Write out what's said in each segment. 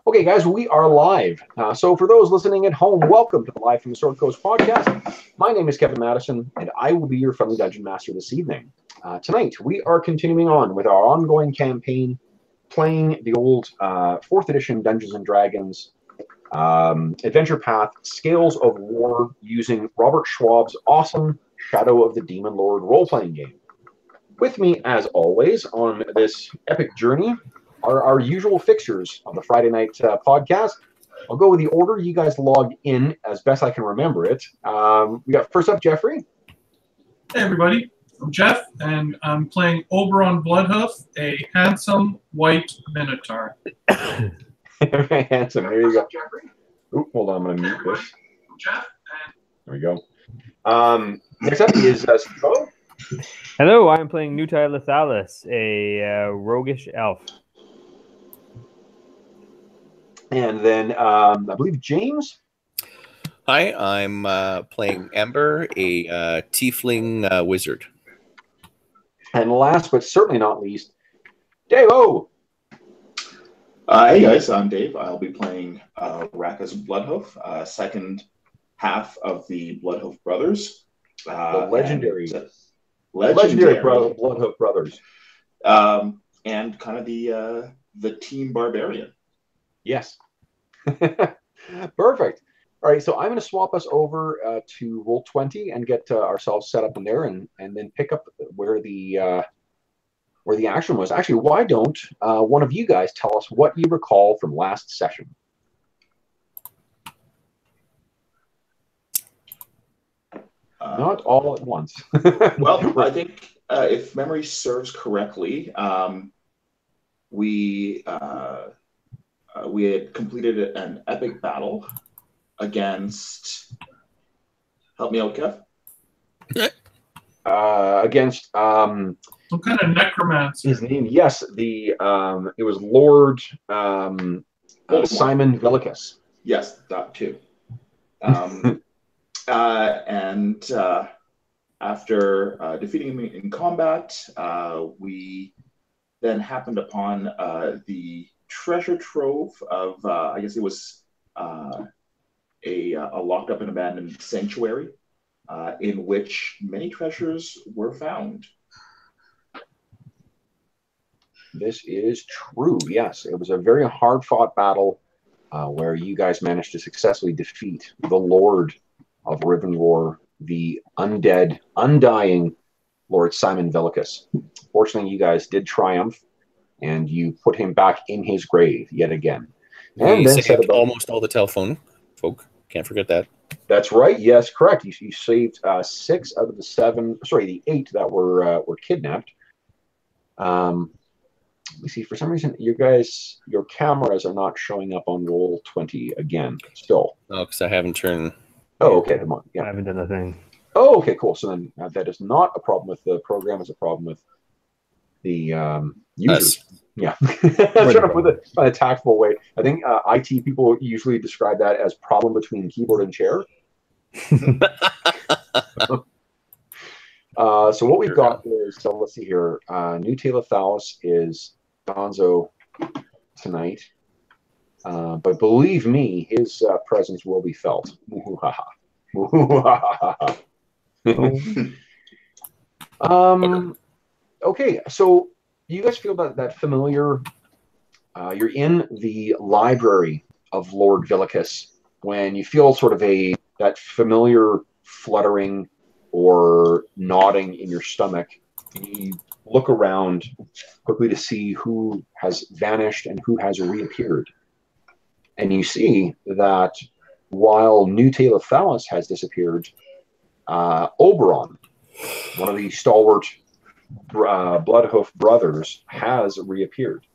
Okay, guys, we are live. So for those listening at home, welcome to the Live from the Sword Coast podcast. My name is Kevin Madison, and I will be your friendly dungeon master this evening. Tonight, we are continuing on with our ongoing campaign, playing the old 4th edition Dungeons & Dragons Adventure Path Scales of War using Robert Schwab's awesome Shadow of the Demon Lord role-playing game. With me, as always, on this epic journey are our usual fixtures on the Friday night podcast. I'll go with the order you guys logged in as best I can remember it. We got first up, Jeffrey. Hey everybody, I'm Jeff, and I'm playing Oberon Bloodhoof, a handsome white minotaur. Very handsome. There you go. Ooh, hold on, I'm going to mute this. Jeff, There we go. Next up is Steve. Hello, I'm playing Nutai Lethalis, a roguish elf. And then I believe James. Hi, I'm playing Ember, a tiefling wizard. And last but certainly not least, Dave-O. Hey guys, I'm Dave. I'll be playing Raka's Bloodhoof, second half of the Bloodhoof brothers. The legendary legendary Bloodhoof brothers. And kind of the team barbarian. Yes. Perfect. All right, so I'm going to swap us over to Roll20 and get ourselves set up in there, and then pick up where the action was. Actually, why don't one of you guys tell us what you recall from last session? Not all at once. Well, I think if memory serves correctly, we had completed an epic battle against. Help me out, Kev. Against some kind of necromancer. his name, yes, it was Lord Simon Villicus. Yes, that too. And after defeating him in combat, we then happened upon the treasure trove of, I guess it was a locked up and abandoned sanctuary in which many treasures were found. This is true, yes. It was a very hard-fought battle where you guys managed to successfully defeat the Lord of Rivenroar, the undead, undying Lord Simon Villicus. Fortunately, you guys did triumph, and you put him back in his grave yet again. And We then saved said about, almost all the telephone folk. Can't forget that. that's right, yes, correct. You saved 6 out of the 7, sorry, the 8 that were kidnapped. Let me see, for some reason, you guys, your cameras are not showing up on Roll20 again, still. Oh, because I haven't turned. Oh, okay, come on. I Yeah. haven't done a thing. Oh, okay, cool. So then that is not a problem with the program, it's a problem with the users. Us. Yeah. I'm trying to put it in a tactful way. I think IT people usually describe that as problem between keyboard and chair. So what we've got is, so let's see here. New Talathalis is Gonzo tonight. But believe me, his presence will be felt. Okay, so you guys feel that familiar? You're in the library of Lord Villicus when you feel sort of that familiar fluttering or nodding in your stomach. You look around quickly to see who has vanished and who has reappeared. And you see that while New Talathalis has disappeared, Oberon, one of the stalwart Bloodhoof brothers, has reappeared.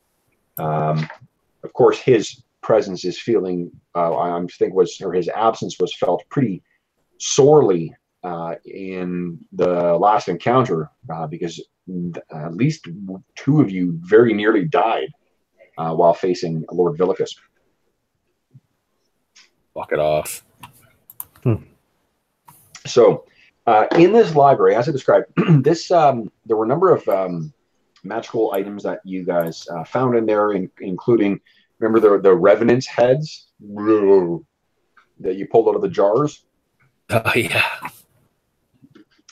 Of course, his presence is feeling, his absence was felt pretty sorely in the last encounter because at least 2 of you very nearly died while facing Lord Villicus. Walk it off. So, in this library, as I described, there were a number of magical items that you guys found in there, including remember the revenant's heads that you pulled out of the jars? Oh, yeah.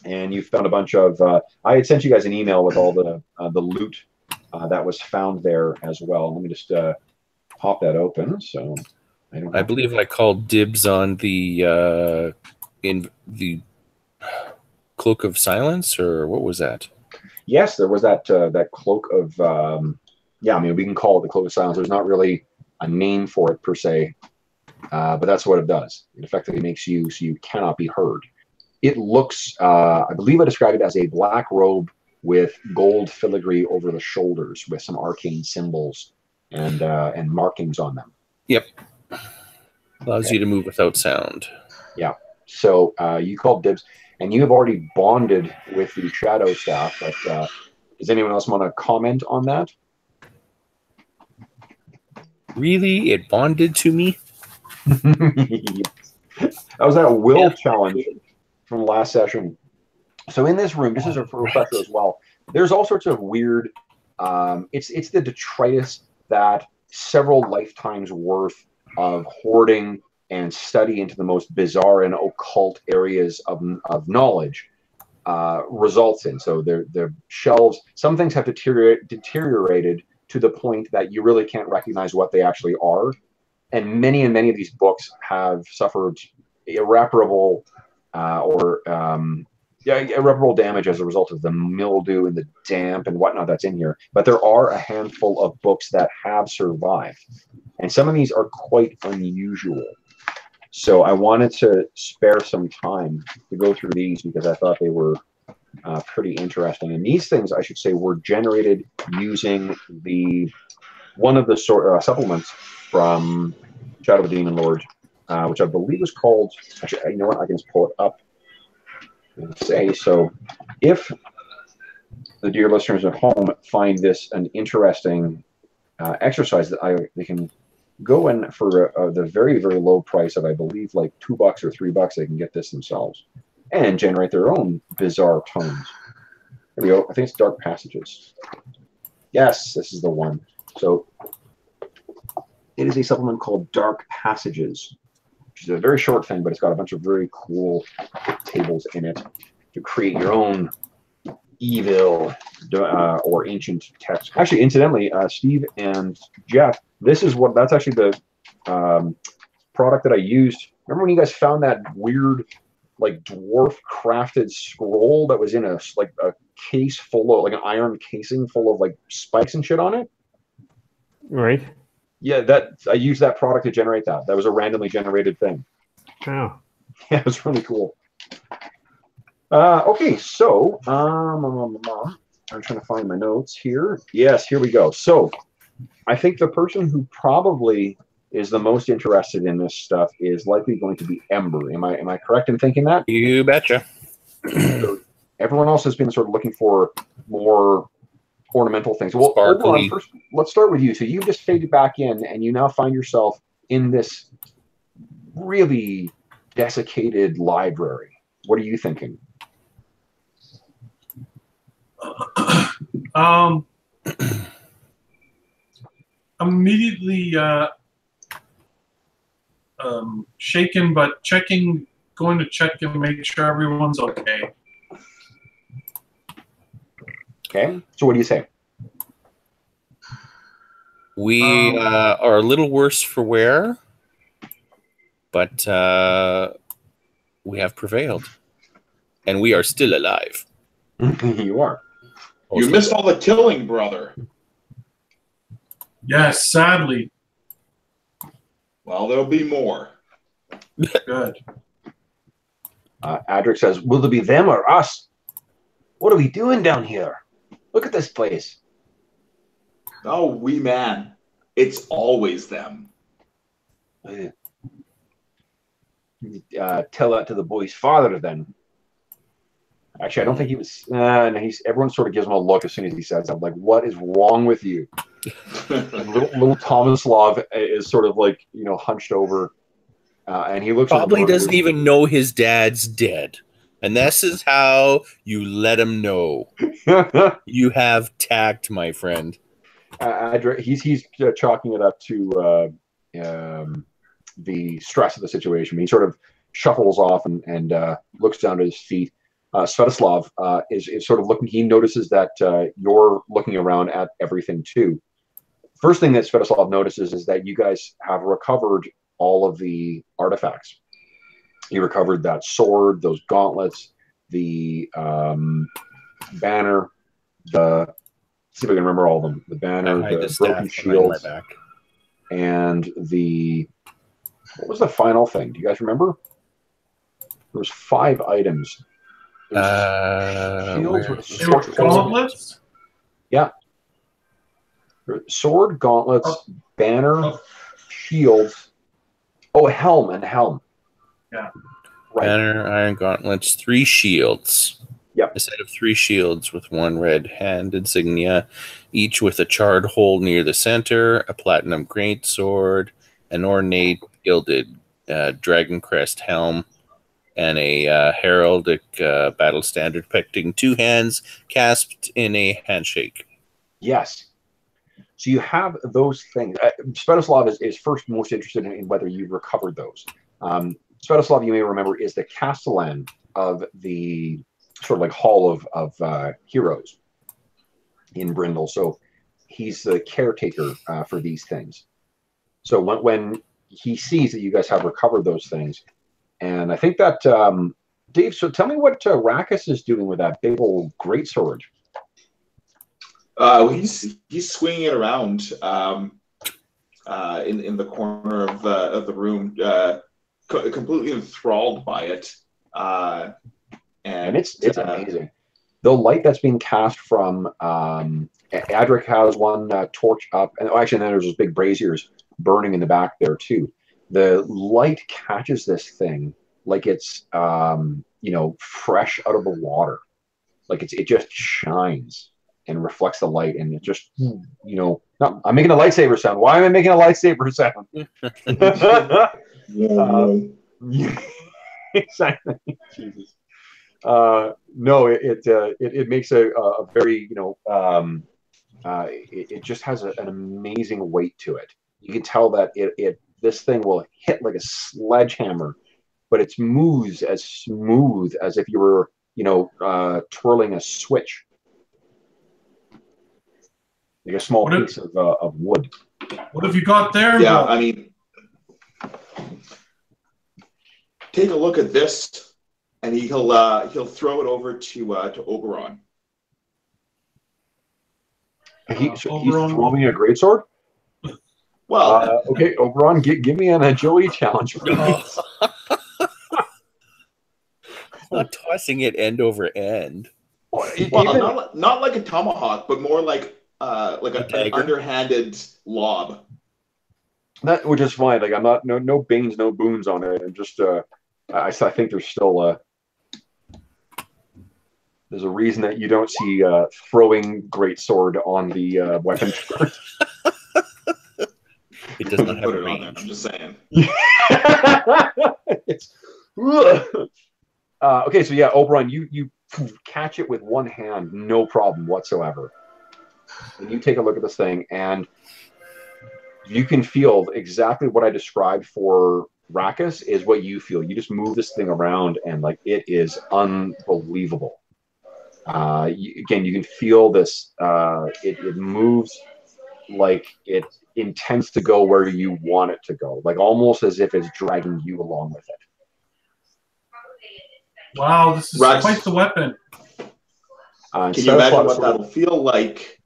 And you found a bunch of. I had sent you guys an email with all the loot that was found there as well. Let me just pop that open. So I believe I called dibs on the in the cloak of silence, or what was that? Yes, there was that cloak of. Yeah, I mean, we can call it the cloak of silence. There's not really a name for it per se, but that's what it does. It effectively makes you so you cannot be heard. It looks, I believe I described it as a black robe with gold filigree over the shoulders with some arcane symbols and markings on them. Yep. Allows you to move without sound. Yeah. So you called dibs, and you have already bonded with the shadow staff. But does anyone else want to comment on that? Really? It bonded to me? That was that will challenge from last session. So in this room, this is a refresher as well. There's all sorts of weird. It's the detritus that several lifetimes worth of hoarding and study into the most bizarre and occult areas of knowledge results in. So their shelves. Some things have deteriorated to the point that you really can't recognize what they actually are. And many of these books have suffered irreparable irreparable damage as a result of the mildew and the damp and whatnot that's in here. But there are a handful of books that have survived. And some of these are quite unusual. So I wanted to spare some time to go through these because I thought they were pretty interesting. And these things, I should say, were generated using one of the supplements from Shadow of the Demon Lord, which I believe was called. Actually, you know what? I can just pull it up and say. So, if the dear listeners at home find this an interesting exercise, that they can go in for the very, very low price of, I believe, like $2 or $3. They can get this themselves and generate their own bizarre tones. There we go. I think it's Dark Passages. Yes, this is the one. So it is a supplement called Dark Passages, which is a very short thing, but it's got a bunch of very cool tables in it to create your own evil or ancient text. Actually, incidentally, Steve and Jeff, that's actually the product that I used. Remember when you guys found that weird, like, dwarf crafted scroll that was in a case full of, like, an iron casing full of, like, spikes and shit on it? Right. Yeah, I used that product to generate that. That was a randomly generated thing. Oh. Yeah, it was really cool. Okay, so I'm trying to find my notes here. Yes, here we go. So I think the person who probably is the most interested in this stuff is likely going to be Ember. Am I correct in thinking that? You betcha. So everyone else has been sort of looking for more ornamental things. Well, Oberon, first, let's start with you. So you just faded back in, and you now find yourself in this really desiccated library. What are you thinking? Immediately shaken, but going to check and make sure everyone's okay. Okay, so what do you say? We are a little worse for wear, but we have prevailed, and we are still alive. You are. You missed all the killing, brother. Yes, sadly. Well, there'll be more. Good. Adric says, will there be them or us? What are we doing down here? Look at this place. Oh, wee man. It's always them. Tell that to the boy's father, then. Actually, I don't think he was. No, everyone sort of gives him a look as soon as he says that. I'm like, what is wrong with you? little Tomislav is sort of like, hunched over, and he looks. Probably doesn't even know his dad's dead. And this is how you let him know. You have tact, my friend. He's chalking it up to the stress of the situation. He sort of shuffles off and looks down at his feet. Svetoslav is sort of looking. He notices that you're looking around at everything too. First thing that Svetoslav notices is that you guys have recovered all of the artifacts. You recovered that sword, those gauntlets, the banner, let's see if I can remember all of them. The banner, the broken shields, and what was the final thing? Do you guys remember? There was 5 items. Shields with gauntlets? Yeah. Sword, gauntlets, banner, shields. Oh, a helm. Yeah. Right. Banner, iron gauntlets, 3 shields. Yep. A set of 3 shields with 1 red hand insignia, each with a charred hole near the center, a platinum greatsword, an ornate gilded dragon crest helm, and a heraldic battle standard depicting 2 hands clasped in a handshake. Yes. So you have those things. Svetoslav is first most interested in whether you've recovered those. Svetoslav, you may remember, is the castellan of the sort of like Hall of Heroes in Brindle. So he's the caretaker for these things. So when he sees that you guys have recovered those things, and I think that, Dave, so tell me what Rakus is doing with that big old greatsword. He's swinging it around in the corner of the room, completely enthralled by it. And it's amazing. The light that's being cast from Adric has one torch up, and actually then there's those big braziers burning in the back there too. The light catches this thing like it's fresh out of the water, like it just shines and reflects the light, and it just I'm making a lightsaber sound. Why am I making a lightsaber sound? Exactly. Jesus. No, it makes a very it just has an amazing weight to it. You can tell that this thing will hit like a sledgehammer, but it moves as smooth as if you were twirling a switch, like a small piece of wood. What have you got there? Yeah, I mean, take a look at this, and he'll throw it over to Oberon. He's throwing a greatsword. Well, okay, Oberon, give me an agility challenge, please. Not tossing it end over end. Well, not like a tomahawk, but more like an underhanded lob. That, which is fine. Like I'm not no bings, no boons on it. I'm just I think there's still there's a reason that you don't see throwing greatsword on the weapon chart. It does not have Put a it on range. there. I'm just saying. Okay, so yeah, Oberon, you catch it with one hand, no problem whatsoever. And you take a look at this thing, and you can feel exactly what I described for Rakus is what you feel. You just move this thing around, and like it is unbelievable. Again, you can feel this. It moves like it intends to go where you want it to go, like almost as if it's dragging you along with it. Wow, this is quite the weapon. Can you imagine what that'll feel like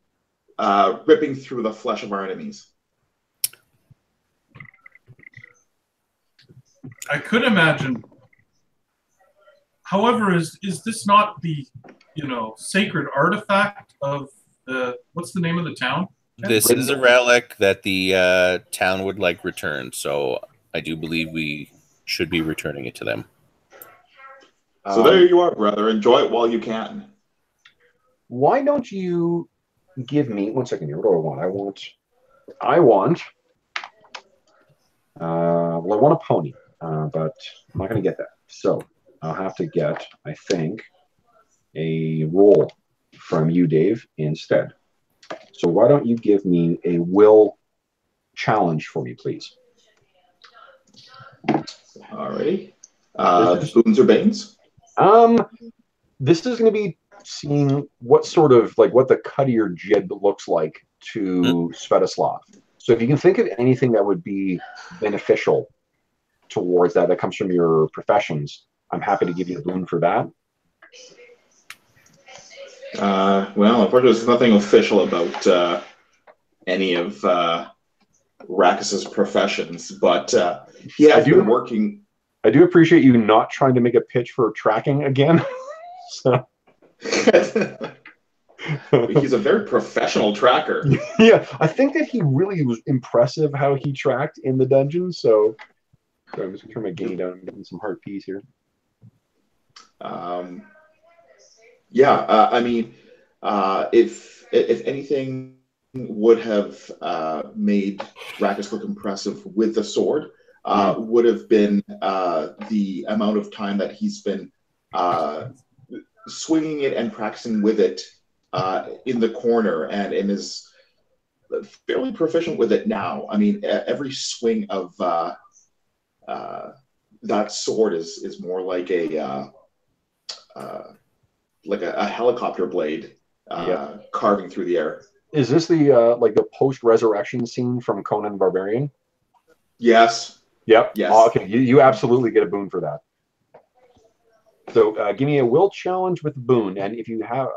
ripping through the flesh of our enemies? I could imagine. However, is this not the sacred artifact of what's the name of the town? This is a relic that the town would like returned, so I do believe we should be returning it to them. So there you are, brother. Enjoy it while you can. Why don't you give me 1 second here? What do I want? I want a pony, but I'm not going to get that. So I'll have to get, I think, a roll from you, Dave, instead. So why don't you give me a will challenge for me, please? Alrighty. Boons or banes? This is going to be seeing what sort of, like, what the cut of your jib looks like to Svetoslav. So if you can think of anything that would be beneficial towards that comes from your professions, I'm happy to give you a boon for that. Well, unfortunately, there's nothing official about any of Rakis's professions, but he has been working. I do appreciate you not trying to make a pitch for tracking again. So. He's a very professional tracker. Yeah, I think that he really was impressive how he tracked in the dungeon. So I'm just going to turn my gain down and getting some heart peas here. Yeah, I mean, if anything would have made Rakis look impressive with the sword, would have been the amount of time that he's been swinging it and practicing with it in the corner, and is fairly proficient with it now. I mean, every swing of that sword is more like a helicopter blade carving through the air. Is this the like the post-resurrection scene from Conan the Barbarian? Yes. Yep. Yes. Oh, okay, you absolutely get a boon for that. So give me a will challenge with boon, and if you have,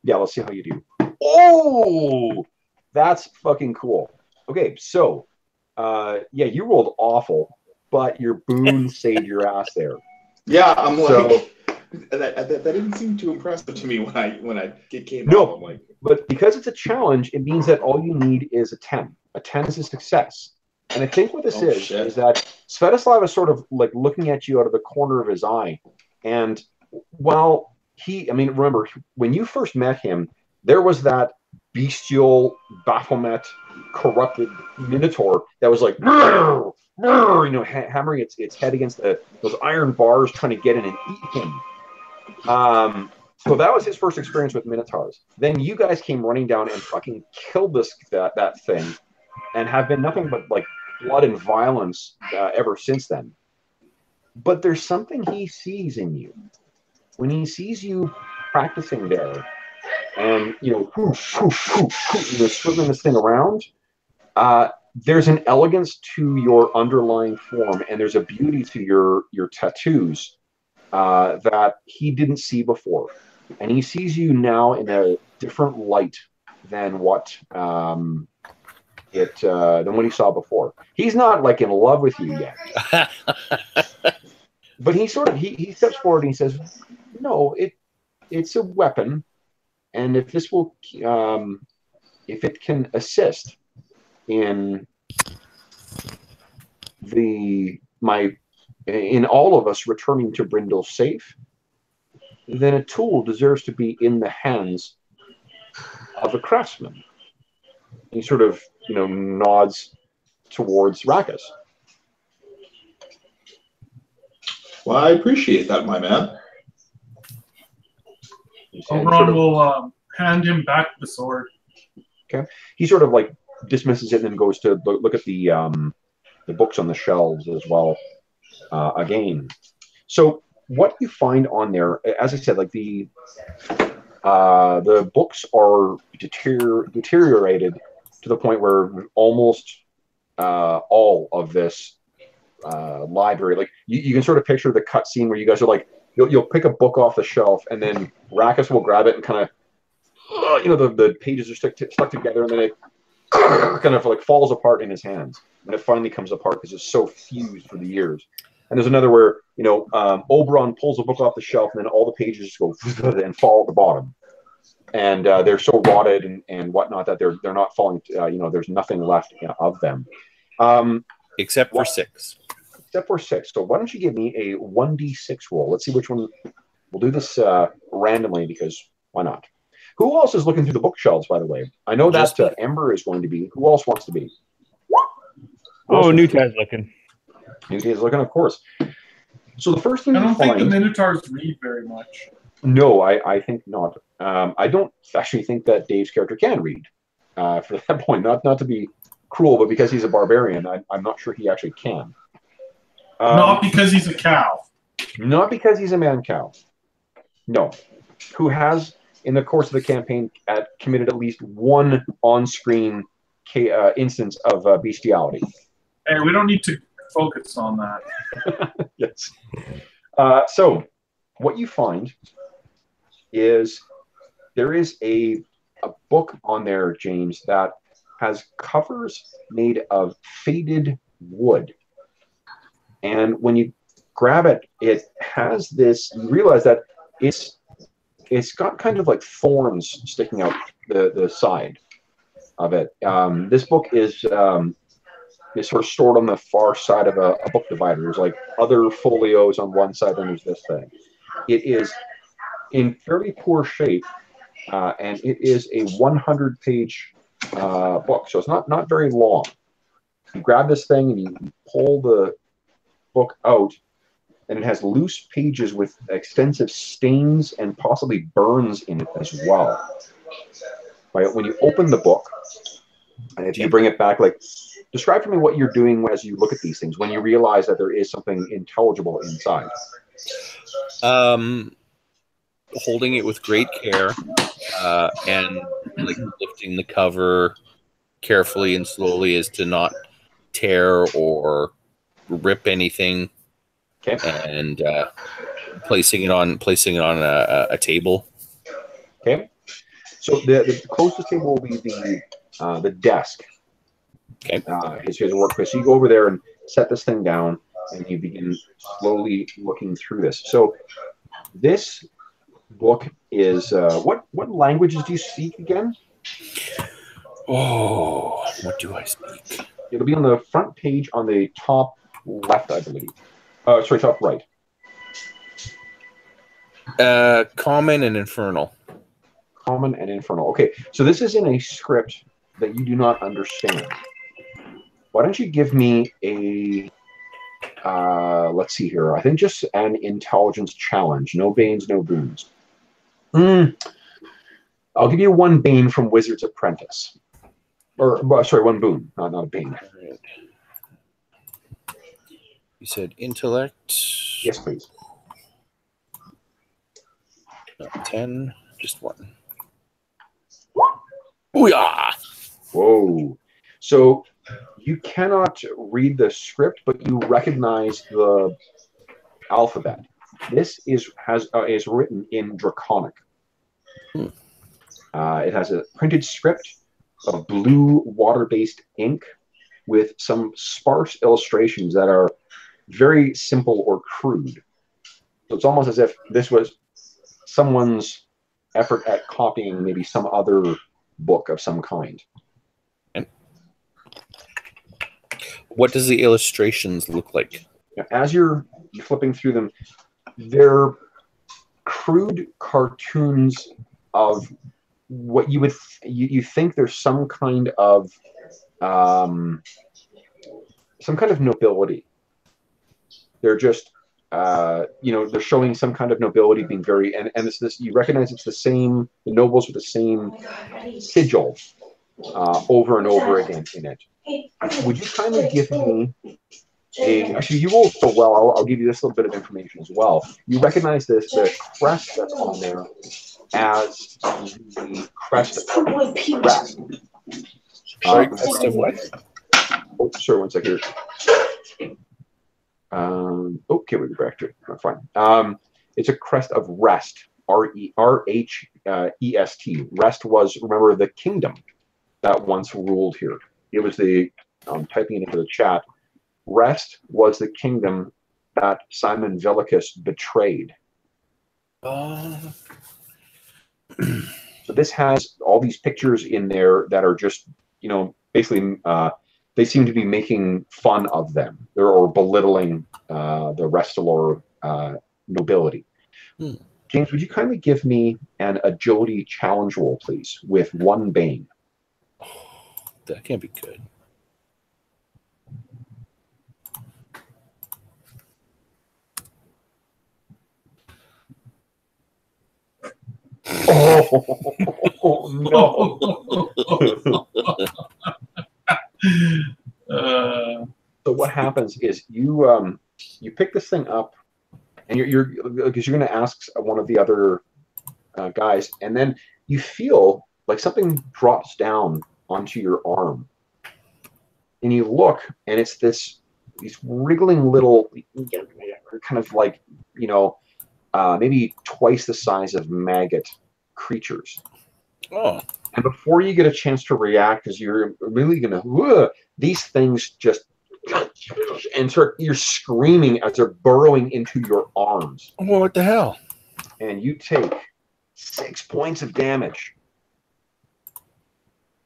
yeah, let's see how you do. Oh, that's fucking cool. Okay, so yeah, you rolled awful, but your boon saved your ass there. Yeah, I'm like, that didn't seem too impressive to me when it came out. I'm like, but because it's a challenge, it means that all you need is a 10. A 10 is a success. And I think what this is that Svetoslav is sort of like looking at you out of the corner of his eye. And while remember, when you first met him, there was that bestial, Baphomet, corrupted Minotaur that was like, hammering its head against those iron bars, trying to get in and eat him. So that was his first experience with Minotaurs. Then you guys came running down and fucking killed that thing, and have been nothing but like blood and violence ever since then. But there's something he sees in you. When he sees you practicing there and, swimming this thing around, there's an elegance to your underlying form, and there's a beauty to your tattoos that he didn't see before. And he sees you now in a different light than what he saw before. He's not like in love with you yet. But he sort of he steps forward and he says, "No, it's a weapon, and if this will, if it can assist in in all of us returning to Brindle safe, then a tool deserves to be in the hands of a craftsman." He sort of nods towards Rakis. Well, I appreciate that, my man. Oberon will hand him back the sword. Okay. He sort of like dismisses it and then goes to look at the books on the shelves as well again. So what you find on there, as I said, like the books are deteriorated to the point where almost all of this library, like you can sort of picture the cutscene where you guys are like, you'll pick a book off the shelf and then Rakis will grab it and kind of, the pages are stuck together, and then it kind of like falls apart in his hands, and it finally comes apart because it's so fused for the years. And there's another where Oberon pulls a book off the shelf, and then all the pages just go and fall at the bottom, and they're so rotted and whatnot that they're not falling. There's nothing left of them, except for 6. Except for 6. So why don't you give me a 1d6 roll? Let's see which one. We'll do this randomly because why not? Who else is looking through the bookshelves, by the way? I know that Ember is going to be. Who else wants to be? Nutai's looking. Nutai's looking, of course. So the first thing I don't think the Minotaurs read very much. No, I think not. I don't actually think that Dave's character can read. for that point. Not to be cruel, but because he's a barbarian, I'm not sure he actually can. Not because he's a cow. Not because he's a man-cow. No. Who has, in the course of the campaign, committed at least one on-screen instance of bestiality. Hey, we don't need to focus on that. Yes. So, what you find is there is a book on there, James, that has covers made of faded wood. And when you grab it, it has this, you realize that it's got kind of like thorns sticking out the side of it. This book is sort of stored on the far side of a book divider. There's like other folios on one side, and there's this thing. It is in fairly poor shape, and it is a 100-page book, so it's not very long. You grab this thing and you pull the book out, and it has loose pages with extensive stains and possibly burns in it as well. Right? When you open the book, and if you bring it back, like, describe for me what you're doing as you look at these things, when you realize that there is something intelligible inside. Holding it with great care, and like lifting the cover carefully and slowly as to not tear or rip anything. Okay. And placing it on a table. Okay. So the closest table will be the desk. Okay. His workplace. So you go over there and set this thing down, and you begin slowly looking through this. So this book is what languages do you speak again? Oh, what do I speak? It'll be on the front page on the top left, I believe. Sorry, top right. Common and Infernal. Common and Infernal. Okay, so this is in a script that you do not understand. Why don't you give me a, let's see here, I think just an intelligence challenge. No banes, no boons. I'll give you one bane from Wizard's Apprentice. Or, sorry, one boon, not a bane. Right. You said intellect? Yes, please. Not 10, just 1. Booyah! Whoa. So you cannot read the script, but you recognize the alphabet. This is written in Draconic. It has a printed script of blue water-based ink with some sparse illustrations that are very simple or crude. So it's almost as if this was someone's effort at copying maybe some other book of some kind. And what does the illustrations look like? As you're flipping through them, they're crude cartoons of what you would you think there's some kind of nobility. They're just they're showing some kind of nobility being very and it's this, you recognize it's the nobles with the same sigil over and over again in it. Would you kindly give me actually, you rolled so well, I'll give you this little bit of information as well. You recognize the crest that's on there as the crest of rest. Sorry, crest of what? Oh, sorry, one second. Okay, we'll go back to it. Oh, fine. It's a crest of rest. RHEST. Rest was, remember, the kingdom that once ruled here. It was the typing it into the chat. Rest was the kingdom that Simon Villicus betrayed. So this has all these pictures in there that are just, basically, they seem to be making fun of them or belittling the Restalor nobility. James, would you kindly give me an agility challenge roll, please, with one bane? That can't be good. Oh no! So what happens is you pick this thing up, and you're because you're going to ask one of the other guys, and then you feel like something drops down onto your arm, and you look, and it's these wriggling little, kind of like, maybe twice the size of maggot creatures. Oh. And before you get a chance to react, because you're really gonna, these things just, and you're screaming as they're burrowing into your arms. Oh, what the hell? And you take 6 points of damage.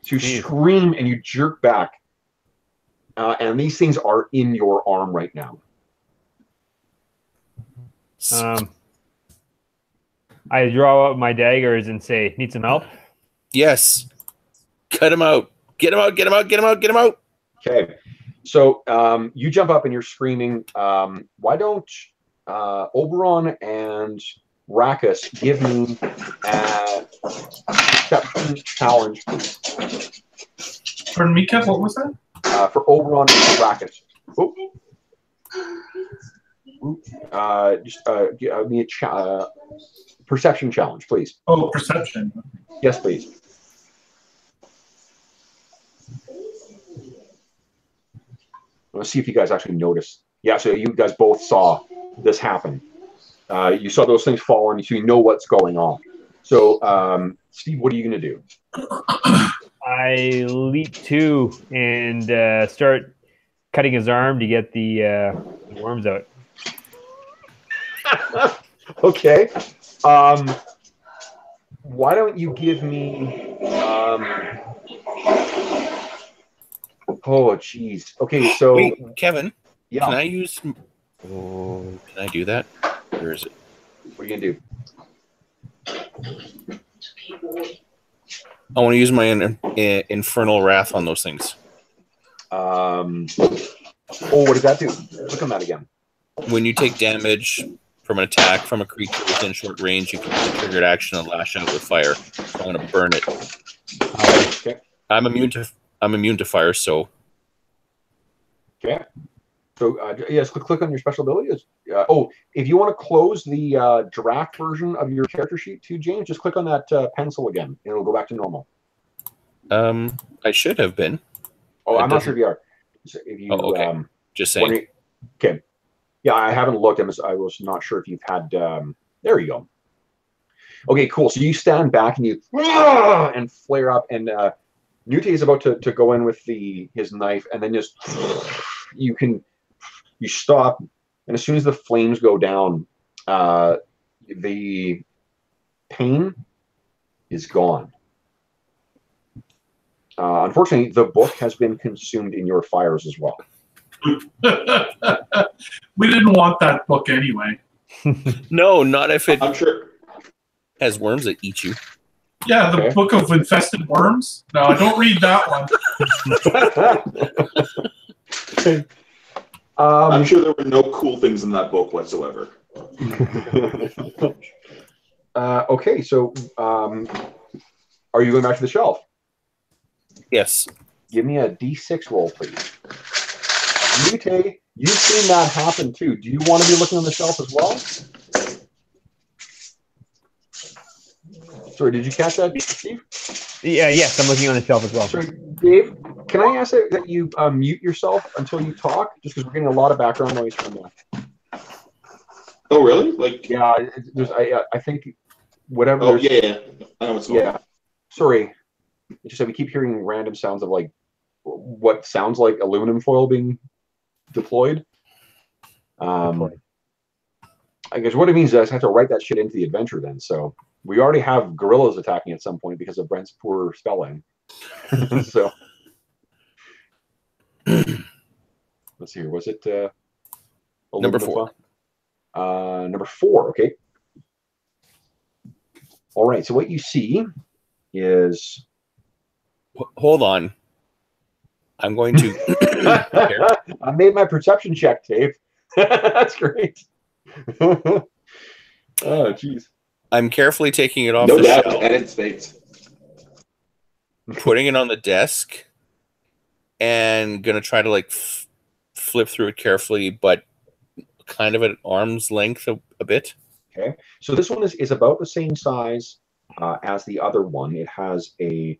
So you scream and you jerk back. And these things are in your arm right now. I draw out my daggers and say, "Need some help?" Yes. Cut him out. Get him out. Get him out. Get him out. Get him out. Okay. So you jump up and you're screaming. Why don't Oberon and Rakus give me a perception challenge, please? Pardon me, Kev, what was that? For Oberon and Rakus. Just give me a perception challenge, please. Oh, perception. Yes, please. Let's see if you guys actually noticed. Yeah, so you guys both saw this happen. You saw those things fall, and so you know what's going on. So, Steve, what are you going to do? I leap to and start cutting his arm to get the worms out. Okay. Why don't you give me... oh, jeez. Okay, so... Wait, Kevin, yeah. Can I use... Oh, can I do that? Where is it? What are you going to do? I want to use my infernal wrath on those things. Oh, what does that do? Click on that again. When you take damage from an attack from a creature within short range, you can use a triggered action and lash out with fire. So I'm going to burn it. Okay. I'm immune to fire, so. Okay. So yes, click on your special ability. If you want to close the draft version of your character sheet too, James, just click on that pencil again, and it'll go back to normal. I should have been. Oh, I'm not sure if you are. If you, okay. Just saying. Okay. Yeah, I haven't looked. I was not sure if you've had. There you go. Okay, cool. So you stand back and you and flare up, and Nute is about to go in with his knife, and then just you stop, and as soon as the flames go down, the pain is gone. Unfortunately, the book has been consumed in your fires as well. We didn't want that book anyway. No, not if it I'm sure has worms that eat you. Yeah, the Book of Infested Worms. No, don't read that one. I'm sure there were no cool things in that book whatsoever. Okay, so are you going back to the shelf? Yes. Give me a D6 roll, please. Mute, you've seen that happen too. Do you want to be looking on the shelf as well? Sorry, did you catch that, Steve? Yes, I'm looking on the shelf as well. Sorry, Dave, can I ask that you mute yourself until you talk? Just because we're getting a lot of background noise from that. Oh, really? Like, yeah, I think whatever. Oh, yeah. I know what's going on. Sorry. It's just that we keep hearing random sounds of like what sounds like aluminum foil being deployed. I guess what it means is I just have to write that shit into the adventure then. So we already have gorillas attacking at some point because of Brent's poor spelling. So let's see here. Was it number 4? Number 4. Okay. All right. So what you see is. Hold on. I'm going to. I made my perception check, Dave. That's great. Oh, jeez. I'm carefully taking it off No the doubt, shelf. and it's fate. putting it on the desk, and gonna try to like flip through it carefully, but kind of at arm's length a bit. Okay, so this one is about the same size as the other one. It has a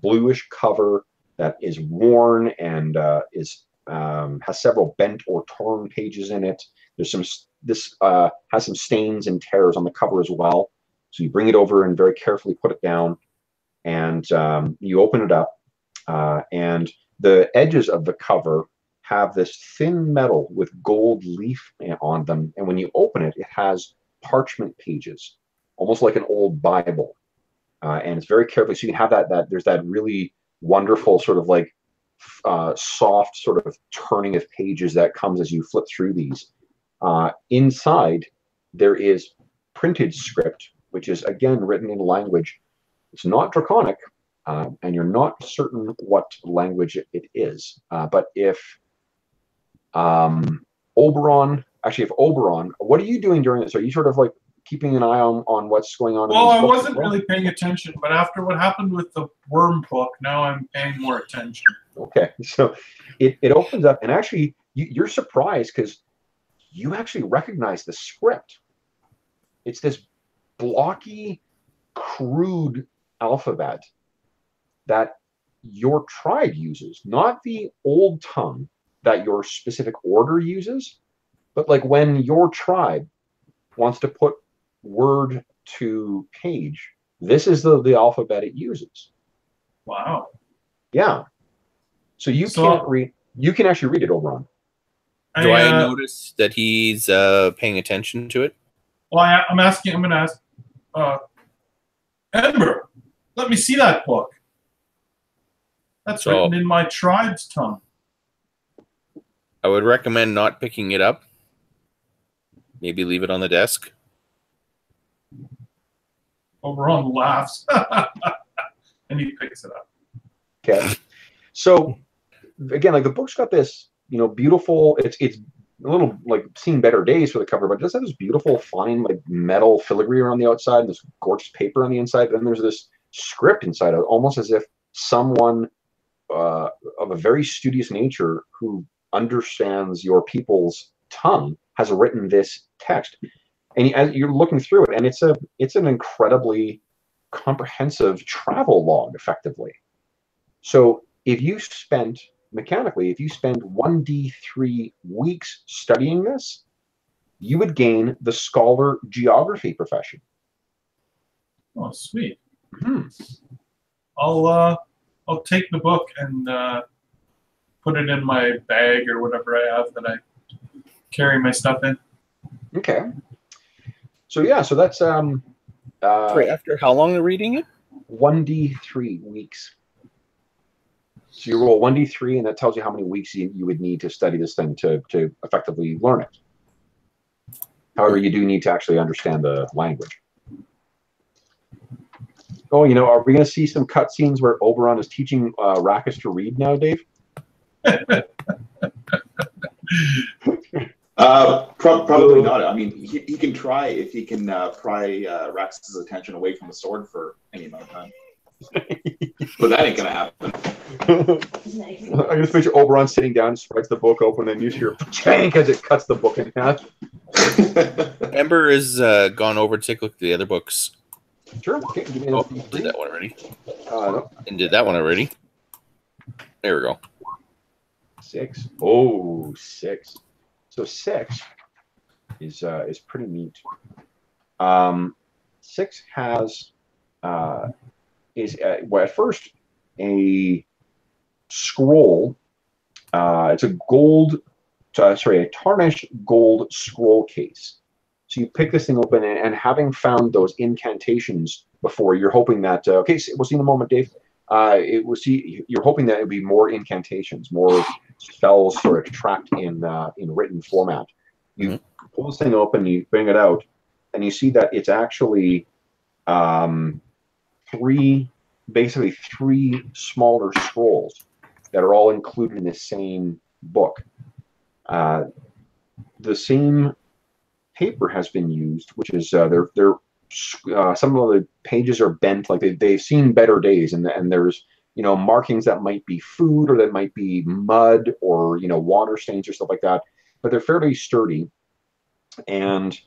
bluish cover that is worn and has several bent or torn pages in it. This has some stains and tears on the cover as well. So you bring it over and very carefully put it down, and you open it up, and the edges of the cover have this thin metal with gold leaf on them, and when you open it, it has parchment pages, almost like an old Bible, and it's very carefully. So you can have that there's that really wonderful sort of like soft sort of turning of pages that comes as you flip through these. Inside, there is printed script, which is again written in a language. It's not Draconic, and you're not certain what language it is. But if Oberon, what are you doing during this? Are you sort of like keeping an eye on what's going on? Well, I wasn't really paying attention, but after what happened with the worm book, now I'm paying more attention. Okay, so it opens up, and actually you're surprised because you actually recognize the script. It's this blocky, crude alphabet that your tribe uses, not the old tongue that your specific order uses, but like when your tribe wants to put word to page, this is the alphabet it uses. Wow. Yeah. So you can't read. You can actually read it, Oberon. Do I notice that he's paying attention to it? Well, I'm going to ask, Ember, let me see that book. That's written in my tribe's tongue. I would recommend not picking it up. Maybe leave it on the desk. Oberon laughs. And he picks it up. Okay. So, again, like the book's got this, beautiful, it's a little like seen better days for the cover, but it does have this beautiful, fine, like metal filigree around the outside and this gorgeous paper on the inside. And then there's this script inside of it, almost as if someone of a very studious nature who understands your people's tongue has written this text. And as you're looking through it, and it's an incredibly comprehensive travel log, effectively. So if you spend 1d3 weeks studying this, you would gain the scholar geography profession. Oh, sweet. Mm-hmm. I'll take the book and put it in my bag or whatever I have that I carry my stuff in. Okay. So yeah, so that's Sorry, after how long of reading it? 1d3 weeks. So you roll 1d3, and that tells you how many weeks you would need to study this thing to effectively learn it. However, you do need to actually understand the language. Oh, are we going to see some cutscenes where Oberon is teaching Rakus to read now, Dave? Probably not. I mean, he can try if he can pry Rax's attention away from the sword for any amount of time. But that ain't gonna happen. I just picture Oberon sitting down, spreads the book open, and you hear tank as it cuts the book in half. Ember has gone over to take a look at the other books. Sure. Okay, give me did that one already. No. And did that one already. There we go. 6. Oh, 6. So 6 is pretty neat. 6 has well, at first a scroll. It's a a tarnished gold scroll case. So you pick this thing open, and having found those incantations before, you're hoping that okay, so we'll see in a moment, Dave. You're hoping that it would be more incantations, more spells sort of tracked in written format. You pull this thing open, you bring it out, and you see that it's actually basically three smaller scrolls that are all included in the same book. The same paper has been used, which is some of the pages are bent, like they've seen better days, and there's markings that might be food or that might be mud or, water stains or stuff like that. But they're fairly sturdy, and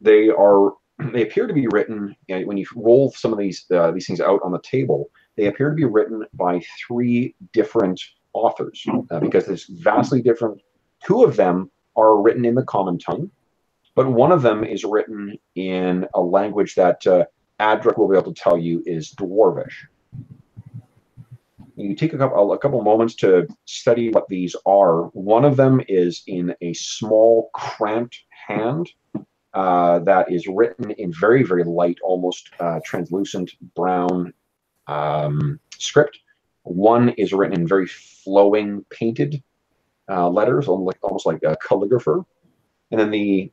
they appear to be written, when you roll some of these things out on the table, they appear to be written by 3 different authors, because there's vastly different. 2 of them are written in the common tongue, but one of them is written in a language that Adric will be able to tell you is Dwarvish. You take a couple moments to study what these are. One of them is in a small, cramped hand that is written in very, very light, almost translucent brown script. One is written in very flowing, painted letters, almost like a calligrapher. And then the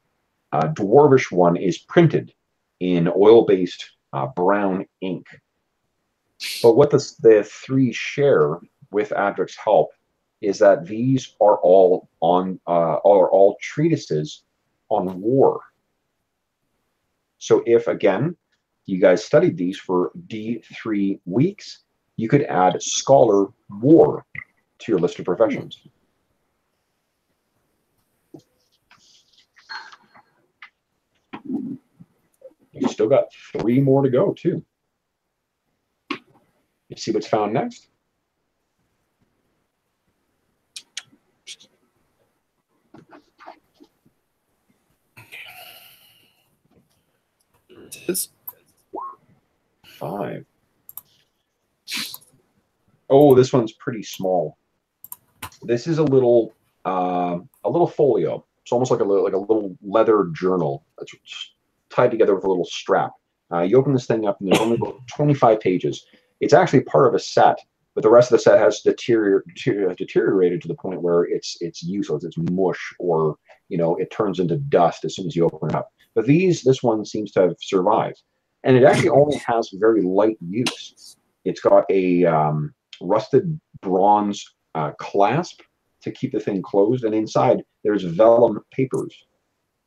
Dwarvish one is printed in oil-based brown ink. But what the 3 share with Adric's help is that these are all treatises on war. So if, again, you guys studied these for D3 weeks, you could add Scholar War to your list of professions. You still got 3 more to go, too. You see what's found next? It is 5. Oh, this one's pretty small. This is a little folio. It's almost like a little leather journal that's tied together with a little strap. You open this thing up, and there's only about 25 pages. It's actually part of a set, but the rest of the set has deteriorated to the point where it's useless. It's mush, or it turns into dust as soon as you open it up. But this one seems to have survived, and it actually only has very light use. It's got a rusted bronze clasp to keep the thing closed, and inside there's vellum papers,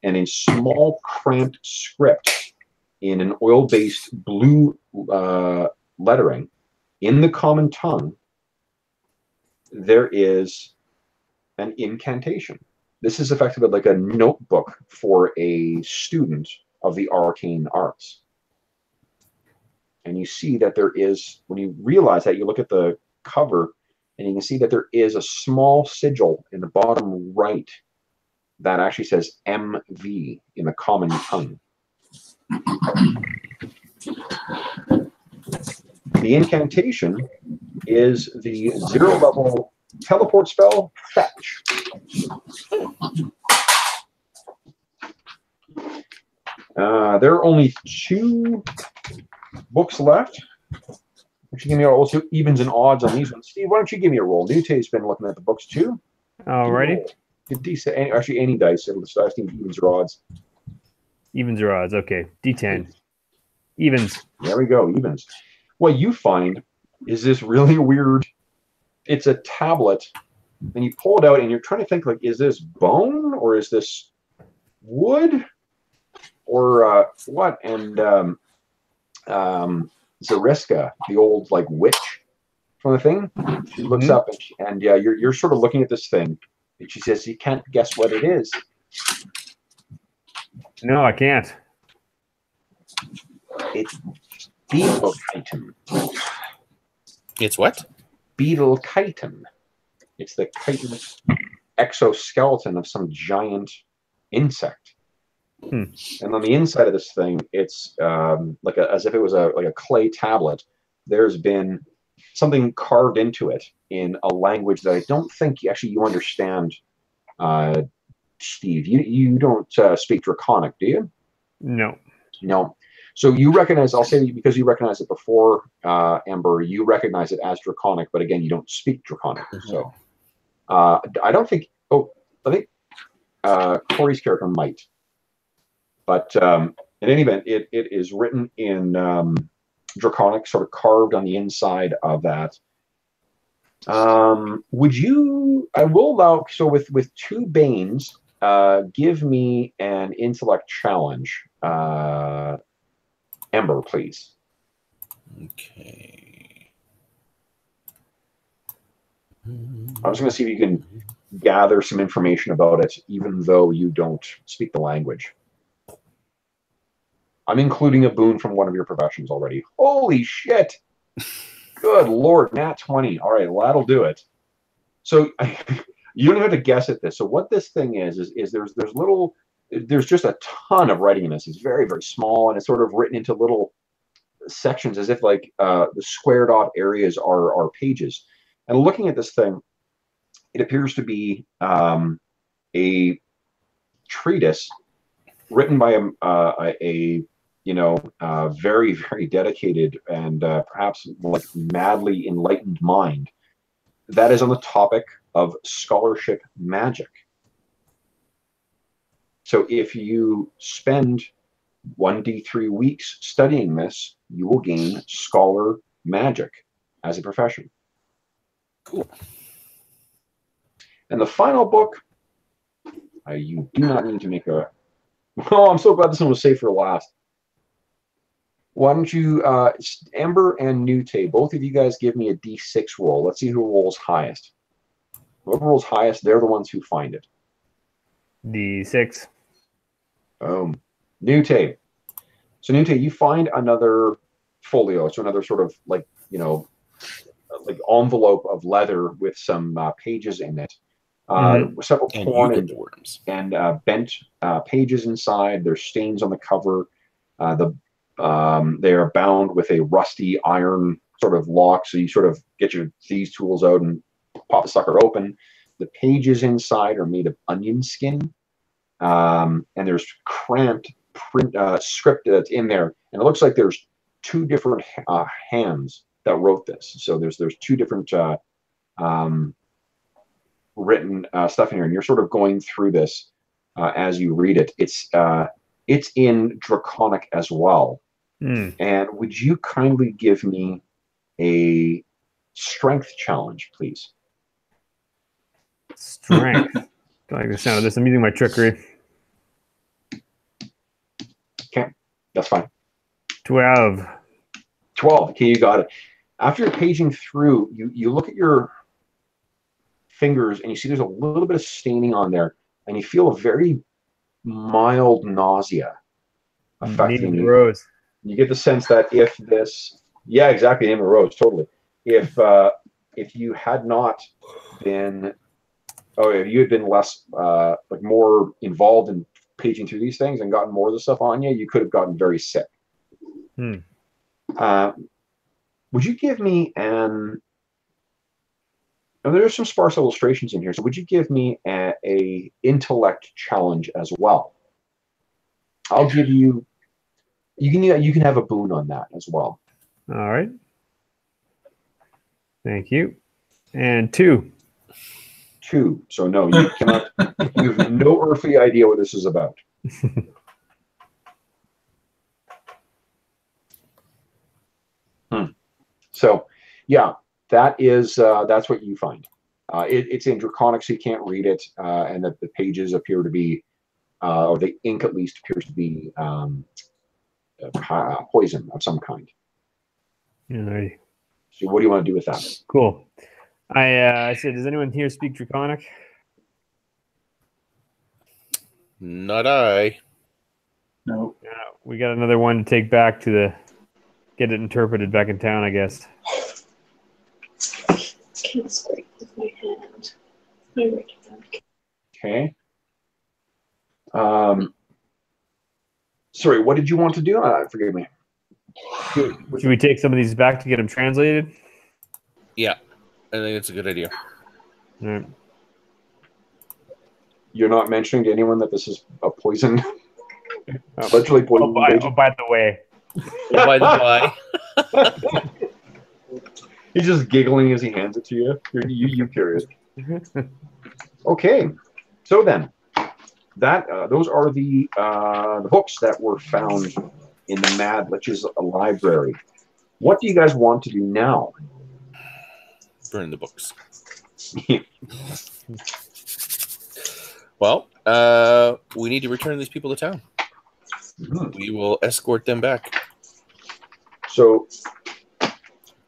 and in small cramped script in an oil-based blue lettering in the common tongue, there is an incantation. This is effectively like a notebook for a student of the arcane arts. And you see that there is, when you realize that, you look at the cover, and you can see that there is a small sigil in the bottom right that actually says MV in the common tongue. The incantation is the 0-level teleport spell, Fetch. There are only 2 books left. Actually, give me also evens and odds on these ones. Steve, why don't you give me a roll? Newtay's been looking at the books too. Alrighty. Actually, any dice. It'll start evens or odds. Evens or odds. Okay. D10. Evens. There we go. Evens. What you find is this really weird. It's a tablet, and you pull it out, and you're trying to think, like, is this bone, or is this wood, or what? And Zariska, the old witch from the thing, she looks up, and yeah, you're sort of looking at this thing, and she says, "You can't guess what it is." No, I can't. It's beetle chitin. It's what? Beetle chitin. It's the chitin exoskeleton of some giant insect. And on the inside of this thing, it's as if it was a clay tablet. There's been something carved into it in a language that I don't think you understand. Steve, you don't speak Draconic, do you? No. No. So you recognize, I'll say, because you recognize it before, Ember, you recognize it as Draconic, but again, you don't speak Draconic. So I don't think, I think Corey's character might. But in any event, it is written in Draconic, sort of carved on the inside of that. Would you, I will allow, so with 2 Banes, give me an intellect challenge. Ember, please. Okay. I was going to see if you can gather some information about it, even though you don't speak the language. I'm including a boon from one of your professions already. Holy shit! Good Lord, nat 20. All right, well, that'll do it. So you don't have to guess at this. So what this thing is there's just a ton of writing in this. It's very, very small, and it's sort of written into little sections as if like the squared off areas are pages. And looking at this thing, it appears to be a treatise written by a very, very dedicated and perhaps like madly enlightened mind that is on the topic of scholarship magic. So if you spend 1d3 weeks studying this, you will gain scholar magic as a profession. Cool. And the final book, you do not need to make a... Oh, I'm so glad this one was saved for last. Why don't you, Amber and Nute, both of you guys give me a d6 roll. Let's see who rolls highest. Whoever rolls highest, they're the ones who find it. D6. Nute. So Nute, you find another folio, so another sort of like, like envelope of leather with some pages in it. Several torn and bent pages inside. There's stains on the cover. They are bound with a rusty iron sort of lock, so you sort of get your thieves' tools out and pop the sucker open. The pages inside are made of onion skin, and there's cramped print script that's in there, and it looks like there's two different hands that wrote this. So there's two different written stuff in here, and you're sort of going through this as you read it. It's in Draconic as well. And would you kindly give me a strength challenge, please? Strength. Don't like the sound of this. I'm using my trickery. Okay, that's fine. 12. 12. Okay, you got it. After paging through, you look at your fingers and you see there's a little bit of staining on there, and you feel a very mild nausea affecting you. Rose. You get the sense that if this, yeah, exactly, name of the rose, totally. If you had not been, if you had been less, like more involved in paging through these things and gotten more of the stuff on you, you could have gotten very sick. Would you give me an? Now, there's some sparse illustrations in here, so would you give me a intellect challenge as well? I'll give you. You can have a boon on that as well. All right. Thank you. And 2. 2. So no, you cannot. You have no earthly idea what this is about. So, yeah, that is that's what you find. It's in Draconic, so you can't read it, and that the pages appear to be, or the ink at least appears to be. Poison of some kind. All right. So what do you want to do with that? Cool. I said, does anyone here speak Draconic? Not I. No. We got another one to take back to get it interpreted back in town, I guess. Can't scrape with my hand. My right hand. Okay. Sorry, what did you want to do? Forgive me. Should we take some of these back to get them translated? Yeah, I think it's a good idea. All right. You're not mentioning to anyone that this is a poison, literally poison. By the way. By the way. He's just giggling as he hands it to you. You curious. Okay, so then. Those are the books that were found in the Mad Lich's library. What do you guys want to do now? Burn the books. Well, we need to return these people to town. We will escort them back. So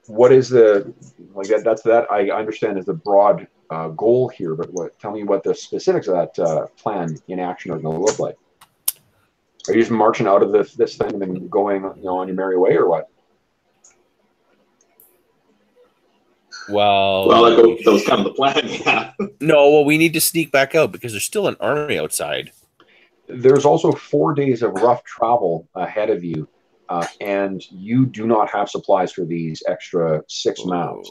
what is the like that? That's that I understand is the broad goal here, but tell me what the specifics of that plan in action are going to look like. Are you just marching out of this thing and then going, on your merry way, or what? Well, that was kind of the plan. Yeah. No, well, we need to sneak back out because there's still an army outside. There's also 4 days of rough travel ahead of you, and you do not have supplies for these extra 6 maps.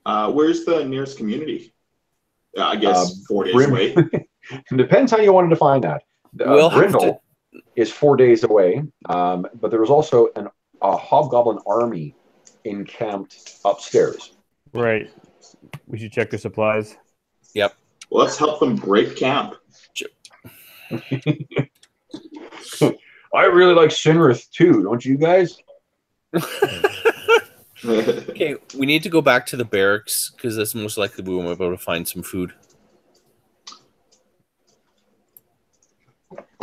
Where's the nearest community? I guess 4 days away. It depends how you want to define that. Brindle is 4 days away, but there is also a hobgoblin army encamped upstairs. Right. We should check their supplies. Yep. Well, let's help them break camp. I really like Sinrith too, don't you guys? Okay, we need to go back to the barracks because that's most likely we won't be able to find some food.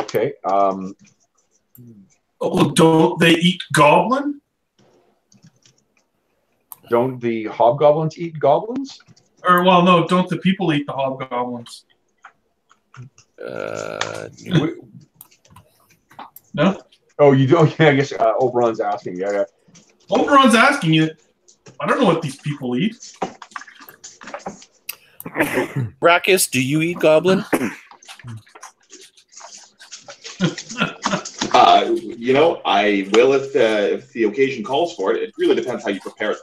Okay. Oh, don't they eat goblin? Don't the hobgoblins eat goblins? Or, well, no, don't the people eat the hobgoblins? No? Oh, you don't? Yeah, I guess Oberon's asking. Yeah. Oberon's asking you. I don't know what these people eat. Brachus, do you eat goblin? I will if the occasion calls for it. It really depends how you prepare them.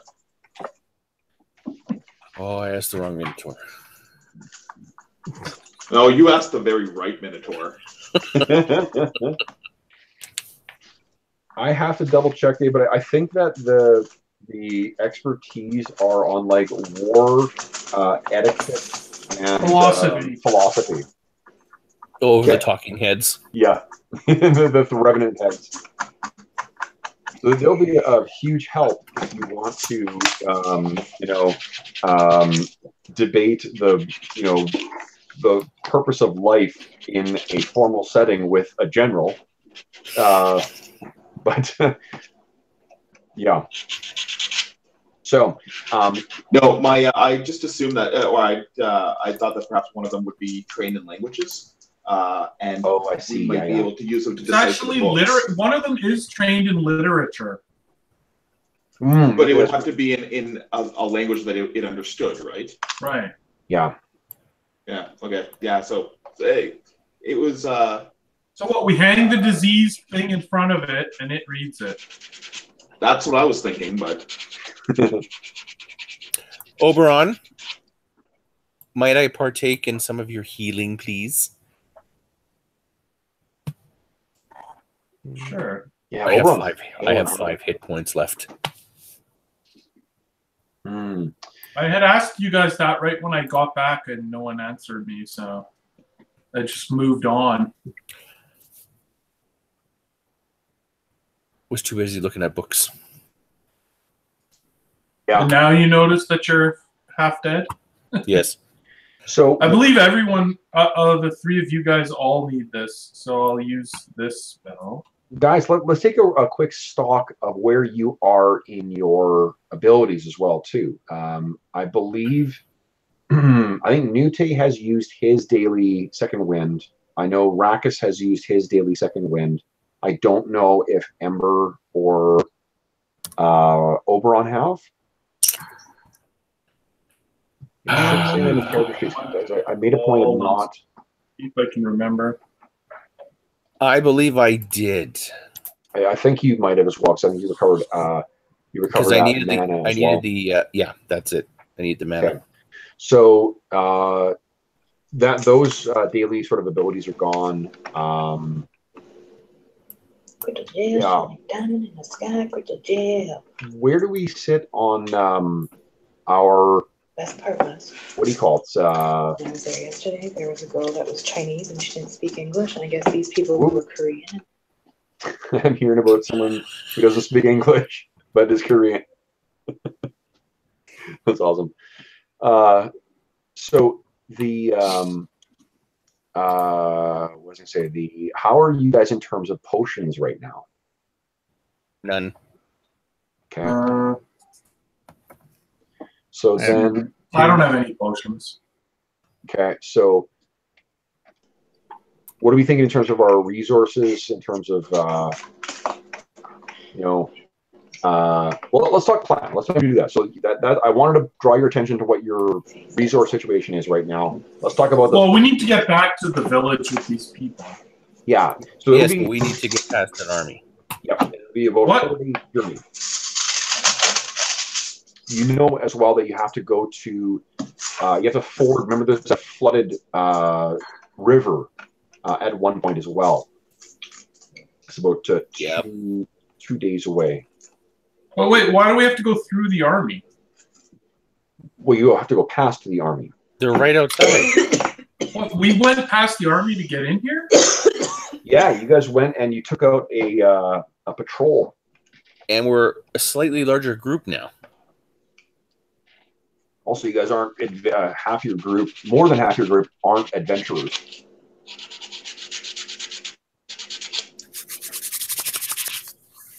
Oh, I asked the wrong Minotaur. No, you asked the very right Minotaur. I have to double check, but I think that the expertise are on like war etiquette and philosophy. Oh, okay. The talking heads. Yeah, the revenant heads. So they'll be a huge help if you want to, debate the purpose of life in a formal setting with a general. But yeah. So no, I just assumed that, or I thought that perhaps one of them would be trained in languages. And I see. We might be able to use them to decipher actually literate. One of them is trained in literature, but it would have to be in a language that it understood, right? Right. Yeah. Yeah. Okay. Yeah. So it was. So what? We hang the disease thing in front of it, and it reads it. That's what I was thinking, but. Oberon, might I partake in some of your healing, please? Sure. Yeah, I have 5 hit points left. I had asked you guys that right when I got back, and no one answered me, so I just moved on. Was too busy looking at books. Yeah. And now you notice that you're half dead? Yes. So I believe everyone, the 3 of you guys all need this, so I'll use this spell. Guys, let's take a quick stock of where you are in your abilities as well, too. I believe, I think Nute has used his daily second wind. I know Rackus has used his daily second wind. I don't know if Ember or Oberon have. I made a point of not. See if I can remember. I believe I did. I think you might have as well. Because I think you recovered. You recovered that mana as well. Yeah, that's it. I need the mana. Okay. So those daily sort of abilities are gone. Go to jail, diamond in the sky, go to jail. Where do we sit on our? Best part was. What do you call it? When I was there yesterday, there was a girl that was Chinese and she didn't speak English, and I guess these people were Korean. I'm hearing about someone who doesn't speak English but is Korean. That's awesome. So the what was I say? How are you guys in terms of potions right now? None. Okay. So then... I don't have any potions. Okay, so what are we thinking in terms of our resources, in terms of, well, let's talk plan. Let's do that. So that I wanted to draw your attention to what your resource situation is right now. Let's talk about Well, we need to get back to the village with these people. Yeah. So yes, but we need to get past an army. Yep. It'll be about What? 40 journey. You know as well that you have to go to, you have to ford. Remember, there's a flooded river at one point as well. It's about two days away. Oh, wait, why do we have to go through the army? Well, you have to go past the army. They're right outside. What, we went past the army to get in here? Yeah, you guys went and you took out a patrol. And we're a slightly larger group now. Also, you guys aren't half your group, more than half your group aren't adventurers.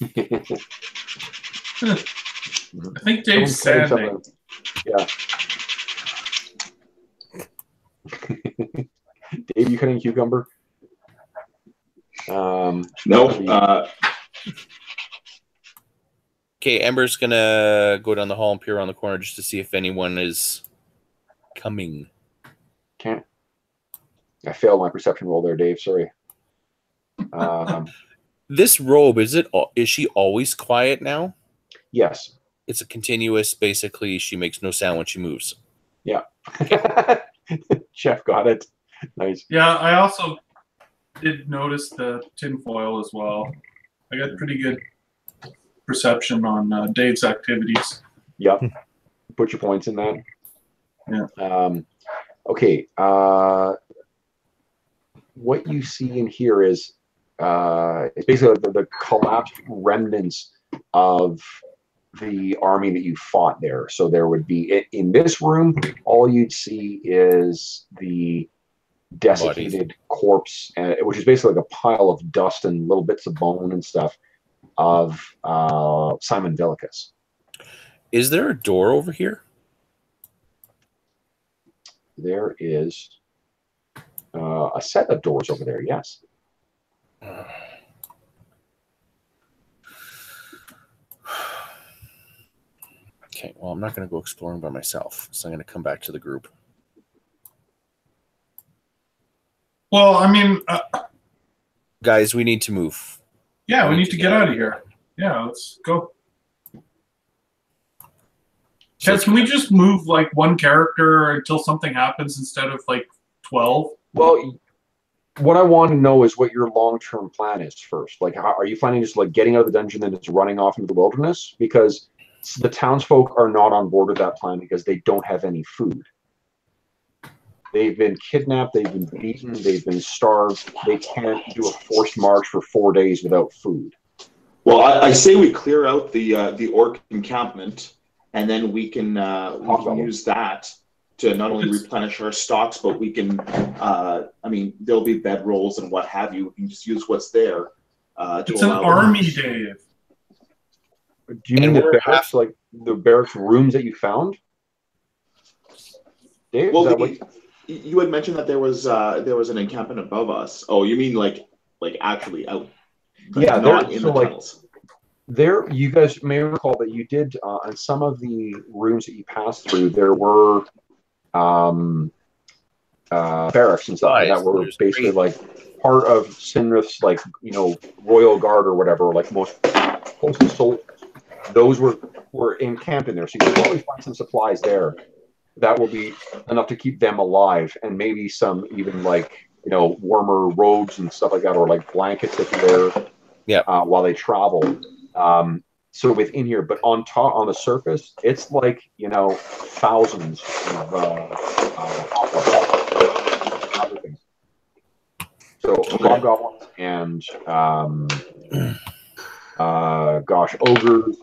I think Dave's sanding. Yeah. Dave, you cutting cucumber? No. Okay, Ember's gonna go down the hall and peer around the corner just to see if anyone is coming. Can't. I failed my perception roll there, Dave. Sorry. This robe, is she always quiet now? Yes. It's a continuous, basically, she makes no sound when she moves. Yeah. Chef got it. Nice. Yeah, I also did notice the tinfoil as well. I got pretty good perception on Dave's activities. Yep. Put your points in that. Yeah. Okay. What you see in here is it's basically the collapsed remnants of the army that you fought there. So there would be, in this room, all you'd see is the desiccated corpse, which is basically like a pile of dust and little bits of bone and stuff of Simon Villicus. Is there a door over here? There is a set of doors over there, yes. Okay, well, I'm not going to go exploring by myself, so I'm going to come back to the group. Well, I mean... Guys, we need to move. Yeah, we need to get out of here. Yeah, let's go. Can we just move like one character until something happens instead of like 12? Well, what I want to know is what your long-term plan is first. Like, how, are you planning just like getting out of the dungeon and just running off into the wilderness? Because the townsfolk are not on board with that plan because they don't have any food. They've been kidnapped, they've been beaten, they've been starved. They can't do a forced march for 4 days without food. Well, I say we clear out the orc encampment, and then we can use that to not only replenish our stocks, but we can, I mean, there'll be bedrolls and what have you. We can just use what's there. It's an army, Dave. Do you mean the barracks, like the barracks rooms that you found? Dave, well, you had mentioned that there was an encampment above us. Oh, you mean like actually out? Yeah, not in the tunnels. There, you guys may recall that you did on some of the rooms that you passed through. There were barracks and stuff that were basically like part of Sinrith's, like, you know, royal guard or whatever. Like most postal soldiers, those were encamped in there. So you can probably find some supplies there that will be enough to keep them alive, and maybe some even like, you know, warmer robes and stuff like that, or like blankets that you wear while they travel. So within here, but on top, on the surface, it's like, you know, thousands of other things. So hobgoblins and ogres,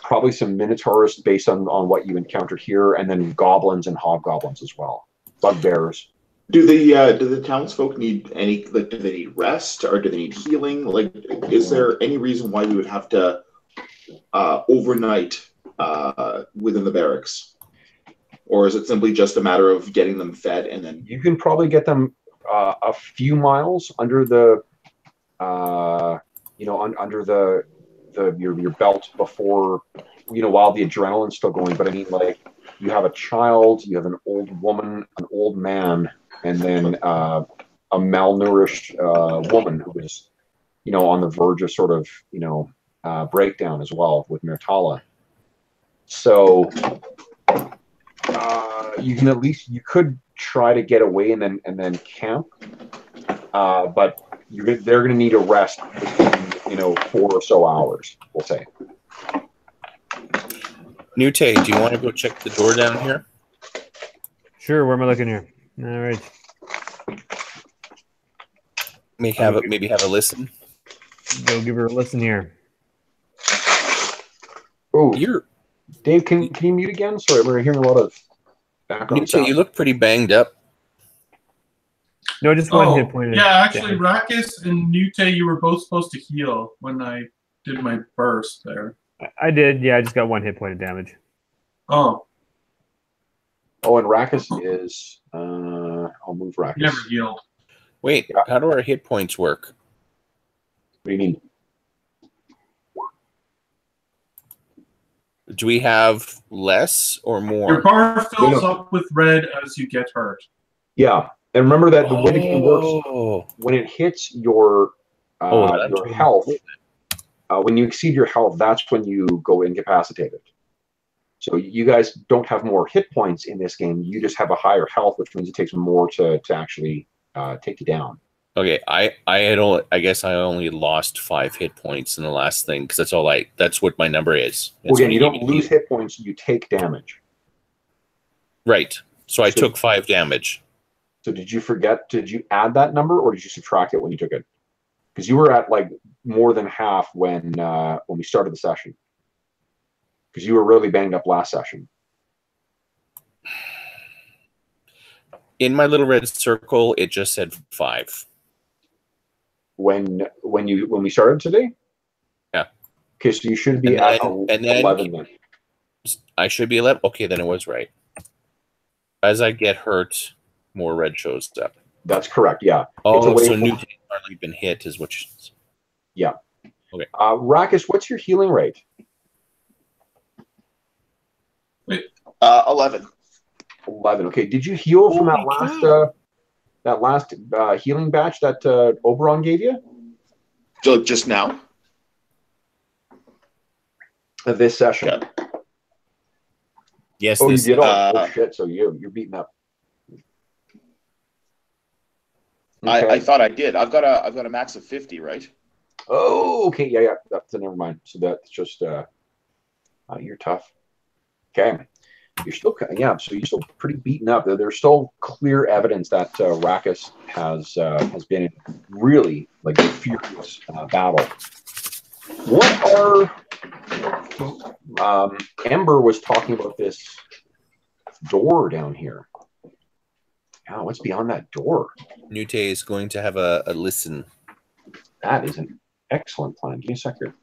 probably some minotaurs based on what you encountered here, and then goblins and hobgoblins as well. Bugbears. Do the townsfolk need any, like, do they need rest or do they need healing? Like, is there any reason why we would have to overnight within the barracks? Or is it simply just a matter of getting them fed and then... You can probably get them a few miles under the, under your belt before, while the adrenaline's still going. But I mean, like, you have a child, you have an old woman, an old man, and then a malnourished woman who is, on the verge of sort of, breakdown as well with Myrtala. So you could try to get away and then camp, but they're going to need a rest between 4 or so hours, we'll say. Nute, do you want to go check the door down here? Sure. Where am I looking here? All right. Maybe have a listen. Go give her a listen here. Oh, You're Dave, can you mute again? Sorry, we're hearing a lot of background Nute, sound. you look pretty banged up. No, just one hit point. Yeah, actually, Rakis and Nute, you were both supposed to heal when I did my burst there. I did. Yeah, I just got 1 hit point of damage. Oh, Oh, and Rakis is... I'll move Rakis. never healed. Wait, how do our hit points work? What do you mean? Do we have less or Your more? bar fills No. up with red as you get hurt. Yeah, and remember that the way the game works, Oh, when it hits your that's health, when you exceed your health, that's when you go incapacitated. So you guys don't have more hit points in this game. You just have a higher health, which means it takes more to actually take you down. okay. I guess I only lost 5 hit points in the last thing because that's what my number is. That's Well, again, what you he don't gave me. lose hit points; you take damage. Right. So I So- took 5 damage. So did you forget? Did you add that number, or did you subtract it when you took it? Because you were at like more than half when we started the session. Because you were really banged up last session. In my little red circle, it just said 5. When we started today? Yeah. Okay, so you should be And at then- 11 then. I should be 11. Okay, then it was right. As I get hurt, more red shows up. That's correct, yeah. Oh, away so from- Newton's hardly been hit, is what you... Yeah. Okay. Rakis, what's your healing rate? 11. 11. Okay, did you heal from Holy that last healing batch that Oberon gave you? Just now? This session? Yeah. Yes, Oh, you this did? Oh, uh, shit, so you're beaten up. I thought I did. I've got a max of 50, right? Oh, okay, yeah. So never mind. So that's just you're tough. Okay, you're still so you're still pretty beaten up. There's still clear evidence that Rakis has been in really like a furious battle. What are Ember was talking about this door down here? Oh, what's beyond that door? Nute is going to have a listen. That is an excellent plan. Give me a sec here.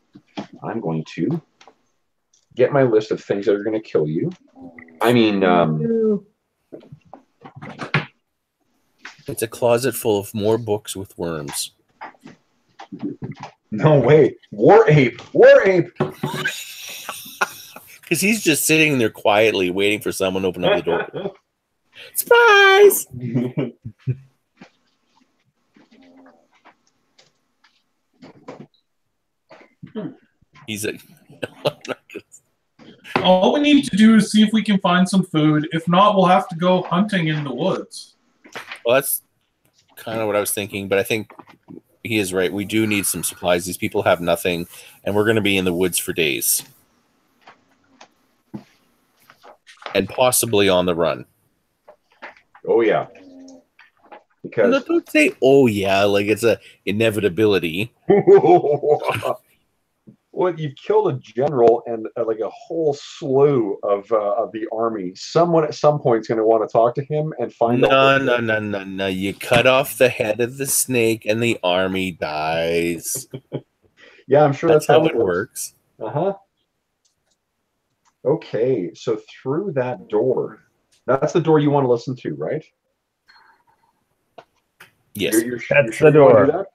I'm going to get my list of things that are going to kill you. I mean, It's a closet full of more books with worms. no way. War ape. War ape. Because he's just sitting there quietly waiting for someone to open up the door. Surprise! He's a... All we need to do is see if we can find some food. If not, we'll have to go hunting in the woods. Well, that's kind of what I was thinking, but I think he is right. We do need some supplies. These people have nothing, and we're going to be in the woods for days. And possibly on the run. Oh, yeah. Because No, don't say, oh, yeah, like it's a inevitability. well, you've killed a general and like a whole slew of the army. Someone at some point is going to want to talk to him and find out. No. You cut off the head of the snake and the army dies. Yeah, I'm sure That's that's how it works. Uh-huh. Okay, so through that door, that's the door you want to listen to, right? Yes. That's sure the you want to door.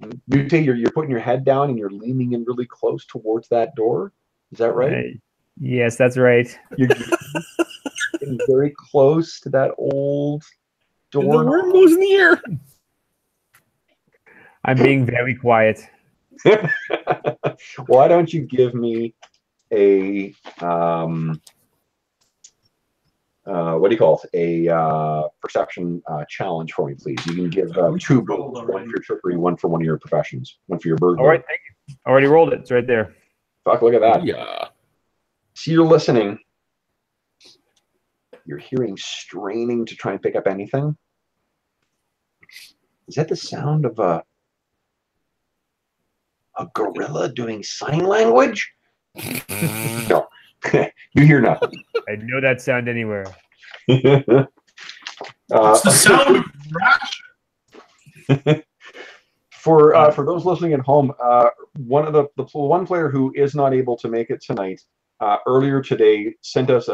do that? You say you're putting your head down and you're leaning in really close towards that door. Is that right? Yes, that's right. You're getting very close to that old And door. the worm goes in the air. I'm being very quiet. Why don't you give me a what do you call it? A perception challenge for me, please. You can give two bones, one for your trickery, one for one of your professions, one for your burglary. All right, thank you. Already rolled it. It's right there. Fuck, look at that. Yeah. So you're listening. You're hearing straining to try and pick up anything. Is that the sound of a gorilla doing sign language? No. You hear nothing. I know that sound anywhere. It's the sound of rash. For those listening at home, one of the one player who is not able to make it tonight earlier today sent us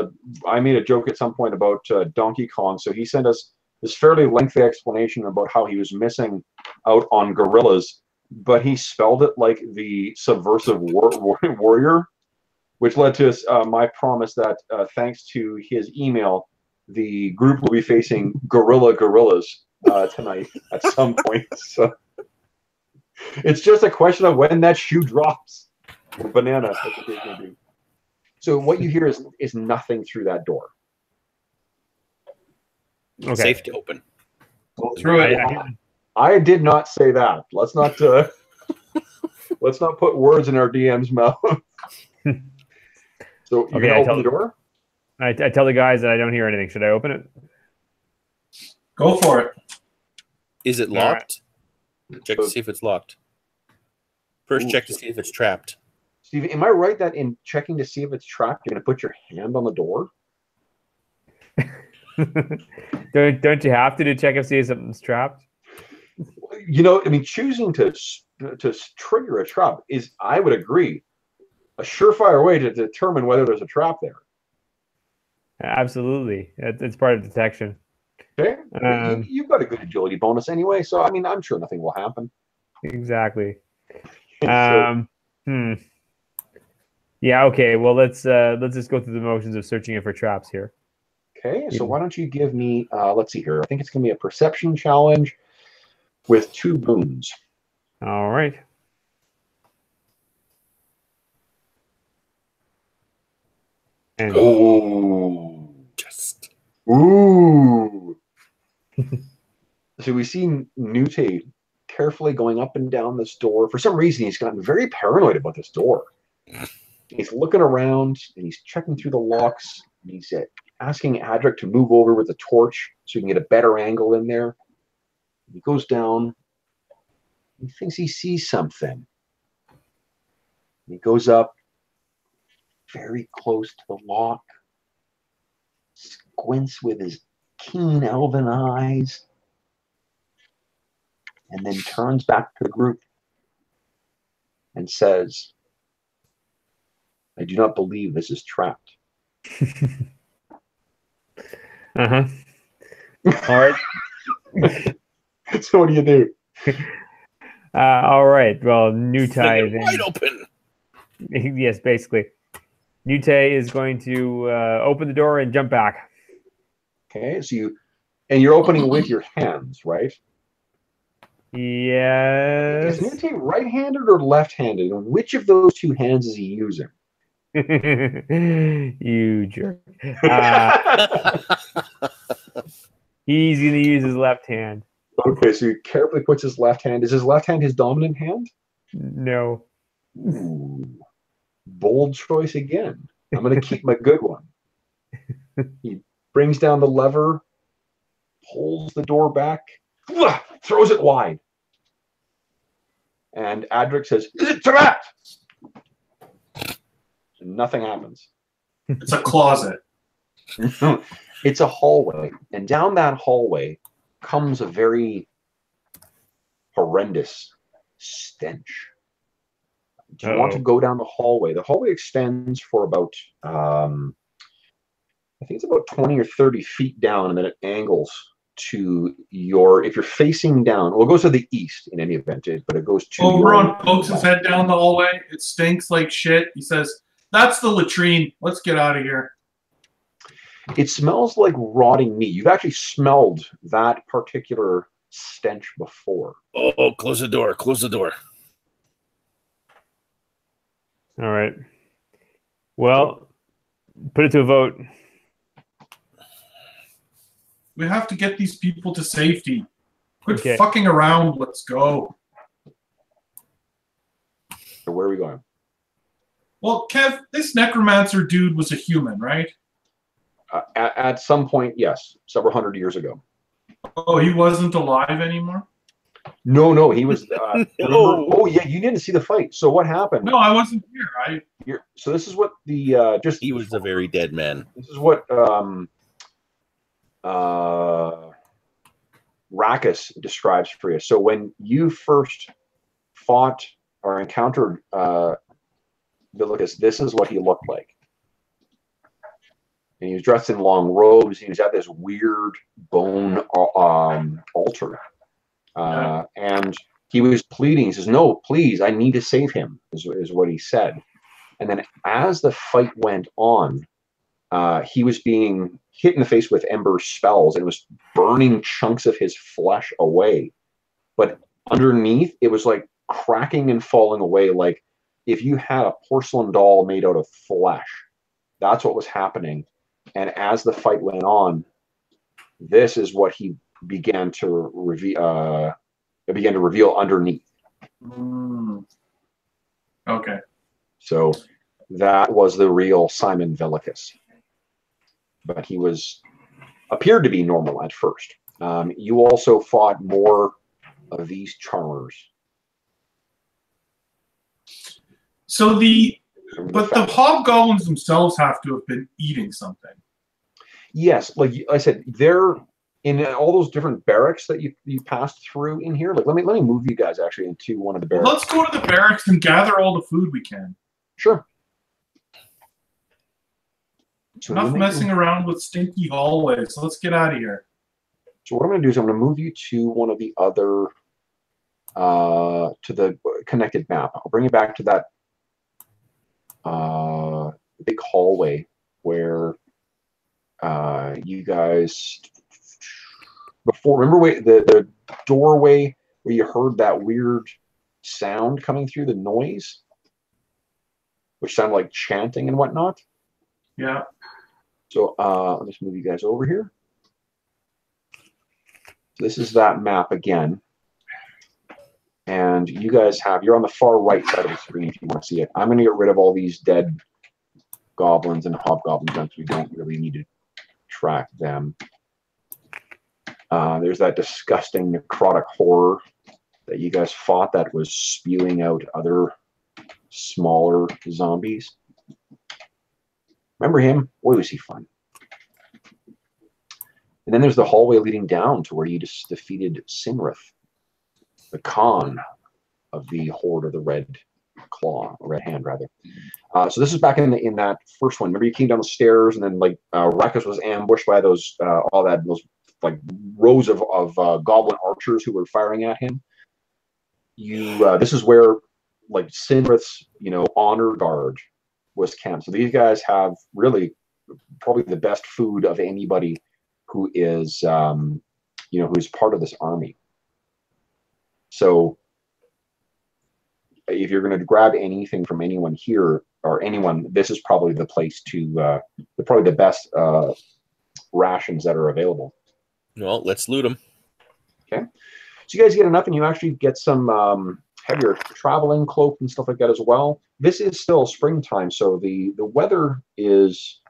I made a joke at some point about Donkey Kong, so he sent us this fairly lengthy explanation about how he was missing out on gorillas, but he spelled it like the subversive warrior, which led to my promise that thanks to his email, the group will be facing gorillas tonight at some point. So it's just a question of when that shoe drops. Or banana, as the case may be. So what you hear is nothing through that door. Okay. Safe to open. Go through it. I did not say that. Let's not put words in our DM's mouth. So you're gonna open the door? I tell the guys that I don't hear anything. Should I open it? Go for it. Is it locked? Check to see if it's locked. First, check to see if it's trapped. Steve, am I right that in checking to see if it's trapped, you're gonna put your hand on the door? Don't you have to check if see if something's trapped? You know, I mean, choosing to trigger a trap is, I would agree, a surefire way to determine whether there's a trap there. Absolutely, it's part of detection. Okay, you've got a good agility bonus anyway, so I mean, I'm sure nothing will happen. Exactly. So, Yeah. Okay. Well, let's just go through the motions of searching it for traps here. okay, so why don't you give me? Let's see here. I think it's gonna be a perception challenge with 2 boons. All right. And Ooh. So we see Nute carefully going up and down this door. For some reason, he's gotten very paranoid about this door. He's looking around and he's checking through the locks. And he's asking Adric to move over with a torch so he can get a better angle in there. He goes down. He thinks he sees something. He goes up very close to the lock, squints with his keen elven eyes, and then turns back to the group and says, I do not believe this is trapped. All right. So what do you do? All right. Well, Nute Wide then. open. Yes, basically. Nute is going to open the door and jump back. Okay, so you're opening with your hands, right? Yes. Is Nute right-handed or left-handed? And which of those 2 hands is he using? You jerk. He's going to use his left hand. Okay, so he carefully puts his left hand. Is his left hand his dominant hand? No. Ooh, bold choice again. I'm going to keep my good one. He brings down the lever, pulls the door back, throws it wide. And Adric says, is it trapped? And nothing happens. It's a closet. It's a hallway. And down that hallway comes a very horrendous stench. Do you want to go down the hallway? The hallway extends for about, I think it's about 20 or 30 feet down, and then it angles to your, if you're facing down, well, it goes to the east in any event, but it goes to Oberon pokes his head down the hallway. It stinks like shit. He says, "That's the latrine. Let's get out of here." It smells like rotting meat. You've actually smelled that particular stench before. Oh, close the door. Close the door. All right. Well, put it to a vote. We have to get these people to safety. Quit Okay. fucking around. Let's go. So where are we going? Well, Kev, this necromancer dude was a human, right? At some point, yes, several hundred years ago. Oh, he wasn't alive anymore? No, he was. Remember, oh yeah, you didn't see the fight. So what happened? No, I wasn't here. So this is what the He was a very dead man. This is what Rackus describes for you. So when you first fought or encountered Vilicus, this is what he looked like. And he was dressed in long robes. He was at this weird bone altar. And he was pleading. He says, "No, please, I need to save him," is what he said. And then as the fight went on, he was being hit in the face with ember spells, and it was burning chunks of his flesh away. But underneath, it was like cracking and falling away, like if you had a porcelain doll made out of flesh. That's what was happening. And as the fight went on, this is what he began to reveal. It began to reveal underneath. Okay. So that was the real Simon Vilicus. But he appeared to be normal at first. You also fought more of these charmers. So the hobgoblins themselves have to have been eating something. Yes, like I said, they're in all those different barracks that you passed through in here. Like let me move you guys actually into one of the barracks. Let's go to the barracks and gather all the food we can. Sure. So Enough messing around with stinky hallways. Let's get out of here. So what I'm going to do is I'm going to move you to one of the other, to the connected map. I'll bring you back to that big hallway where you guys before. Remember the doorway where you heard that weird sound coming through, the noise, which sounded like chanting and whatnot. Yeah. So let me just move you guys over here. This is that map again. And you guys you're on the far right side of the screen if you want to see it. I'm going to get rid of all these dead goblins and hobgoblins since we don't really need to track them. There's that disgusting necrotic horror that you guys fought that was spewing out other smaller zombies. Remember him? Boy, was he fun. And then there's the hallway leading down to where you just defeated Sinrith, the Khan of the Horde of the Red Claw, or Red Hand, rather. So this is back in that first one. Remember you came down the stairs, and then like Rackus was ambushed by those like rows of goblin archers who were firing at him. This is where like Sinrith's honor guard was camped. So these guys have really probably the best food of anybody who is who's part of this army. So if you're going to grab anything from anyone here or anyone, this is probably the place to probably the best rations that are available. Well, let's loot them. Okay, so you guys get enough, and you actually get some heavier traveling cloak and stuff like that as well. This is still springtime, so the weather is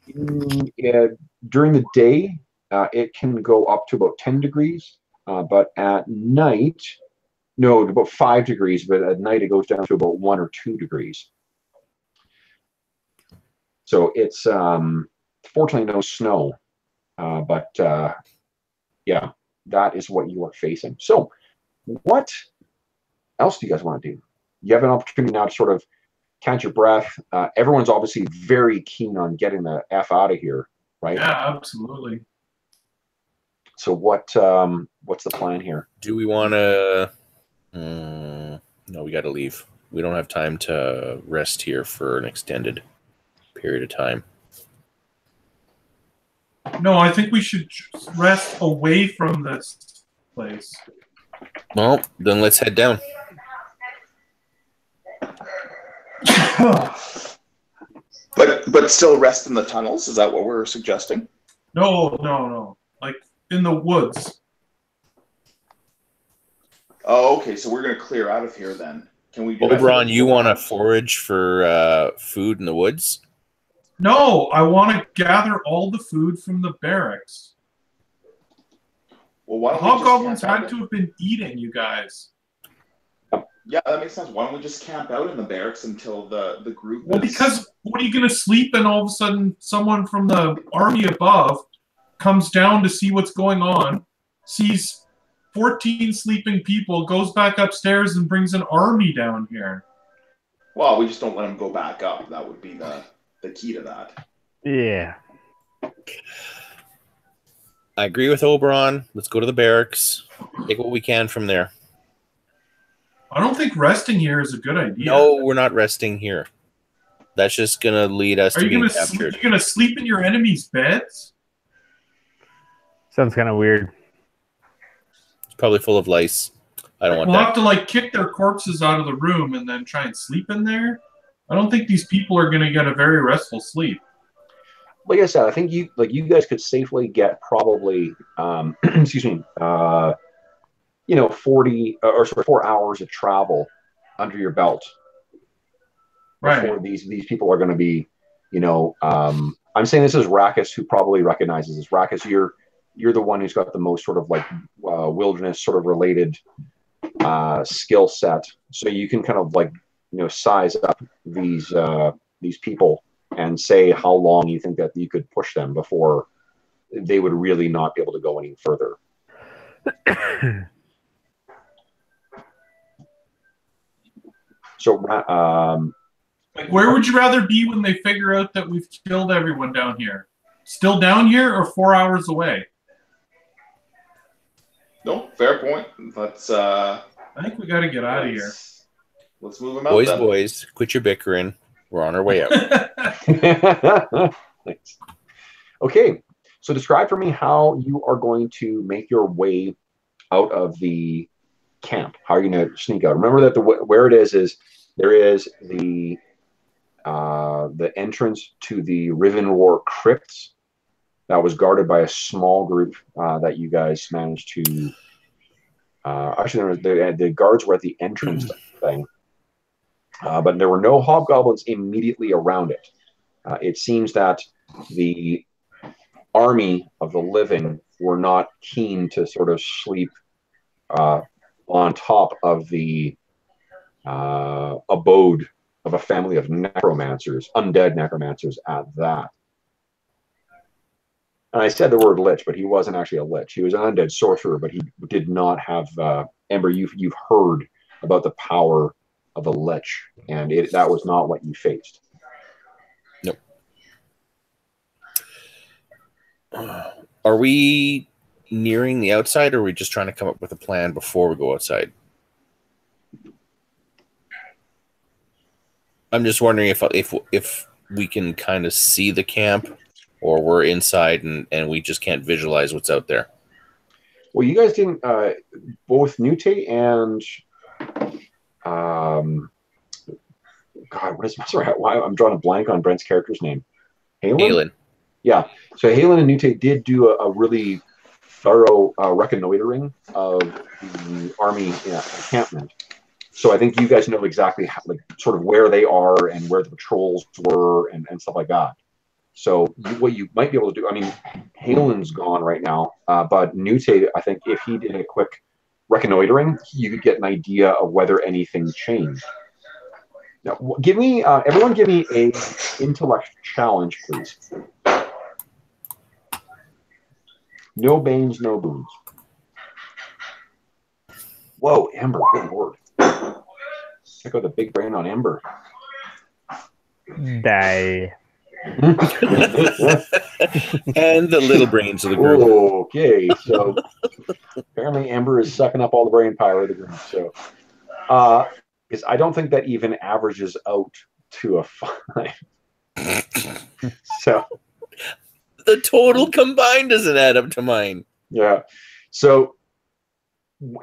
during the day it can go up to about 10 degrees, but at night, no, about 5 degrees, but at night it goes down to about 1 or 2 degrees. So it's fortunately no snow, but yeah, that is what you are facing. So what else do you guys want to do? you have an opportunity now to sort of catch your breath. Everyone's obviously very keen on getting the F out of here, right? Yeah, absolutely. So what's the plan here? Do we want to? No, we got to leave. We don't have time to rest here for an extended period of time. No, I think we should rest away from this place. Well, then let's head down. But still rest in the tunnels? Is that what we're suggesting? No. Like in the woods. Oh, okay. So we're going to clear out of here then. Can we do that? Oberon, you want to forage for food in the woods? No, I want to gather all the food from the barracks. Well, why The don't we just hobgoblins camp out had to have been eating you guys. Yeah, that makes sense. Why don't we just camp out in the barracks until the group Well, is... because what are you going to sleep and all of a sudden someone from the army above comes down to see what's going on, sees 14 sleeping people, goes back upstairs and brings an army down here. Well, we just don't let them go back up. That would be the key to that. Yeah. I agree with Oberon. Let's go to the barracks. Take what we can from there. I don't think resting here is a good idea. No, we're not resting here. That's just going to lead us Are to you being going to captured. you're going to sleep in your enemy's beds? Sounds kind of weird. It's probably full of lice. I don't want We'll that. have to like kick their corpses out of the room and then try and sleep in there. I don't think these people are going to get a very restful sleep. Like I said, I think you guys could safely get probably, excuse me, 4 hours of travel under your belt before Right. these people are going to be, I'm saying this is Rackus, who probably recognizes this. Rackus, you're the one who's got the most sort of like wilderness sort of related skill set, so you can kind of like size up these people and say how long you think that you could push them before they would really not be able to go any further. So, Like, where would you rather be when they figure out that we've killed everyone down here? Still down here or 4 hours away? No, fair point. Let's I think we got to get out of here. let's move them out. Boys, then. boys, quit your bickering. We're on our way out. Thanks. Okay, so describe for me how you are going to make your way out of the camp. How are you going to sneak out? Remember that where it is there is the entrance to the Rivenroar crypts that was guarded by a small group that you guys managed to. Actually, the guards were at the entrance thing, but there were no hobgoblins immediately around it. It seems that the army of the living were not keen to sort of sleep on top of the abode of a family of necromancers, undead necromancers at that. And I said the word lich, but he wasn't actually a lich. He was an undead sorcerer, but he did not have. Ember, you've heard about the power of a lich, and that was not what you faced. Nope. Are we nearing the outside, or are we just trying to come up with a plan before we go outside? I'm just wondering if we can kind of see the camp, or we're inside and we just can't visualize what's out there. Well, you guys didn't. Both Nute and God, what is sorry? Why I'm drawing a blank on Brent's character's name. Halen. Yeah. So Halen and Nute did do a really thorough reconnoitering of the army encampment. So I think you guys know exactly how, like, sort of where they are and where the patrols were and stuff like that. So what you might be able to do, I mean, Halen's gone right now, but Nute, I think if he did a quick reconnoitering, you could get an idea of whether anything changed. Now, everyone give me a intellect challenge, please. No banes, no boons. Whoa, Amber, good lord. check out the big brain on Ember. Die. And the little brains of the group. Okay, so apparently Ember is sucking up all the brain power of the group. So, because I don't think that even averages out to a 5. So the total combined doesn't add up to mine. Yeah. So,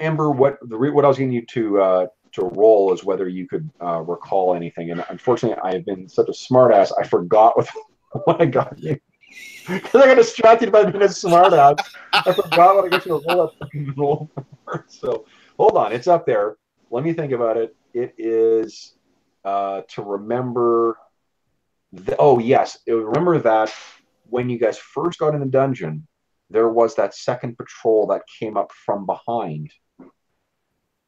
Ember, what I was getting you to roll is whether you could recall anything. And unfortunately, I have been such a smartass, I forgot what I got you. Because I got distracted by being a smartass. I forgot what I got you to roll for. So, hold on. It's up there. Let me think about it. It is to remember. Oh, yes. Remember that when you guys first got in the dungeon, there was that second patrol that came up from behind.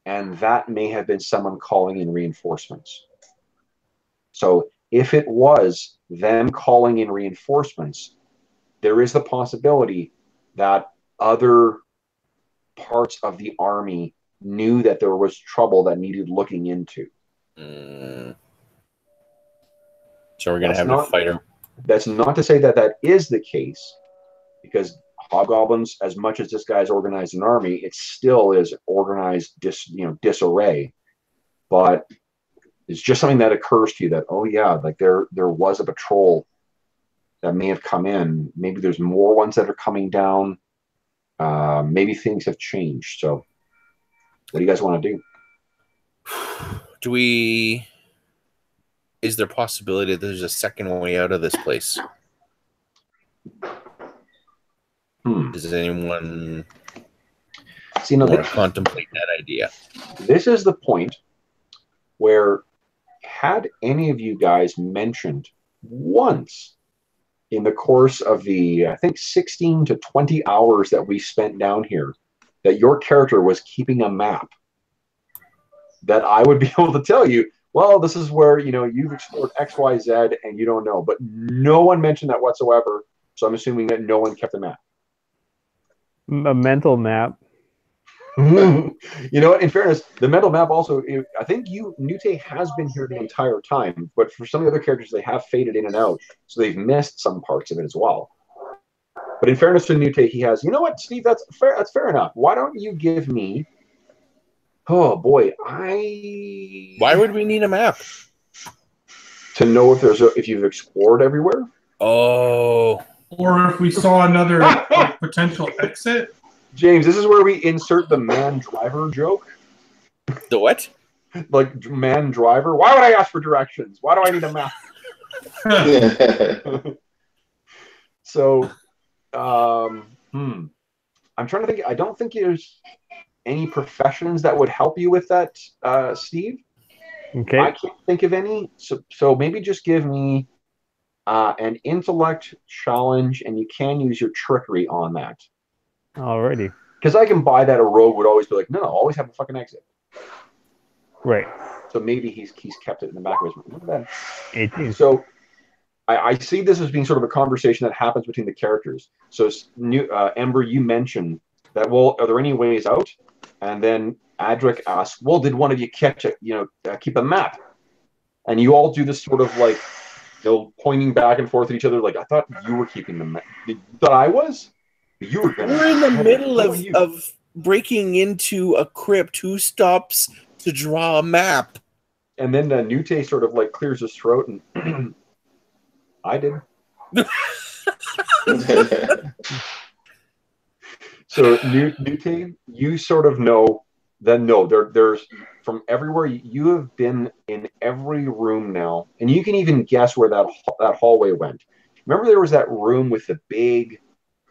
And that may have been someone calling in reinforcements. So if it was them calling in reinforcements, there is the possibility that other parts of the army knew that there was trouble that needed looking into. So we're going to have to fight them. That's not to say that that is the case, because hobgoblins, as much as this guy's organized an army, it still is organized disarray. But it's just something that occurs to you that, oh yeah, like there was a patrol that may have come in. Maybe there's more ones that are coming down. Maybe things have changed. So what do you guys want to do? Is there a possibility that there's a second way out of this place? Does anyone want to contemplate that idea? This is the point where, had any of you guys mentioned once in the course of the, I think, 16 to 20 hours that we spent down here, that your character was keeping a map, that I would be able to tell you, well, this is where, you've explored X, Y, Z, and you don't know. But no one mentioned that whatsoever, so I'm assuming that no one kept a map. A mental map. You know what? In fairness, the mental map also, I think Nute has been here the entire time, but for some of the other characters, they have faded in and out, so they've missed some parts of it as well. But in fairness to Nute, he has, you know what, Steve, that's fair enough. Why don't you give me, oh boy, Why would we need a map? To know if you've explored everywhere? Oh. Or if we saw another potential exit. James, this is where we insert the man driver joke. The what? Like man driver. Why would I ask for directions? Why do I need a map? So, I'm trying to think. I don't think there's any professions that would help you with that, Steve. Okay. I can't think of any. So maybe just give me an intellect challenge, and you can use your trickery on that. Alrighty. Because I can buy that a rogue would always be like, no, always have a fucking exit. Right. So maybe he's kept it in the back of his mind. Look at that. 18. So I see this as being sort of a conversation that happens between the characters. So Ember, you mentioned that, well, are there any ways out? And then Adric asks, well, did one of you catch it, keep a map? And you all do this sort of like, pointing back and forth at each other, like, I thought you were keeping the map. You thought I was? You were gonna. We're in the middle of breaking into a crypt. Who stops to draw a map? And then Nute sort of like clears his throat and I did. So Nute, you sort of know that there's from everywhere. You have been in every room now, and you can even guess where that hallway went. Remember, there was that room with the big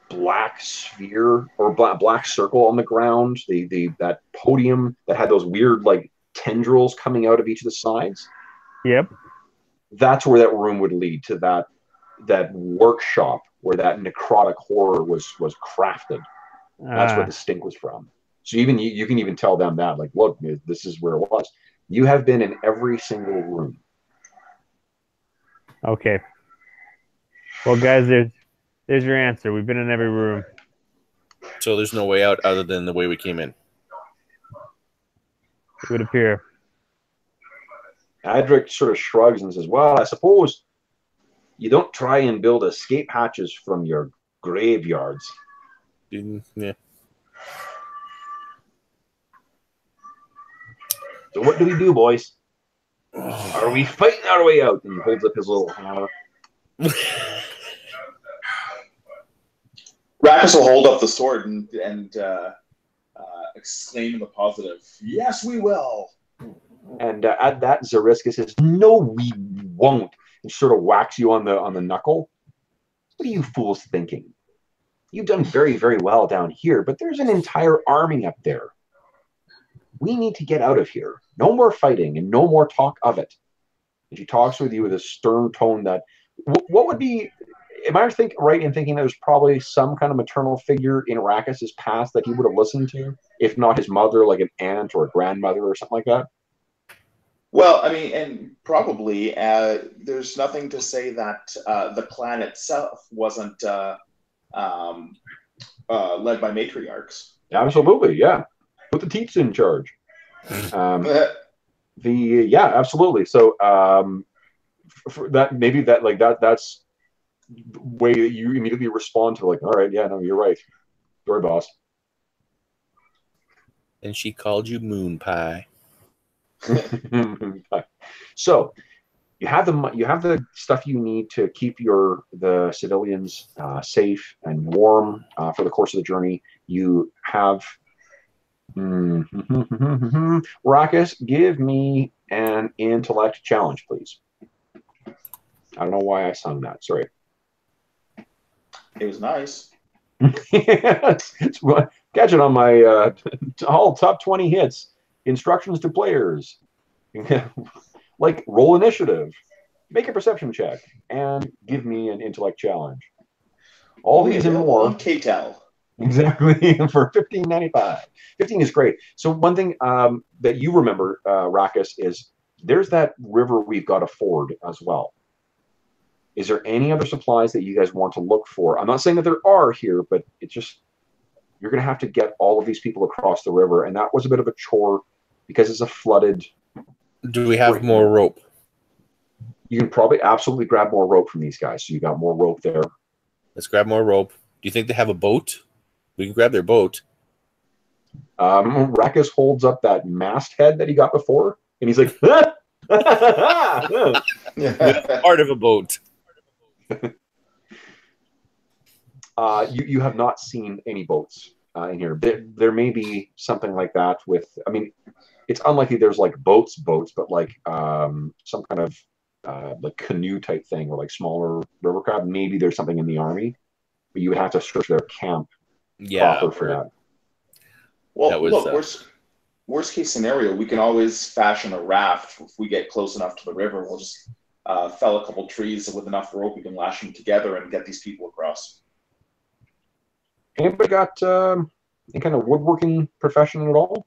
black sphere or black circle on the ground, that podium that had those weird like tendrils coming out of each of the sides. Yep. That's where that room would lead to, that workshop where that necrotic horror was crafted. That's where the stink was from. So even you can even tell them that, like, look, this is where it was. You have been in every single room. Okay. Well, guys, there's your answer. We've been in every room. So there's no way out other than the way we came in. It would appear. Adric sort of shrugs and says, well, I suppose you don't try and build escape hatches from your graveyards. Yeah. So what do we do, boys? Are we fighting our way out? And he holds up his little hammer. Rackus will hold up the sword and exclaim in the positive, yes, we will. And at that, Zariska says, no, we won't. And sort of whacks you on the knuckle. What are you fools thinking? You've done very, very well down here, but there's an entire army up there. We need to get out of here. No more fighting and no more talk of it. And she talks with you with a stern tone that, what would be, am I right in thinking there's probably some kind of maternal figure in Rackus's past that he would have listened to, if not his mother, like an aunt or a grandmother or something like that? Well, I mean, and probably there's nothing to say that the clan itself wasn't led by matriarchs. Absolutely, yeah. Put the teats in charge. Yeah, absolutely. So for that, maybe that's the way that you immediately respond to, like, all right, yeah, no, you're right. Sorry, boss. And she called you moon pie. So you have the stuff you need to keep the civilians safe and warm for the course of the journey. You have Rackus, give me an intellect challenge, please. I don't know why I sung that. Sorry. It was nice. Catch it on my all top 20 hits. Instructions to players. Like, roll initiative, make a perception check, and give me an intellect challenge. All these and more. KTEL. Exactly, for $15.95. 15 is great. So one thing that you remember, Rackus, is there's that river we've got to ford as well. Is there any other supplies that you guys want to look for? I'm not saying that there are here, but it's just, you're going to have to get all of these people across the river, and that was a bit of a chore because it's a flooded... Do we have more rope? You can probably absolutely grab more rope from these guys, so you got more rope there. Let's grab more rope. Do you think they have a boat? We can grab their boat. Rackus holds up that masthead that he got before, and he's like, Part of a boat. You have not seen any boats in here. There may be something like that with, I mean, it's unlikely there's like boats, but like some kind of like canoe type thing or like smaller river crab. Maybe there's something in the army, but you would have to search their camp proper for that. Well, look, worst case scenario, we can always fashion a raft. If we get close enough to the river, we'll just fell a couple trees with enough rope. We can lash them together and get these people across. Anybody got any kind of woodworking profession at all?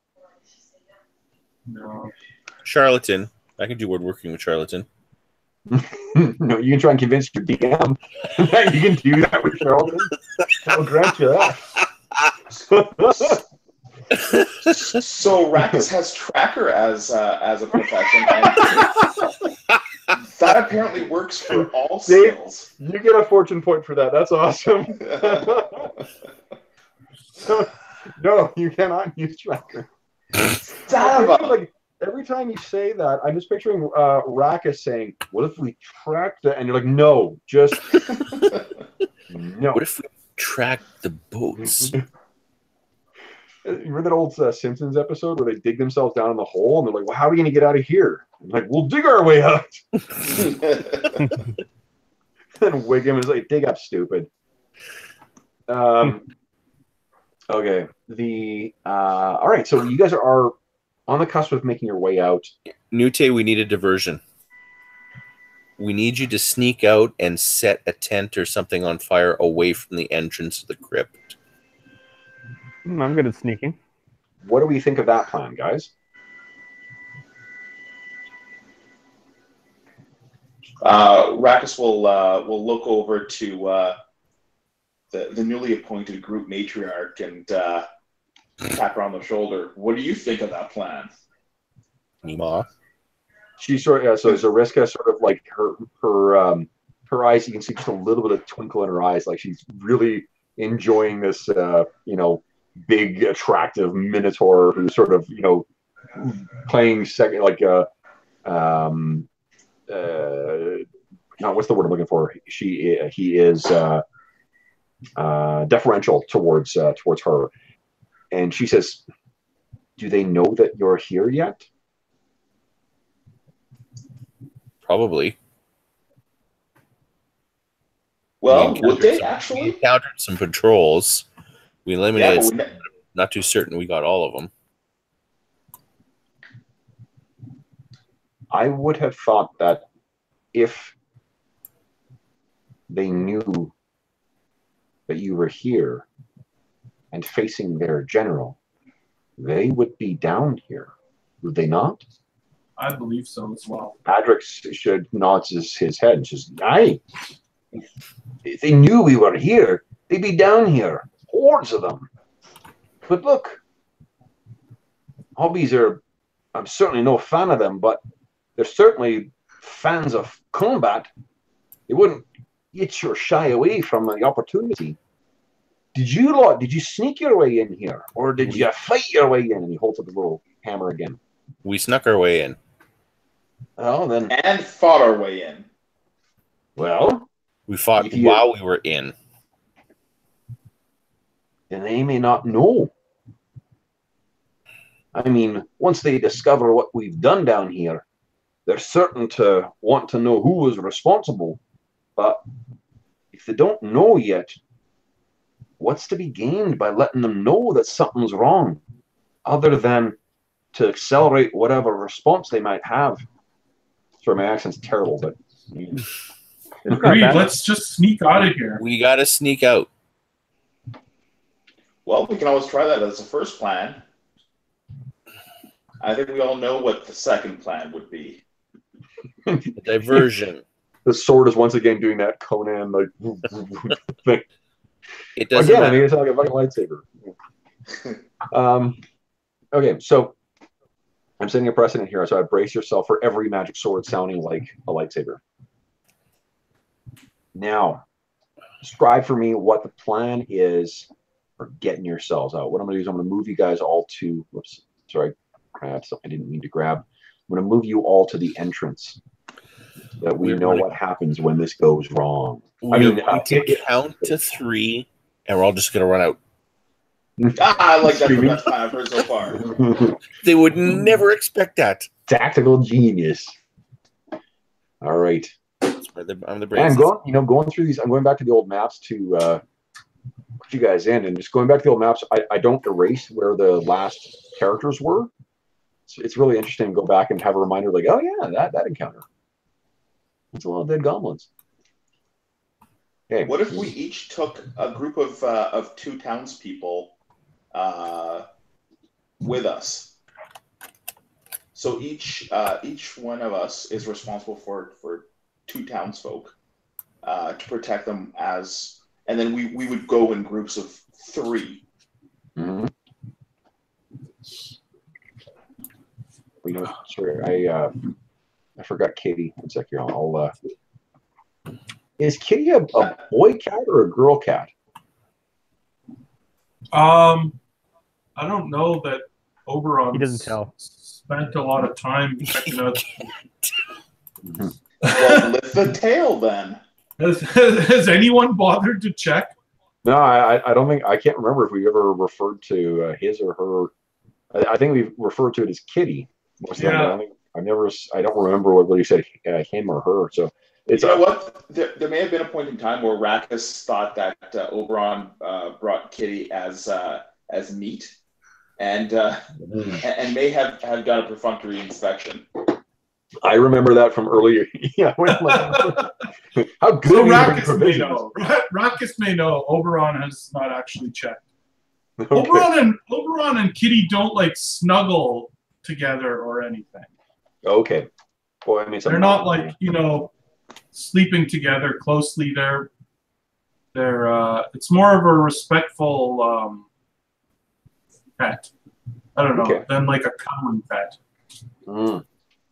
No. Charlatan. I can do woodworking with Charlatan. No, you can try and convince your DM that you can do that with Charlatan. I'll grant you that. So Rackus has tracker as a profession, and that apparently works for all skills. You get a fortune point for that. That's awesome. No, you cannot use tracker. Like, every time you say that, I'm just picturing Rackus saying, "What if we track that?" And you're like, "No, just no." What if we track the boats? Remember that old Simpsons episode where they dig themselves down in the hole and they're like, "Well, how are we going to get out of here?" I'm like, "We'll dig our way out." And Wiggum is like, "Dig up, stupid." Okay. All right. So you guys are on the cusp of making your way out. Nute, we need a diversion. We need you to sneak out and set a tent or something on fire away from the entrance of the crypt. I'm good at sneaking. What do we think of that plan, guys? Rackus will look over to the newly appointed group matriarch and tap her on the shoulder. What do you think of that plan? Nima. She sort of, so Zariska sort of like her eyes, you can see just a little bit of twinkle in her eyes, like she's really enjoying this, big, attractive minotaur who's sort of, playing second, like not what's the word I'm looking for? He is deferential towards her, and she says, "Do they know that you're here yet?" Probably. Well, would they actually? We encountered some patrols. We eliminated. Yeah, not too certain we got all of them. I would have thought that if they knew that you were here and facing their general, they would be down here, would they not? I believe so as well. Patrick nods his head and says, "Aye. If they knew we were here, they'd be down here, hordes of them. But look, hobbies are, I'm certainly no fan of them, but they're certainly fans of combat. They wouldn't itch or shy away from the opportunity. Did you sneak your way in here, or did you fight your way in?" And he holds up the little hammer again. We snuck our way in. Well, then. And fought our way in. Well. We fought while we were in. And they may not know. I mean, once they discover what we've done down here, they're certain to want to know who was responsible. But if they don't know yet, what's to be gained by letting them know that something's wrong, other than to accelerate whatever response they might have? Sorry, my accent's terrible, but... Agreed. Let's just sneak out of here. We gotta sneak out. Well, we can always try that as a first plan. I think we all know what the second plan would be. Diversion. The sword is once again doing that Conan like thing. It doesn't. Again, I mean, it's like a fucking lightsaber. Okay, so I'm setting a precedent here, so I brace yourself for every magic sword sounding like a lightsaber. Now, describe for me what the plan is for getting yourselves out. What I'm going to do is I'm going to move you guys all to. Whoops, sorry, I didn't mean to grab. I'm going to move you all to the entrance, so that we know what happens when this goes wrong. We're going to count to 3, and we're all just going to run out. I like that. That's what I've heard so far. They would never expect that. Tactical genius. All right. I'm the brain. Going through these. I'm going back to the old maps to put you guys in, and just going back to the old maps. I don't erase where the last characters were. So it's really interesting to go back and have a reminder, like, oh yeah, that encounter. That's a lot of dead goblins. Okay. What if we each took a group of 2 townspeople with us? So each one of us is responsible for 2 townsfolk to protect them and then we would go in groups of 3. Mm-hmm. Sorry, I forgot Kitty. One sec here. Is Kitty a boy cat or a girl cat? I don't know that Oberon. He doesn't tell. Spent a lot of time checking out. Well, lift the tail then. Has anyone bothered to check? No, I don't think. I can't remember if we ever referred to his or her. I think we've referred to it as Kitty. Most of the time. I don't remember whether you said him or her. So it's. You know what? There may have been a point in time where Rackus thought that Oberon brought Kitty as meat, and may have done a perfunctory inspection. I remember that from earlier. Yeah. How good. So Rackus may know. Rackus may know. Oberon has not actually checked. Okay. Oberon and Kitty don't like snuggle together or anything. Okay. Well, I mean, they're not like sleeping together closely. They're it's more of a respectful pet. I don't know, than like a common pet.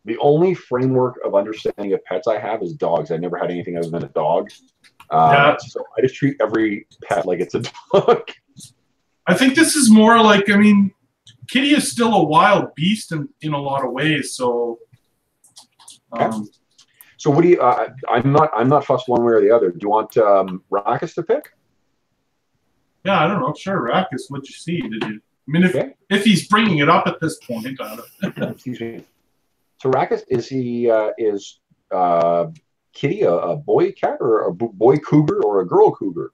The only framework of understanding of pets I have is dogs. I never had anything other than a dog. So I just treat every pet like it's a dog. I think this is more like, I mean, Kitty is still a wild beast in a lot of ways. So, So what do you? I'm not fussed one way or the other. Do you want Rackus to pick? yeah, I don't know. Sure, Rackus, what'd you see? Did you? I mean, if he's bringing it up at this point, I don't. Excuse me. So Rackus, is he Kitty a boy cat or a boy cougar or a girl cougar?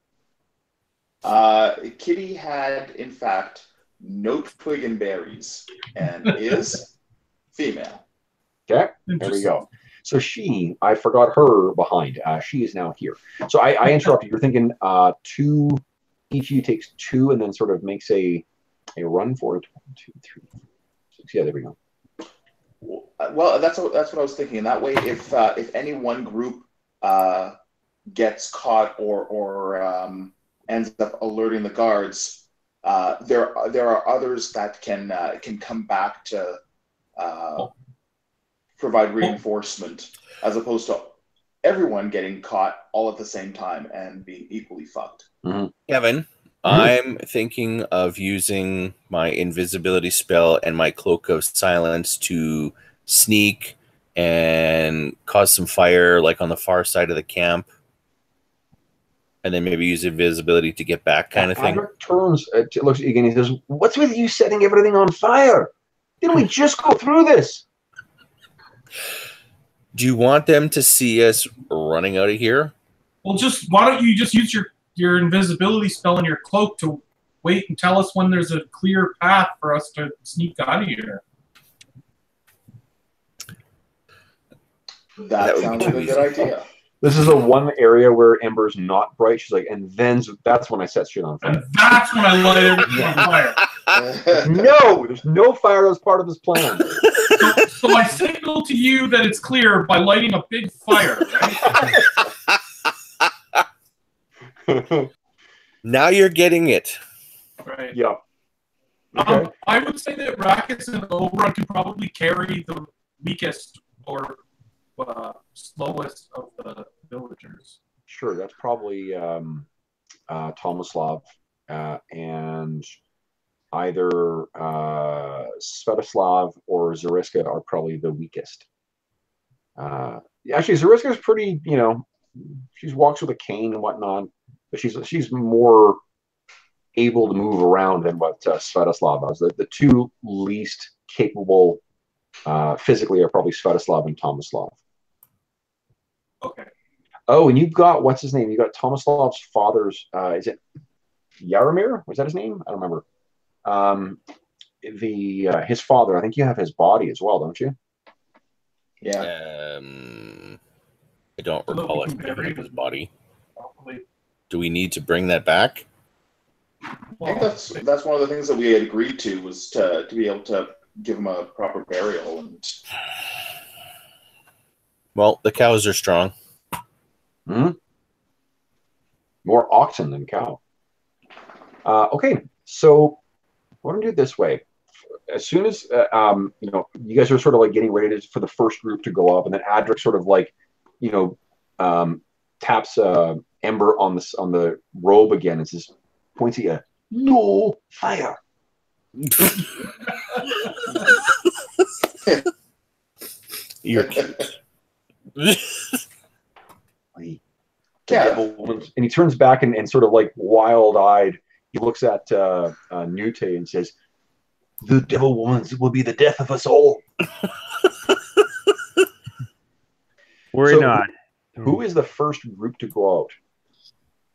Kitty had, in fact, no twig and berries, and is female. Okay, there we go. So I forgot her behind. She is now here. So I interrupted. You're thinking two, each of you takes two and then sort of makes a run for it. 1, 2, 3, 4, 6. Yeah, there we go. Well, that's what I was thinking. And that way, if any one group gets caught or ends up alerting the guards, there are others that can come back to provide reinforcement, as opposed to everyone getting caught all at the same time and being equally fucked. Mm-hmm. Kevin, I'm thinking of using my invisibility spell and my cloak of silence to sneak and cause some fire, like on the far side of the camp, and then maybe use invisibility to get back, kind of thing. Adric turns, looks at you again. He says, "What's with you setting everything on fire? Didn't we just go through this?" Do you want them to see us running out of here? Well, why don't you just use your invisibility spell and your cloak to wait and tell us when there's a clear path for us to sneak out of here? That sounds like a good idea. This is the one area where Ember's not bright. She's like, and then that's when I set shit on fire. And that's when I light everything on fire. No, there's no fire as part of this plan. So I signal to you that it's clear by lighting a big fire, right? Now you're getting it. Right. Yeah. Okay. I would say that Rackus and Oberon can probably carry the weakest or slowest of the villagers. Sure, that's probably Tomislav and either Svetoslav or Zariska are probably the weakest. Actually, Zariska's pretty, she walks with a cane and whatnot, but she's more able to move around than what Svetoslav is. The two least capable physically are probably Svetoslav and Tomislav. Okay. Oh, and you've got, what's his name? You got Tomislav's father's, is it Yaromir? Was that his name? I don't remember. His father, I think you have his body as well, don't you? Yeah. I don't recall if we have his body. Do we need to bring that back? I think that's one of the things that we had agreed to, was to be able to give him a proper burial. And Well, the cows are strong. Hmm? More oxen than cow. Okay, so we're going to do it this way. As soon as, you guys are sort of like getting ready for the first group to go up, and then Adric sort of like, taps Ember on the robe again and says, points at you, no fire. You're cute. And he turns back and sort of like wild-eyed, he looks at Nute and says, the devil woman's will be the death of us all. Worry not. Who is the first group to go out?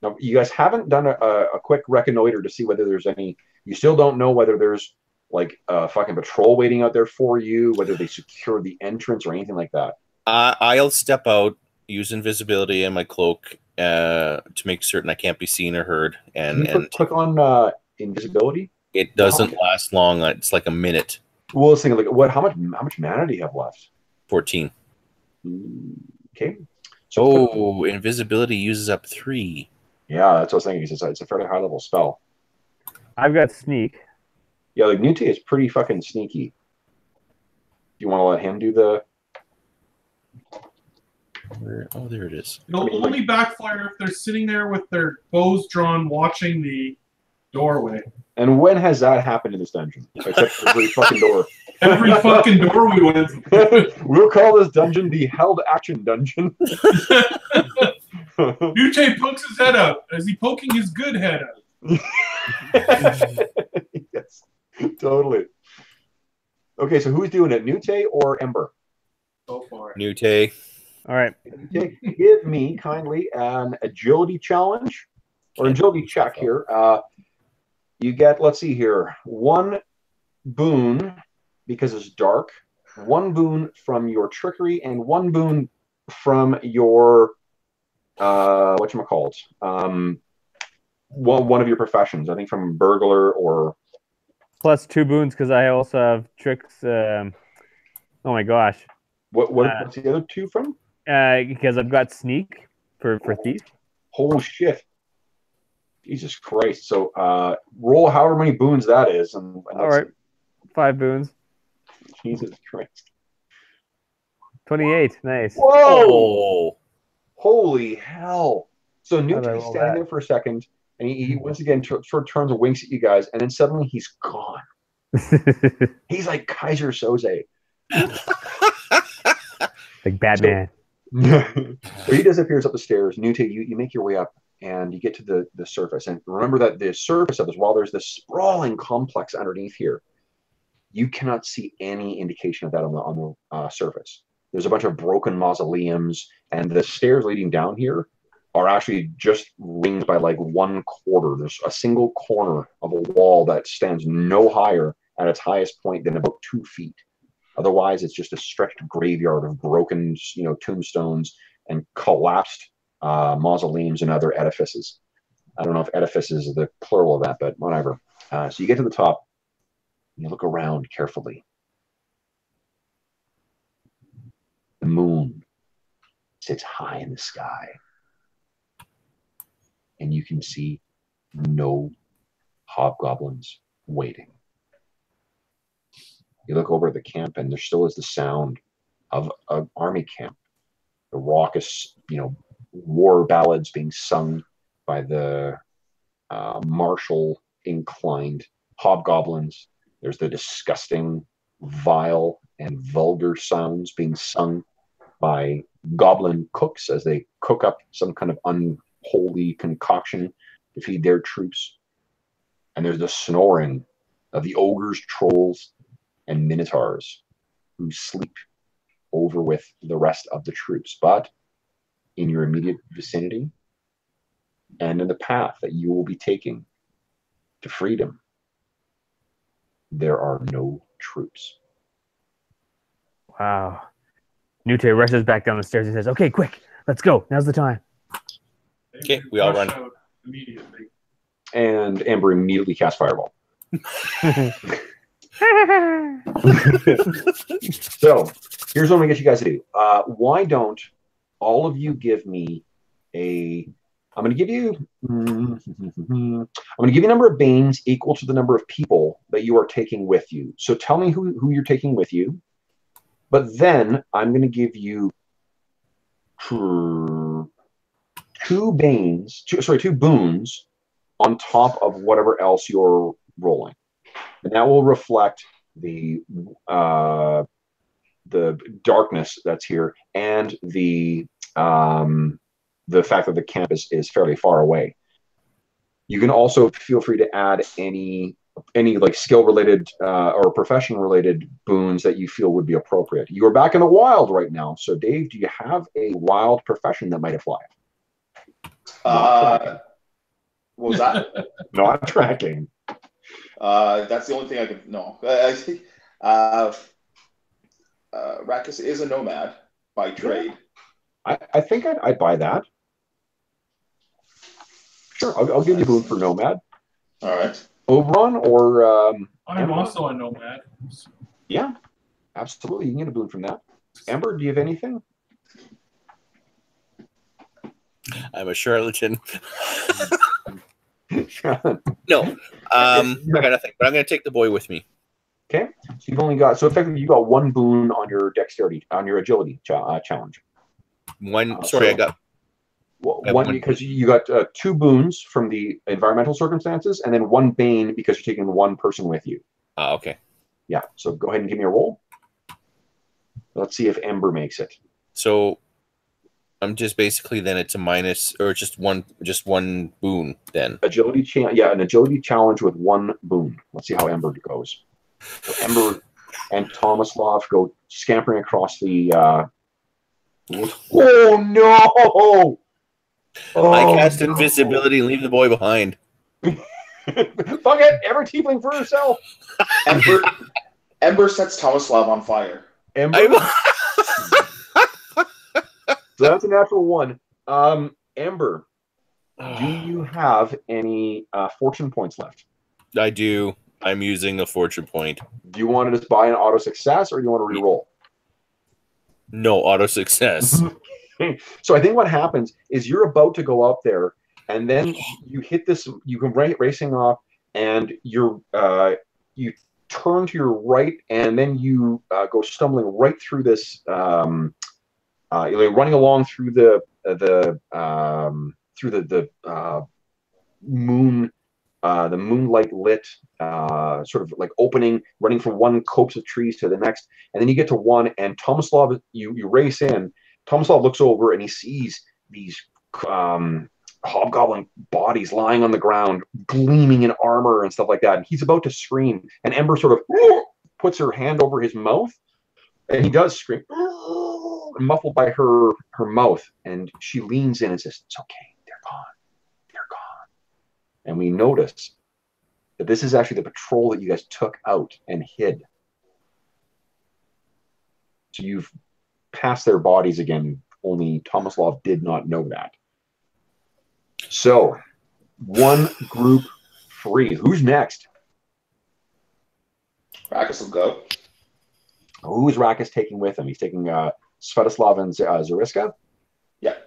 Now, you guys haven't done a quick reconnoiter to see whether there's any. You still don't know whether there's like a fucking patrol waiting out there for you, whether they secure the entrance or anything like that. I'll step out, use invisibility and my cloak to make certain I can't be seen or heard. And click on invisibility. It doesn't last long. It's like a minute. Well, let's think like what? How much mana do you have left? 14. Okay. So invisibility uses up 3. Yeah, that's what I was thinking. It's a fairly high level spell. I've got sneak. Yeah, like Nute is pretty fucking sneaky. Do you want to let him do the Oh, there it is. It'll only backfire if they're sitting there with their bows drawn, watching the doorway. And when has that happened in this dungeon? Except for every fucking door. Every fucking door we went through. We'll call this dungeon the held action dungeon. Nute pokes his head out. Is he poking his good head out? Yes, totally. Okay, so who's doing it, Nute or Ember? So far. Nute. All right. Nute, give me kindly an agility challenge or agility check here. You get, let's see here, 1 boon because it's dark, 1 boon from your trickery, and 1 boon from your whatchamacallit, one of your professions. I think from burglar or Plus 2 boons because I also have tricks. Oh my gosh. what's the other 2 from? Because I've got sneak for thief. Holy shit. Jesus Christ. So roll however many boons that is. And All right. 5 boons. Jesus Christ. 28. Nice. Whoa! Oh. Holy hell. So Newt How'd I is roll standing that? there for a second, and he once again sort of turns and winks at you guys, and then suddenly he's gone. He's like Kaiser Soze. Like Batman. So he disappears up the stairs. Newt, you make your way up, and you get to the surface. And remember that the surface of this, while there's this sprawling complex underneath here, you cannot see any indication of that on the surface. There's a bunch of broken mausoleums, and the stairs leading down here are actually just ringed by like 1/4. There's a single corner of a wall that stands no higher at its highest point than about 2 feet. Otherwise, it's just a stretched graveyard of broken, tombstones and collapsed mausoleums and other edifices. I don't know if edifices is the plural of that, but whatever. So you get to the top, and you look around carefully. The moon sits high in the sky, and you can see no hobgoblins waiting. You look over at the camp, and there still is the sound of an army camp. The raucous, war ballads being sung by the martial inclined hobgoblins. There's the disgusting, vile, and vulgar sounds being sung by goblin cooks as they cook up some kind of unholy concoction to feed their troops. And there's the snoring of the ogres, trolls, and minotaurs who sleep over with the rest of the troops. But in your immediate vicinity and in the path that you will be taking to freedom, there are no troops. Wow. Nute rushes back down the stairs and says, "Okay, quick, let's go. Now's the time." Okay, we all run. Out immediately. And Amber immediately casts Fireball. So here's what I'm gonna get you guys to do. Why don't all of you give me I'm gonna give you a number of banes equal to the number of people that you are taking with you. So tell me who you're taking with you. But then I'm gonna give you 2 boons on top of whatever else you're rolling. And that will reflect the darkness that's here and the fact that the camp is fairly far away. You can also feel free to add any like skill related or profession related boons that you feel would be appropriate. You are back in the wild right now. So Dave, do you have a wild profession that might apply? What was that? Not tracking. That's the only thing I can know. I think Rakus is a nomad by trade. I think I'd buy that. Sure, I'll give you a boon for nomad. All right. Oberon or I'm Amber? also a nomad. Yeah, absolutely. You can get a boon from that. Amber, do you have anything? I'm a charlatan. Sure. No, I got nothing. But I'm going to take the boy with me. Okay, so you've only got, so effectively you got one boon on your dexterity, on your agility challenge. One. I Sorry, got one one because you got 2 boons from the environmental circumstances, and then 1 bane because you're taking 1 person with you. Okay. Yeah. So go ahead and give me a roll. Let's see if Ember makes it. So I'm just basically then it's a minus or just one boon then. Agility an agility challenge with 1 boon. Let's see how Ember goes. So Ember and Tomislav go scampering across the. Oh no! I cast invisibility and leave the boy behind. Fuck it! Every tiefling for herself. Ember sets Tomislav on fire. Ember. So that's a natural 1. Ember, do you have any fortune points left? I do. I'm using a fortune point. Do you want to just buy an auto success, or do you want to re-roll? No, auto success. So I think what happens is you're about to go up there, and then you hit this. You come racing off, and you turn to your right, and then you go stumbling right through this. You're running along through the moon. The moonlight lit sort of like opening, running from one copse of trees to the next, and then you get to one, and Tomislav, you race in. Tomislav looks over and he sees these hobgoblin bodies lying on the ground, gleaming in armor and stuff like that, and he's about to scream, and Ember sort of puts her hand over his mouth, and he does scream, muffled by her mouth, and she leans in and says, "It's okay, they're gone. They're gone." And we notice that this is actually the patrol that you guys took out and hid. So you've passed their bodies again, only Tomislav did not know that. So, one group free. Who's next? Rakus will go. Who is Rakus taking with him? He's taking Svetoslav and Zariska? Yeah.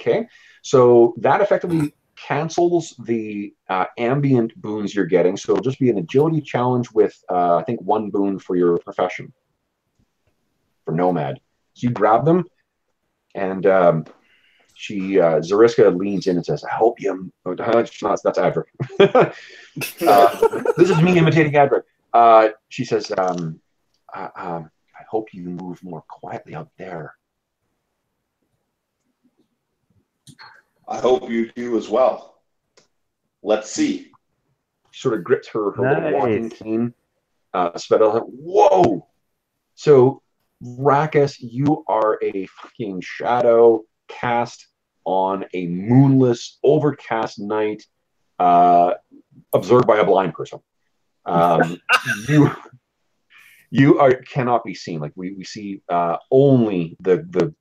Okay. So that effectively cancels the ambient boons you're getting, so it'll just be an agility challenge with I think 1 boon for your profession for nomad. So you grab them, and Zariska leans in and says, "I hope you." That's Adric. This is me imitating Adric. She says, "I hope you move more quietly out there." I hope you do as well. Let's see. She sort of grips her little walking cane. Sveta, whoa! So, Rakus, you are a fucking shadow cast on a moonless, overcast night, observed by a blind person. You cannot be seen. Like we see only the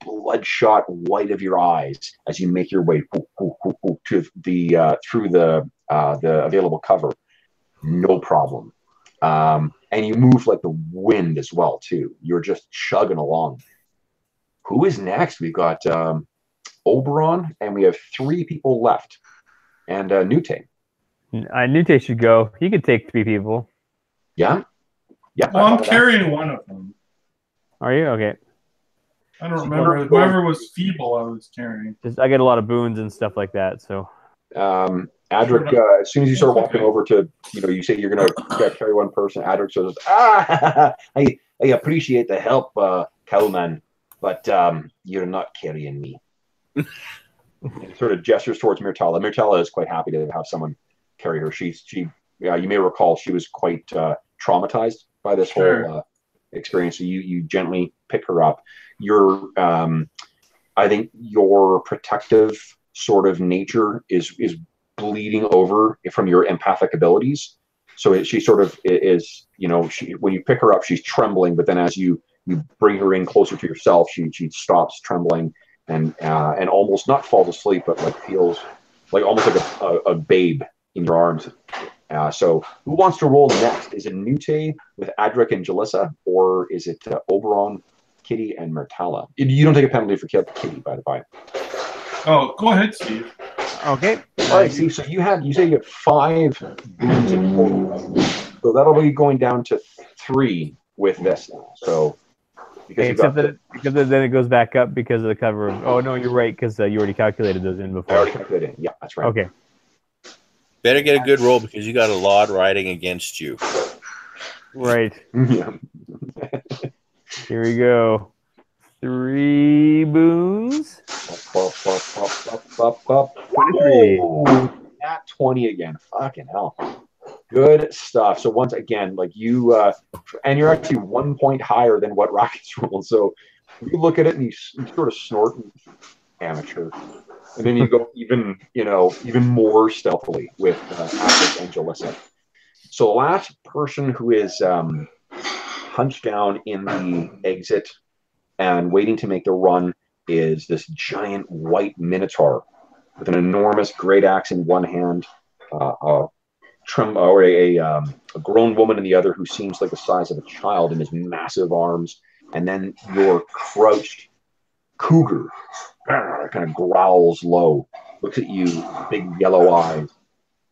bloodshot white of your eyes as you make your way to the through the available cover. No problem. And you move like the wind as well too. You're just chugging along. Who is next? We've got Oberon, and we have 3 people left, and Nute. Nute should go. He could take 3 people. Yeah. Yeah. Well, I'm carrying one of them. Are you? Okay. I don't remember. Whoever was feeble, I was carrying. I get a lot of boons and stuff like that, so. Adric, as soon as you start walking over to, you say you're going to carry 1 person, Adric says, I appreciate the help, Cowman, but you're not carrying me. And sort of gestures towards Myrtala. Myrtala is quite happy to have someone carry her. You may recall she was quite traumatized by this whole experience. So you gently pick her up. I think your protective sort of nature is bleeding over from your empathic abilities. So she sort of is, when you pick her up, she's trembling, but then as you bring her in closer to yourself, she stops trembling and almost not falls asleep, but like feels like almost like a babe in your arms. So who wants to roll next? Is it Nute with Adric and Jalissa, or is it Oberon, Kitty, and Myrtala? You don't take a penalty for Kitty, by the by. Oh, go ahead, Steve. Okay. All right, Steve. So you say you have 5 boons in total. So that'll be going down to 3 with this now. So because you Except got because then it goes back up because of the cover of. Oh no, you're right because you already calculated those in I before. already calculated. Yeah, that's right. Okay. Better get a good roll because you got a lot riding against you. Right. Yeah. Here we go. 3 boons. Pop, pop, pop, pop, pop, pop. 23. Ooh, at 20 again. Fucking hell. Good stuff. So once again, like you, and you're actually 1 point higher than what Rocket's rolled. So you look at it and you sort of snort, amateur, and then you go even more stealthily with Atlas and Jalissa. So the last person who is hunched down in the exit and waiting to make the run is this giant white minotaur with an enormous great axe in one hand, a grown woman in the other who seems like the size of a child in his massive arms, and then your crouched cougar kind of growls low, looks at you, big yellow eyes,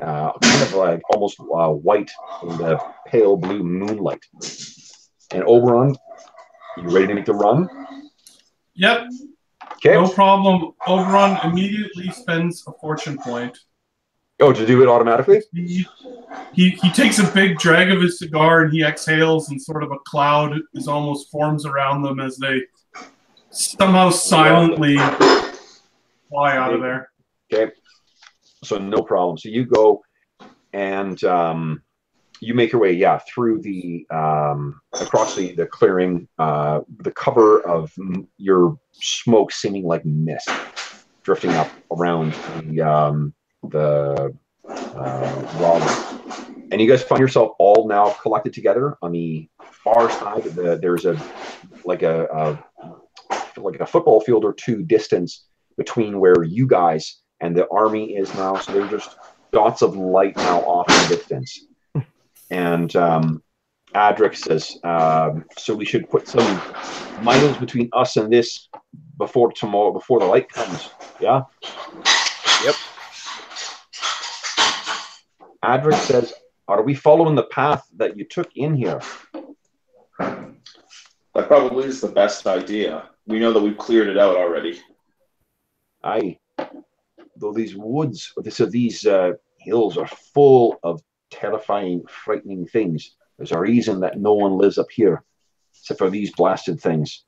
kind of like almost white in the pale blue moonlight. And Oberon, you ready to make the run? Yep. Okay. No problem. Oberon immediately spends a fortune point. Oh, to do it automatically? He takes a big drag of his cigar and he exhales, and sort of a cloud is almost forms around them as they somehow silently fly out of there. Okay. So no problem. So you go and you make your way, through the across the clearing, the cover of your smoke seeming like mist drifting up around the log, and you guys find yourself all now collected together on the far side. There's a football field or two distance between where you guys and the army is now. So they're just dots of light now off in the distance. And Adric says, so we should put some miles between us and this before tomorrow, before the light comes. Yeah? Yep. Adric says, are we following the path that you took in here? That probably is the best idea. We know that we've cleared it out already. Aye. Though these woods, these hills are full of terrifying, frightening things. There's a reason that no one lives up here, except for these blasted things.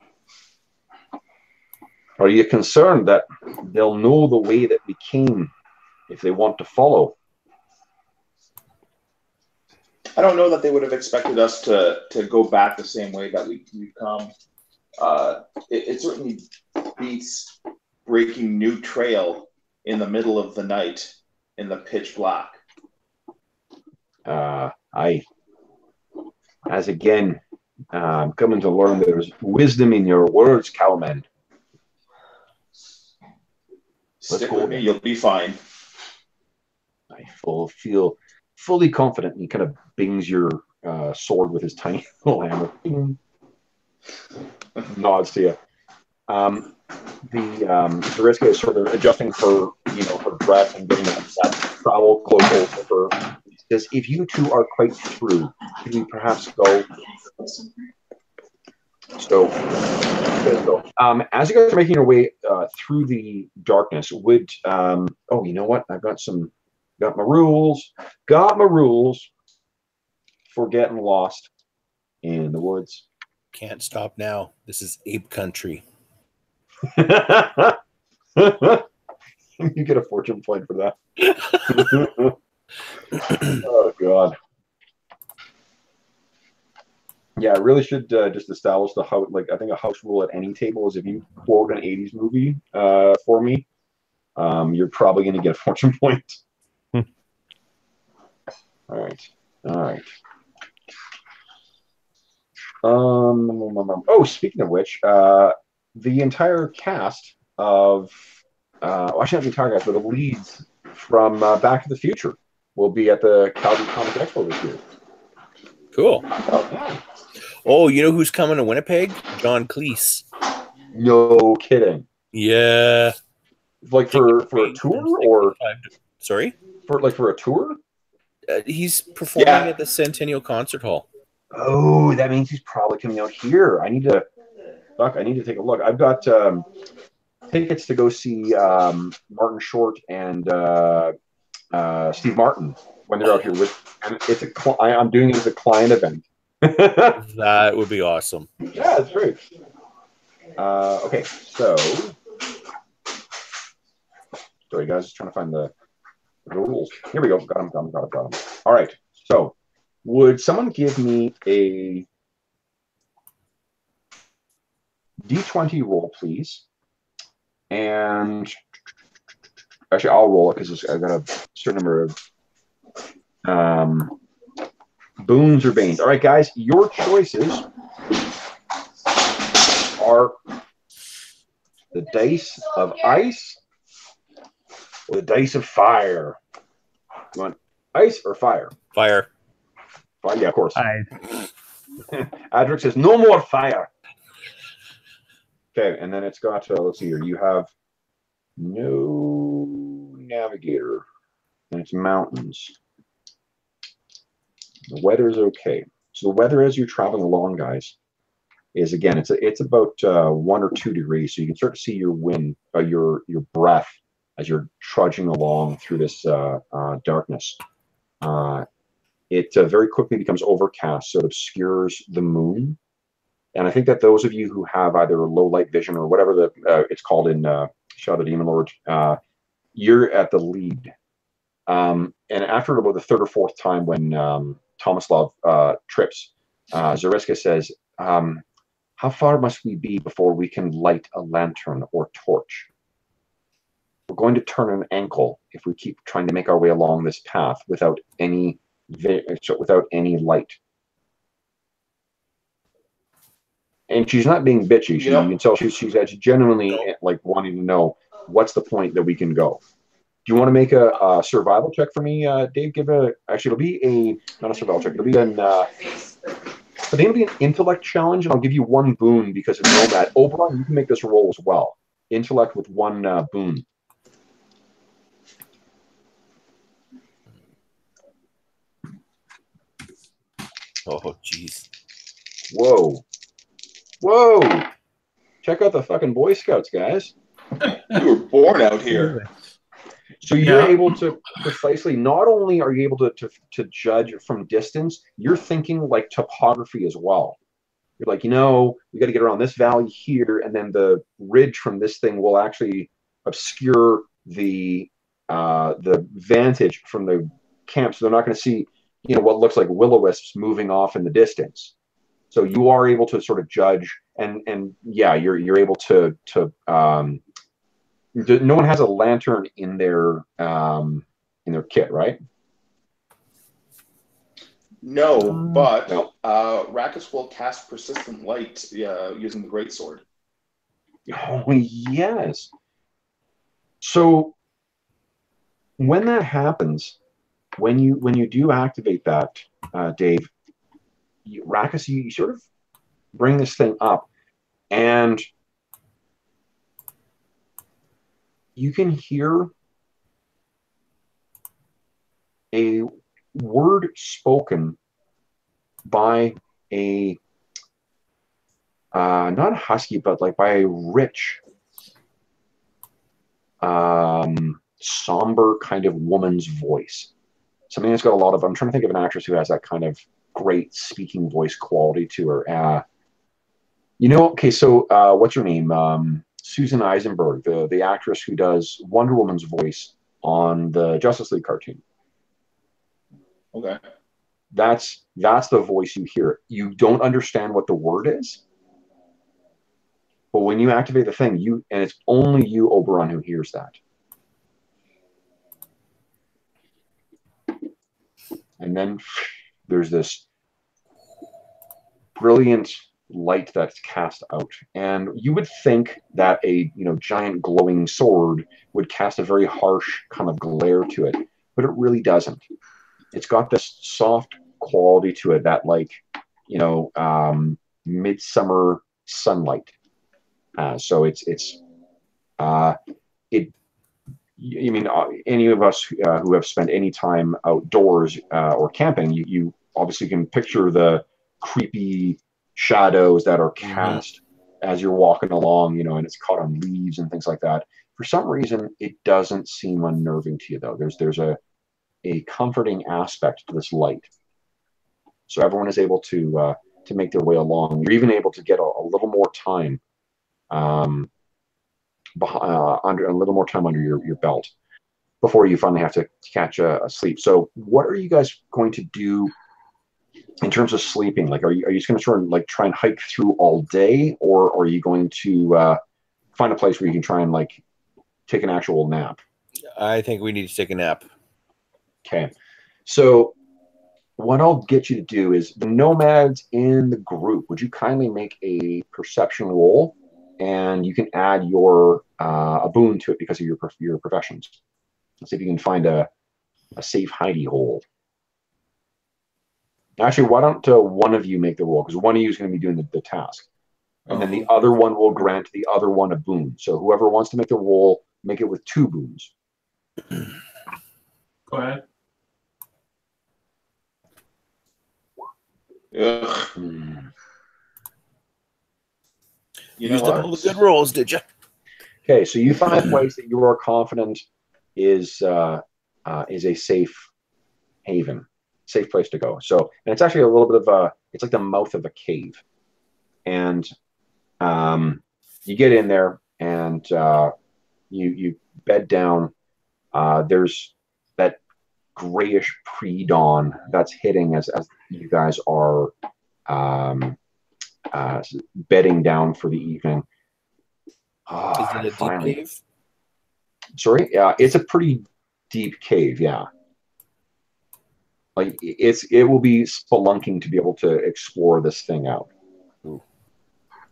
Are you concerned that they'll know the way that we came if they want to follow? I don't know that they would have expected us to go back the same way that we've come. It certainly beats breaking new trail in the middle of the night in the pitch black. As again, I'm coming to learn there's wisdom in your words, cowman. Stick with me, you'll be fine. I feel fully confident. And he kind of bings your sword with his tiny little hammer. Bing. Nods to you. Zariska is sort of adjusting her breath and getting that travel close over her. He says, if you two are quite through, could we perhaps go? So, as you guys are making your way through the darkness, would you know what? I've got my rules for getting lost in the woods. Can't stop now. This is ape country. You get a fortune point for that. Oh God. Yeah, I really should just establish the house. Like, I think a house rule at any table is if you quote an '80s movie for me, you're probably going to get a fortune point. All right. Oh, speaking of which, the entire cast of actually not the entire cast, but the leads from Back to the Future will be at the Calgary Comic Expo this year. Cool. Oh, yeah. Oh, you know who's coming to Winnipeg? John Cleese. No kidding. Yeah. Like for a tour or sorry? for a tour? He's performing at the Centennial Concert Hall. Oh, that means he's probably coming out here. I need to take a look. I've got tickets to go see Martin Short and Steve Martin when they're out here. And I'm doing it as a client event. That would be awesome. Yeah, it's great. Okay, so sorry guys, just trying to find the rules. Here we go. Got them. All right. So, would someone give me a D20 roll, please? And actually, I'll roll it because I've got a certain number of boons or banes. All right, guys, your choices are the dice of ice or the dice of fire. You want ice or fire? Fire. Fire, yeah, of course. Adric says, no more fire. Okay, and then it's got, let's see here, you have no navigator, and it's mountains. The weather's okay. So the weather as you're traveling along, guys, is again, it's about 1 or 2 degrees, so you can start to see your wind, your breath as you're trudging along through this darkness. It very quickly becomes overcast, so it obscures the moon. And I think that those of you who have either low light vision or whatever it's called in Shadow of the Demon Lord, you're at the lead. And after about the 3rd or 4th time when Tomislav trips, Zariska says, how far must we be before we can light a lantern or torch? We're going to turn an ankle if we keep trying to make our way along this path without any light. And she's not being bitchy. You can tell she's genuinely like wanting to know what's the point that we can go. Do you want to make a survival check for me, Dave? It'll be not a survival check. It'll be it'll be an intellect challenge, and I'll give you 1 boon because of Nomad. Oberon, you can make this roll as well. Intellect with 1 boon. Oh, jeez. Whoa. Check out the fucking Boy Scouts, guys. You were born out here. So you're able to precisely, not only are you able to judge from distance, you're thinking like topography as well. You're like, we got to get around this valley here, and then the ridge from this thing will actually obscure the vantage from the camp, so they're not going to see, what looks like will-o-wisps moving off in the distance. So you are able to sort of judge, and yeah, you're able to no one has a lantern in their kit, right? No, but Rakus will cast persistent light using the greatsword. Oh yes. So when that happens, when you do activate that, Dave, Rakus, you sort of bring this thing up, and you can hear a word spoken by a not a husky, but like by a rich, somber kind of woman's voice. Something that's got a lot of, I'm trying to think of an actress who has that kind of great speaking voice quality to her. Okay, so what's her name? Susan Eisenberg, the actress who does Wonder Woman's voice on the Justice League cartoon. Okay. That's the voice you hear. You don't understand what the word is, but when you activate the thing, and it's only you, Oberon, who hears that. And then there's this brilliant light that's cast out, and you would think that a giant glowing sword would cast a very harsh kind of glare to it, but it really doesn't. It's got this soft quality to it that midsummer sunlight. So you mean any of us who have spent any time outdoors or camping, you obviously can picture the creepy shadows that are cast as you're walking along, you know, and it's caught on leaves and things like that. For some reason, it doesn't seem unnerving to you, though. There's a comforting aspect to this light. So everyone is able to make their way along. You're even able to get a little more time under a little more time under your belt before you finally have to catch a sleep. So what are you guys going to do in terms of sleeping? Like, are you just going to try and hike through all day, or are you going to find a place where you can try and like take an actual nap? I think we need to take a nap. Okay. So what I'll get you to do is, the nomads in the group, would you kindly make a perception roll, and you can add your a boon to it because of your professions. Let's see if you can find a safe hidey hole. Actually, why don't one of you make the roll, because one of you is going to be doing the task, and then the other one will grant the other one a boon. So whoever wants to make the roll, make it with 2 boons. Go ahead. You used know up all what? the good rolls, did you? Okay, so you find a place that you are confident is a safe haven, safe place to go. So, and it's actually a little bit of it's like the mouth of a cave, and you get in there and you bed down. There's that grayish pre-dawn that's hitting as you guys are bedding down for the evening. Is it a deep cave? Sorry, yeah, it's a pretty deep cave. Yeah, like it will be spelunking to be able to explore this thing out. Ooh.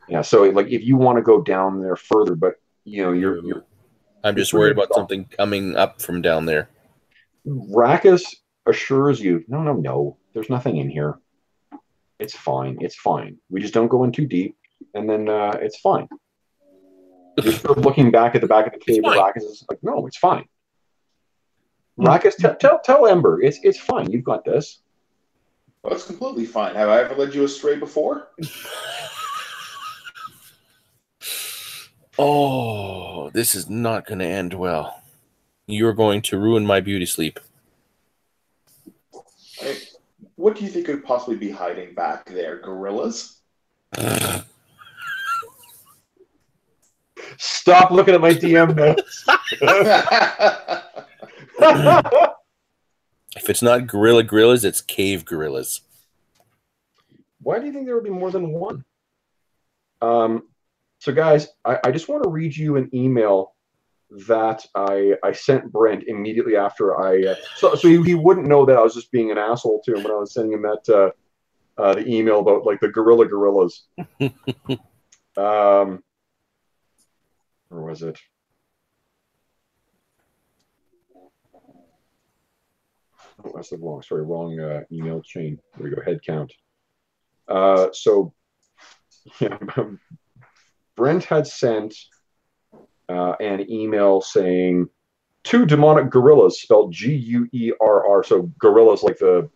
Yeah, so like if you want to go down there further, but you know you're I'm just worried about something coming up from down there. Rackus assures you, no, there's nothing in here. It's fine. It's fine. We just don't go in too deep, and then it's fine. You're sort of looking back at the back of the cave. Rackus is like, no, it's fine. Rackus, tell Ember, it's fine. You've got this. Well, it's completely fine. Have I ever led you astray before? Oh, this is not going to end well. You're going to ruin my beauty sleep. Hey, what do you think could possibly be hiding back there? Gorillas? Stop looking at my DM notes. If it's not gorillas, it's cave gorillas. Why do you think there would be more than one? So guys, I just want to read you an email that I sent Brent immediately after so he wouldn't know that I was just being an asshole to him when I was sending him that the email about like the gorillas. Where was it? Oh, that's the wrong email chain. There we go. Head count. So yeah, Brent had sent an email saying 2 demonic gorillas, spelled Guerr. So gorillas, like the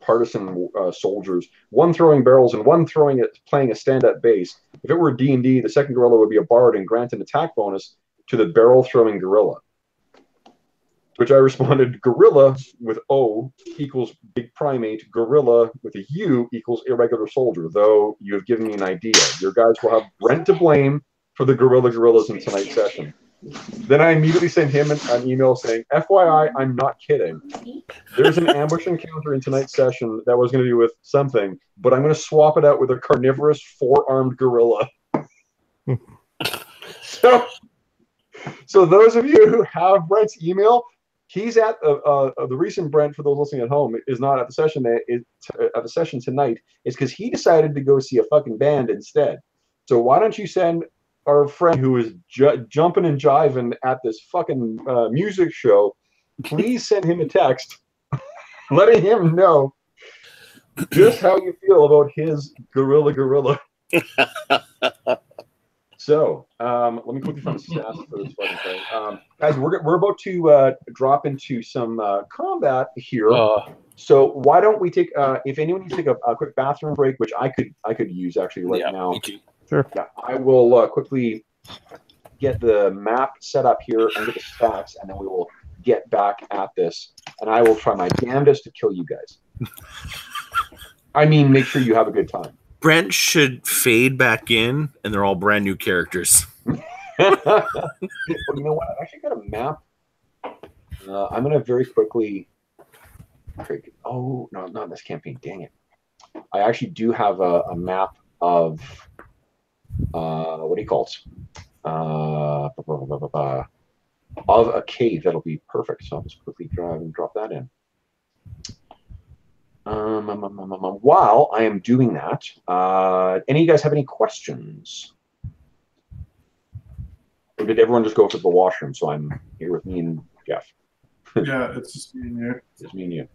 partisan soldiers. One throwing barrels and one playing a stand-up bass. If it were D&D, the second gorilla would be a bard and grant an attack bonus to the barrel-throwing gorilla. Which I responded, gorilla with O equals big primate, gorilla with a U equals irregular soldier, though you have given me an idea. Your guys will have Brent to blame for the gorillas in tonight's session. Then I immediately sent him an email saying, FYI, I'm not kidding. There's an ambush encounter in tonight's session that was going to do with something, but I'm going to swap it out with a carnivorous 4-armed gorilla. So those of you who have Brent's email, he's at the recent Brent, for those listening at home, is not at the session at the session tonight. It's because he decided to go see a fucking band instead. So why don't you send our friend who is jumping and jiving at this fucking music show, please send him a text letting him know just how you feel about his gorilla. So let me quickly find the stats for this fucking thing. Guys, we're about to drop into some combat here. So why don't we take if anyone needs to take a quick bathroom break, which I could use actually right now. Me too. Sure. Yeah, I will quickly get the map set up here and get the stats, and then we will get back at this. And I will try my damnedest to kill you guys. I mean, make sure you have a good time. Brent should fade back in, and they're all brand new characters. Well, you know what? I actually got a map. I'm going to very quickly. Oh, no, not this campaign. Dang it. I actually do have a map of. What do you call it? Of a cave that'll be perfect. So I'll just quickly drive and drop that in. While I am doing that, any of you guys have any questions? Or did everyone just go to the washroom? So I'm here with me and Jeff. Yeah, it's just me and you. It's me and you.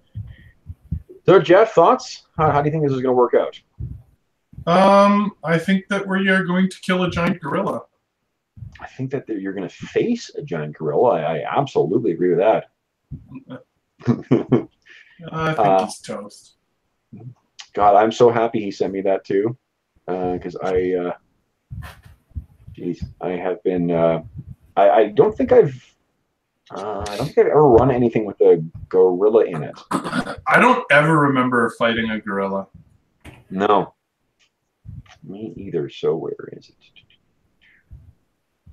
So, Jeff, thoughts? How do you think this is going to work out? I think that we are going to kill a giant gorilla. I think that you're going to face a giant gorilla. I absolutely agree with that. I think he's toast. God, I'm so happy he sent me that too, because I have been. I don't think I've ever run anything with a gorilla in it. I don't ever remember fighting a gorilla. No, me either. So where is it?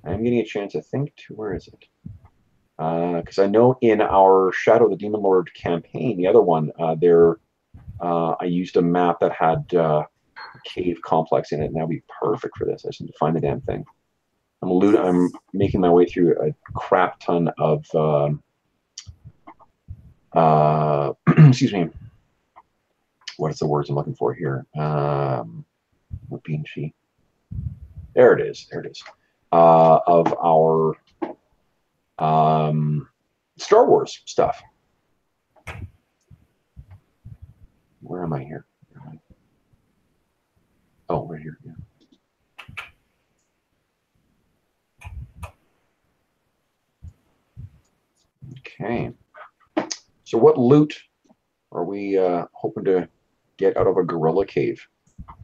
I'm getting a chance to think to where is it? Because I know in our Shadow of the Demon Lord campaign, the other one, I used a map that had a cave complex in it, and that would be perfect for this. I just need to find the damn thing. I'm making my way through a crap ton of excuse me. What is the words I'm looking for here? What being she? There it is. There it is. Of our Star Wars stuff. Where am I here? Oh, right here. Yeah. Okay. So what loot are we hoping to get out of a gorilla cave?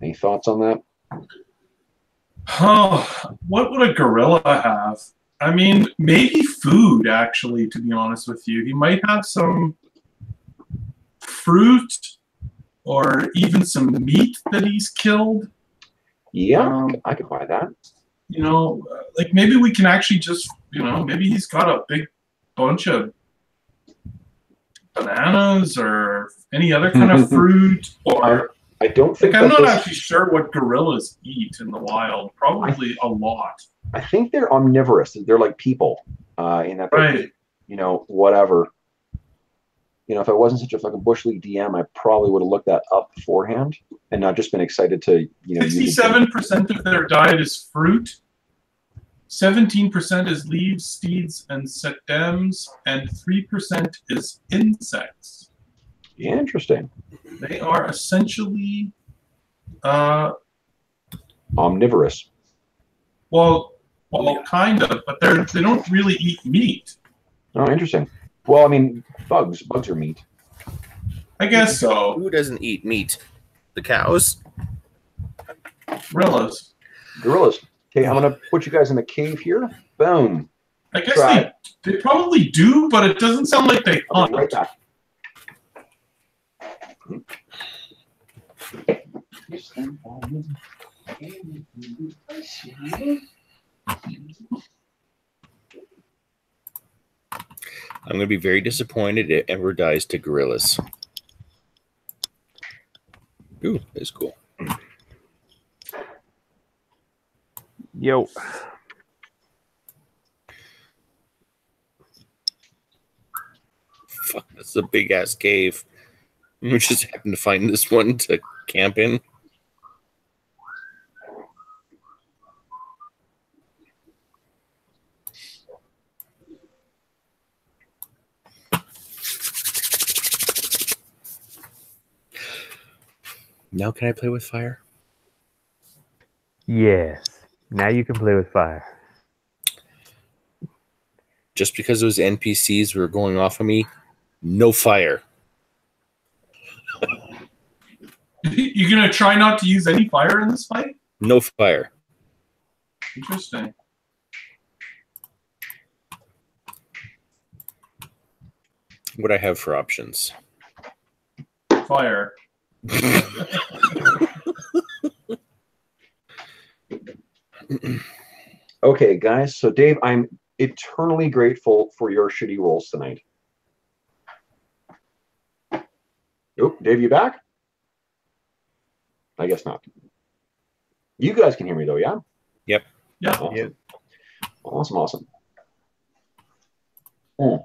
Any thoughts on that? Oh, what would a gorilla have? I mean, maybe food, actually, to be honest with you. He might have some fruit or even some meat that he's killed. Yeah, I could buy that. You know, like maybe we can actually just, maybe he's got a big bunch of bananas or any other kind of fruit. Or I don't think I'm not actually sure what gorillas eat in the wild. Probably a lot. I think they're omnivorous. They're like people in that, right? Whatever. If I wasn't such a fucking bush league DM, I probably would have looked that up beforehand and not just been excited to 67% of their diet is fruit. 17% is leaves, seeds, and stems, and 3% is insects. Interesting. They are essentially omnivorous. Well, kind of, but they don't really eat meat. Oh, interesting. Well, I mean, bugs are meat. I guess so. Who doesn't eat meat? The cows? Gorillas. Okay, I'm gonna put you guys in the cave here. Boom. I guess they probably do, but it doesn't sound like they hunt. Right back. I'm going to be very disappointed it ever dies to gorillas. Ooh, that's cool. Yo. Fuck, that's a big ass cave. We just happened to find this one to camp in. Now can I play with fire? Yes. Now you can play with fire. Just because those NPCs were going off of me, no fire. You're gonna try not to use any fire in this fight? No fire. Interesting. What I have for options? Fire. Okay, guys. So, Dave, I'm eternally grateful for your shitty rolls tonight. Oh, Dave, you back? I guess not. You guys can hear me, though, yeah? Yep. Yeah. Awesome. Yep. Awesome. I'm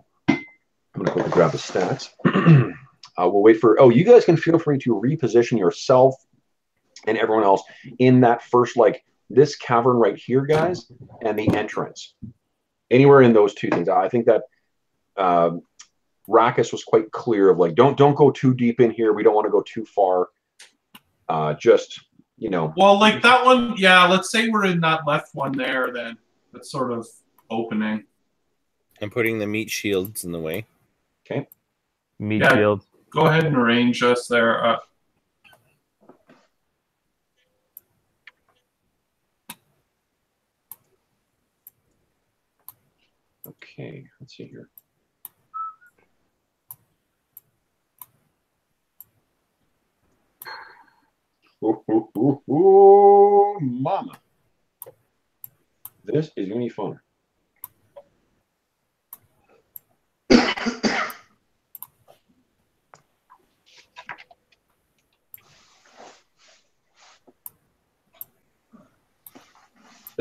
going to quickly grab the stats. We'll wait for... Oh, you guys can feel free to reposition yourself and everyone else in that first, like, this cavern right here, guys, and the entrance. Anywhere in those two things. I think that Rackus was quite clear of, like, don't go too deep in here. We don't want to go too far. Just, you know. Well, like that one, yeah, let's say we're in that left one there, then. That's sort of opening. I'm putting the meat shields in the way. Okay. Meat Yeah. shield. Go ahead and arrange us there. Okay, let's see here. Ooh, mama. This is going to be fun.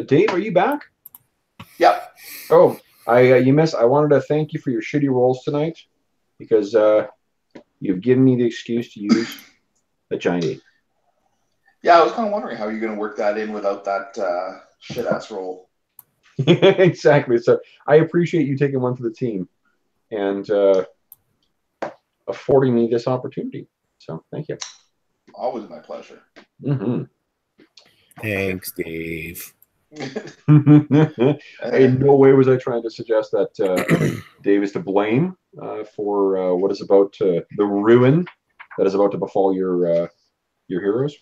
Dave, are you back? Yep. Oh, you missed. I wanted to thank you for your shitty rolls tonight because you've given me the excuse to use the giant ape. Yeah, I was kind of wondering how you're going to work that in without that shit-ass roll. Exactly. So I appreciate you taking one for the team and affording me this opportunity. So thank you. Always my pleasure. Mm-hmm. Thanks, Dave. In no way was I trying to suggest that Dave is to blame for what is about the ruin that is about to befall your heroes.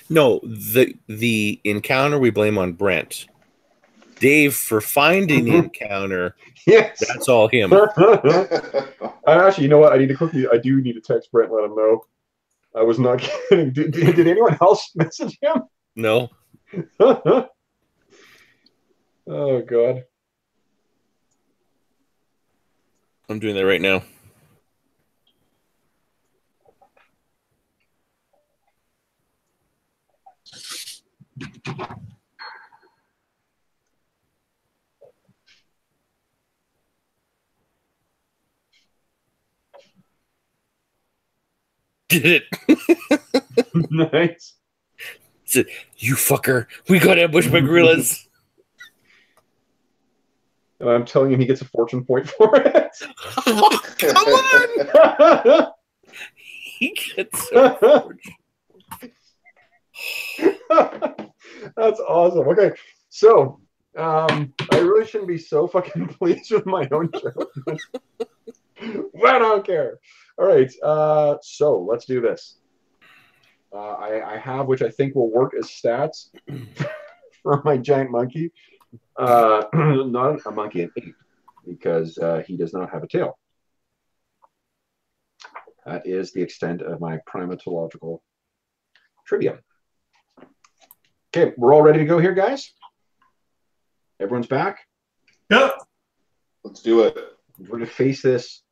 No, the encounter we blame on Brent. Dave for finding the encounter. Yes, that's all him. Actually, you know what? I do need to text Brent, let him know. I was not kidding. Did anyone else message him? No. Oh God. I'm doing that right now. Did it. Nice. Said, you fucker, we got ambushed by gorillas. And I'm telling him he gets a fortune point for it. Oh, come on! He gets a fortune. That's awesome. Okay, so I really shouldn't be so fucking pleased with my own joke. But I don't care. All right, so let's do this. I have, which I think will work as stats for my giant monkey. Not a monkey, an ape, because he does not have a tail. That is the extent of my primatological trivia. Okay, we're all ready to go here, guys? Everyone's back? Yep. Let's do it. We're going to face this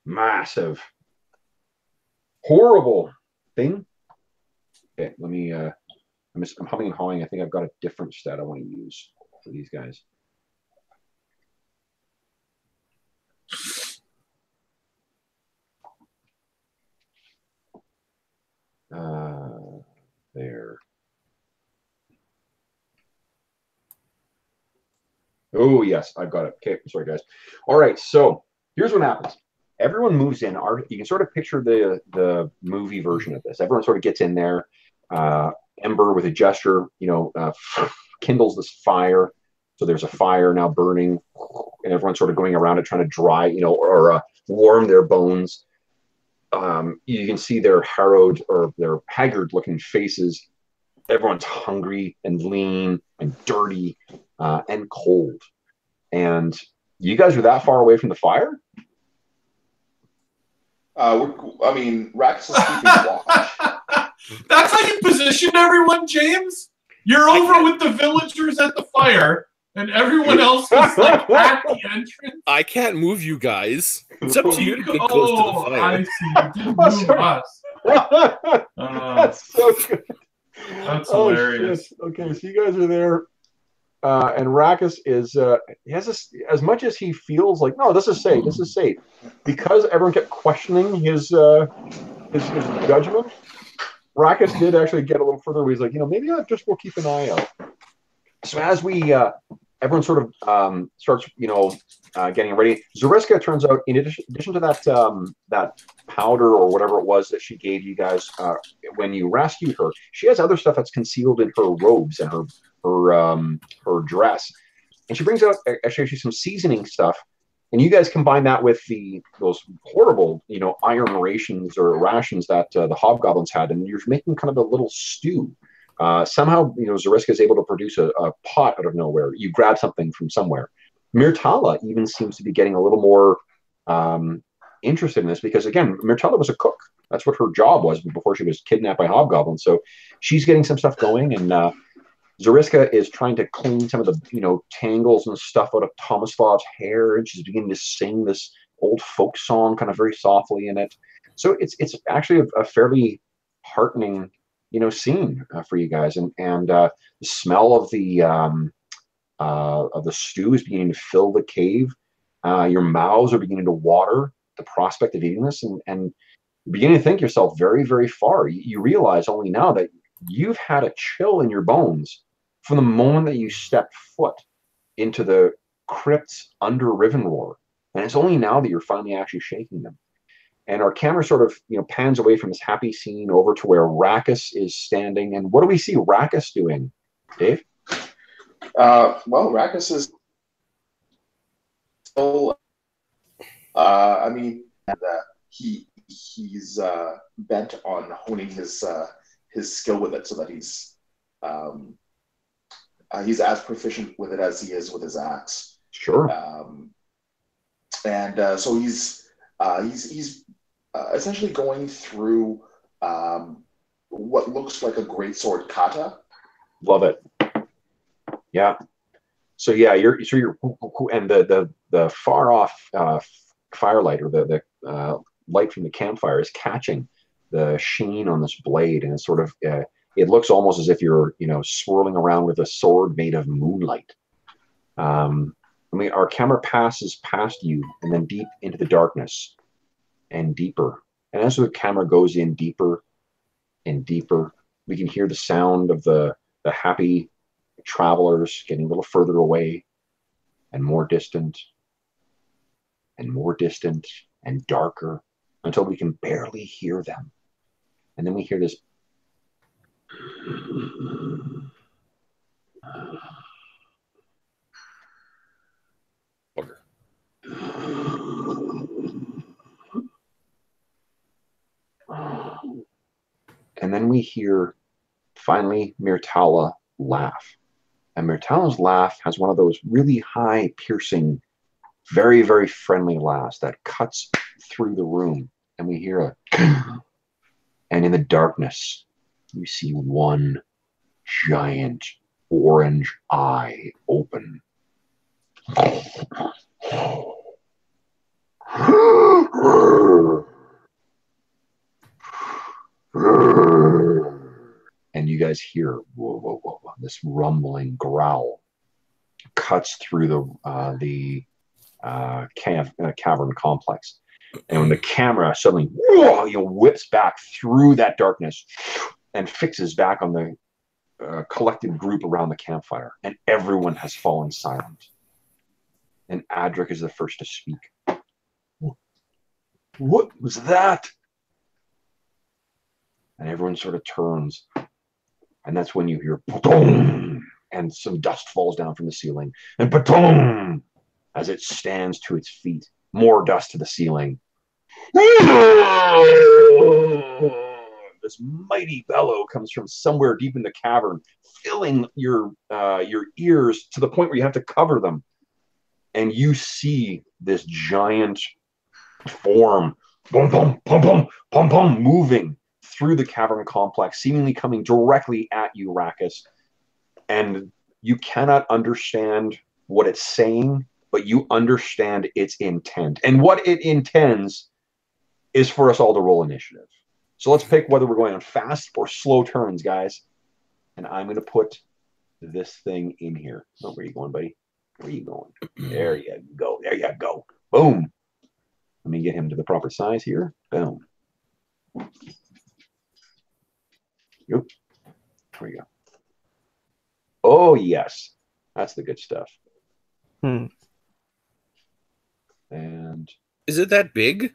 massive, horrible thing. Okay, let me, I'm humming and hawing. I think I've got a different stat I want to use for these guys. There. Oh, yes, I've got it. Okay, sorry, guys. All right, so here's what happens. Everyone moves in. You can sort of picture the movie version of this. Everyone sort of gets in there. Ember with a gesture, kindles this fire. So there's a fire now burning, and everyone's sort of going around it trying to dry, or warm their bones. You can see their harrowed or their haggard-looking faces. Everyone's hungry and lean and dirty and cold. And you guys are that far away from the fire? Rax is keeping watch. That's how you position everyone, James? You're over with the villagers at the fire, and everyone else is like at the entrance. I can't move you guys. It's up to you to get close to the fire. I see. You didn't move us. That's so good. That's hilarious. Shit. Okay, so you guys are there, and Rakus is he has this, as much as he feels like, no, this is safe, because everyone kept questioning his judgment. Rakus did actually get a little further. Where he's like, maybe we'll keep an eye out. So as we everyone sort of starts, getting ready. Zariska, turns out, in addition to that powder or whatever it was that she gave you guys when you rescued her, she has other stuff that's concealed in her robes and her dress. And she brings out actually some seasoning stuff. And you guys combine that with those horrible, iron rations that the hobgoblins had, and you're making kind of a little stew. Somehow, Zariska is able to produce a pot out of nowhere. You grab something from somewhere. Myrtala even seems to be getting a little more interested in this because, again, Myrtala was a cook. That's what her job was before she was kidnapped by hobgoblins. So she's getting some stuff going, and Zariska is trying to clean some of the, tangles and stuff out of Tomislav's hair, and she's beginning to sing this old folk song kind of very softly in it. So it's actually a fairly heartening, scene for you guys, and the smell of the stew is beginning to fill the cave. Your mouths are beginning to water the prospect of eating this, and you're beginning to think yourself very, very far. You realize only now that you've had a chill in your bones from the moment that you stepped foot into the crypts under Rivenroar, and it's only now that you're finally actually shaking them. And our camera sort of, pans away from this happy scene over to where Rakus is standing. And what do we see Rakus doing, Dave? Rakus is still, he's bent on honing his skill with it so that he's as proficient with it as he is with his axe. Sure. So he's essentially going through what looks like a greatsword kata. Love it. Yeah. So yeah, you're and the far off firelight, or the light from the campfire, is catching the sheen on this blade, and it's sort of it looks almost as if you're swirling around with a sword made of moonlight. Our camera passes past you and then deep into the darkness and deeper. And as the camera goes in deeper and deeper, we can hear the sound of the happy travelers getting a little further away and more distant and darker until we can barely hear them. And then we hear this and then we hear finally Myrtala laugh. And Myrtala's laugh has one of those really high, piercing, very, very friendly laughs that cuts through the room. And we hear a and in the darkness, you see one giant orange eye open. And you guys hear this rumbling growl cuts through the cavern complex. And when the camera suddenly whips back through that darkness and fixes back on the collected group around the campfire, and everyone has fallen silent. And Adric is the first to speak. What was that? And everyone sort of turns. And that's when you hear boom, and some dust falls down from the ceiling. And ba-boom! As it stands to its feet, more dust to the ceiling. This mighty bellow comes from somewhere deep in the cavern, filling your ears to the point where you have to cover them. And you see this giant form, boom, boom, boom, boom, boom, boom, moving through the cavern complex, seemingly coming directly at you, Rackus. And you cannot understand what it's saying, but you understand its intent. And what it intends is for us all to roll initiative. So let's pick whether we're going on fast or slow turns, guys. And I'm going to put this thing in here. Oh, where are you going, buddy? Where are you going? There you go. There you go. Boom. Let me get him to the proper size here. Boom. Yep. There we go. Oh, yes. That's the good stuff. Hmm. And Is it that big?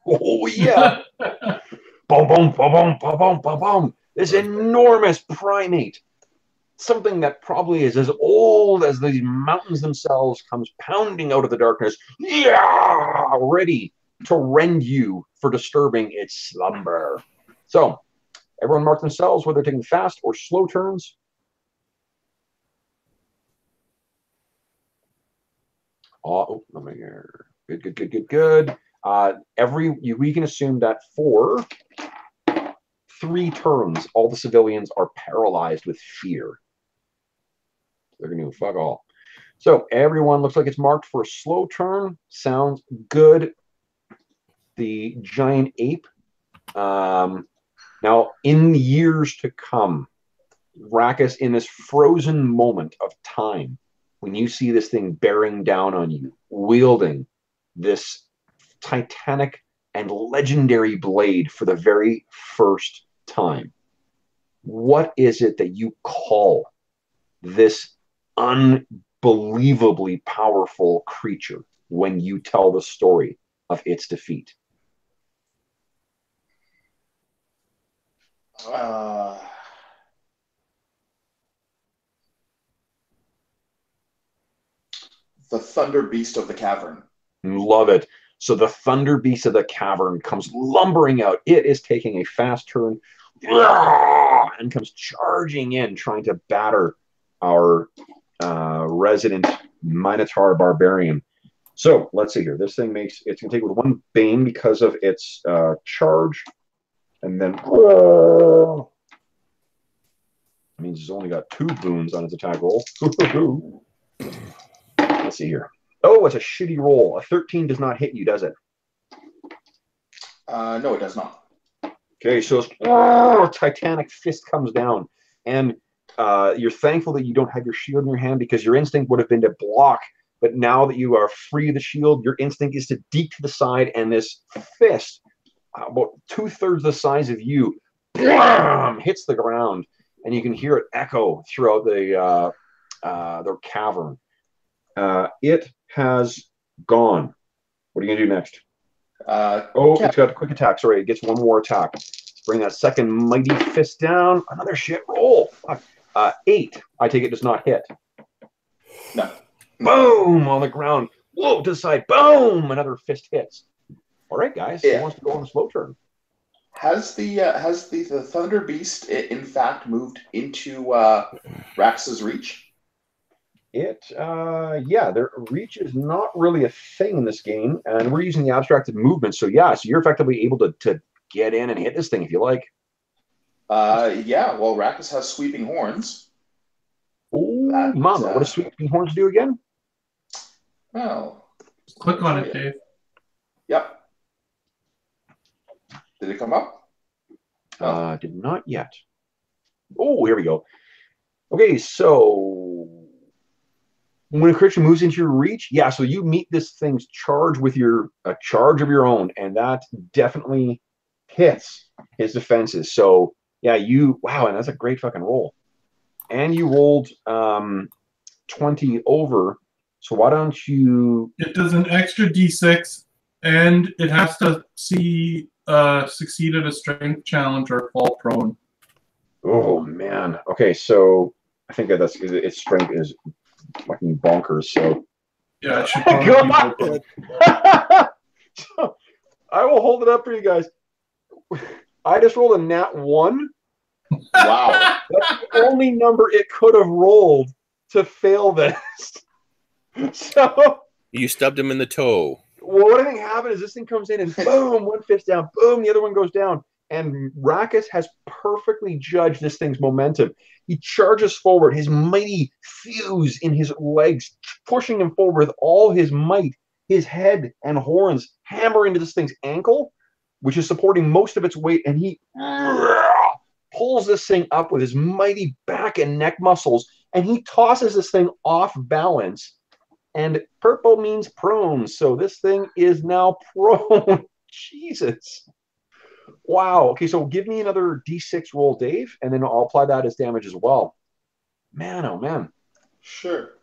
oh, yeah. Boom, boom, boom, boom, boom, boom, boom, boom. This enormous primate, something that probably is as old as these mountains themselves, comes pounding out of the darkness, yeah, ready to rend you for disturbing its slumber. So, everyone mark themselves whether they're taking fast or slow turns. Oh, over here. Good, good, good, good, good. We can assume that for 3 turns, all the civilians are paralyzed with fear. They're going to fuck all. So everyone looks like it's marked for a slow turn. Sounds good. The giant ape. Now, in the years to come, Rackus, in this frozen moment of time, when you see this thing bearing down on you, wielding this titanic and legendary blade for the very first time, what is it that you call this unbelievably powerful creature when you tell the story of its defeat? The thunder beast of the cavern. Love it. So the thunder beast of the cavern comes lumbering out. It is taking a fast turn and comes charging in, trying to batter our resident Minotaur barbarian. So let's see here. This thing it's going to take with 1 bane because of its charge. And then means it's only got 2 boons on its attack roll. Let's see here. Oh, it's a shitty roll. A 13 does not hit you, does it? No, it does not. Okay, so titanic fist comes down, and you're thankful that you don't have your shield in your hand, because your instinct would have been to block. But now that you are free of the shield, your instinct is to deke to the side, and this fist, about 2/3 the size of you, hits the ground, and you can hear it echo throughout the their cavern. It has gone. What are you going to do next? It's got a quick attack. Sorry, it gets 1 more attack. Bring that second mighty fist down. Another shit roll. 8. I take it does not hit. No. Boom! On the ground. Whoa, to the side. Boom! Another fist hits. All right, guys. Who wants to go on a slow turn? Has the thunder beast in fact moved into Rax's reach? Their reach is not really a thing in this game, and we're using the abstracted movement. So so you're effectively able to get in and hit this thing if you like. Well, Raxus has sweeping horns. Oh, mama! What does sweeping horns do again? Well, click on it, Dave. Yep. Did it come up? Did not yet. Oh, here we go. Okay, so when a creature moves into your reach, so you meet this thing's charge with a charge of your own, and that definitely hits his defenses. So and that's a great fucking roll. And you rolled 20 over. So why don't you? It does an extra d6, and it has to succeed at a strength challenge or fall prone. Oh man. Okay, so I think that that's its strength is fucking bonkers. So Yeah, it should probably be more. So, I will hold it up for you guys. I just rolled a nat 1. Wow. That's the only number it could have rolled to fail this. So You stubbed him in the toe. well, what I think happened is this thing comes in and boom, one fist's down, boom, the other one goes down. And Rakus has perfectly judged this thing's momentum. He charges forward, his mighty thews in his legs, pushing him forward with all his might, his head and horns hammer into this thing's ankle, which is supporting most of its weight, and he pulls this thing up with his mighty back and neck muscles, and he tosses this thing off balance. And purple means prone, so this thing is now prone. Jesus. Wow. Okay, so give me another D6 roll, Dave, and then I'll apply that as damage as well. Man, oh man. Sure.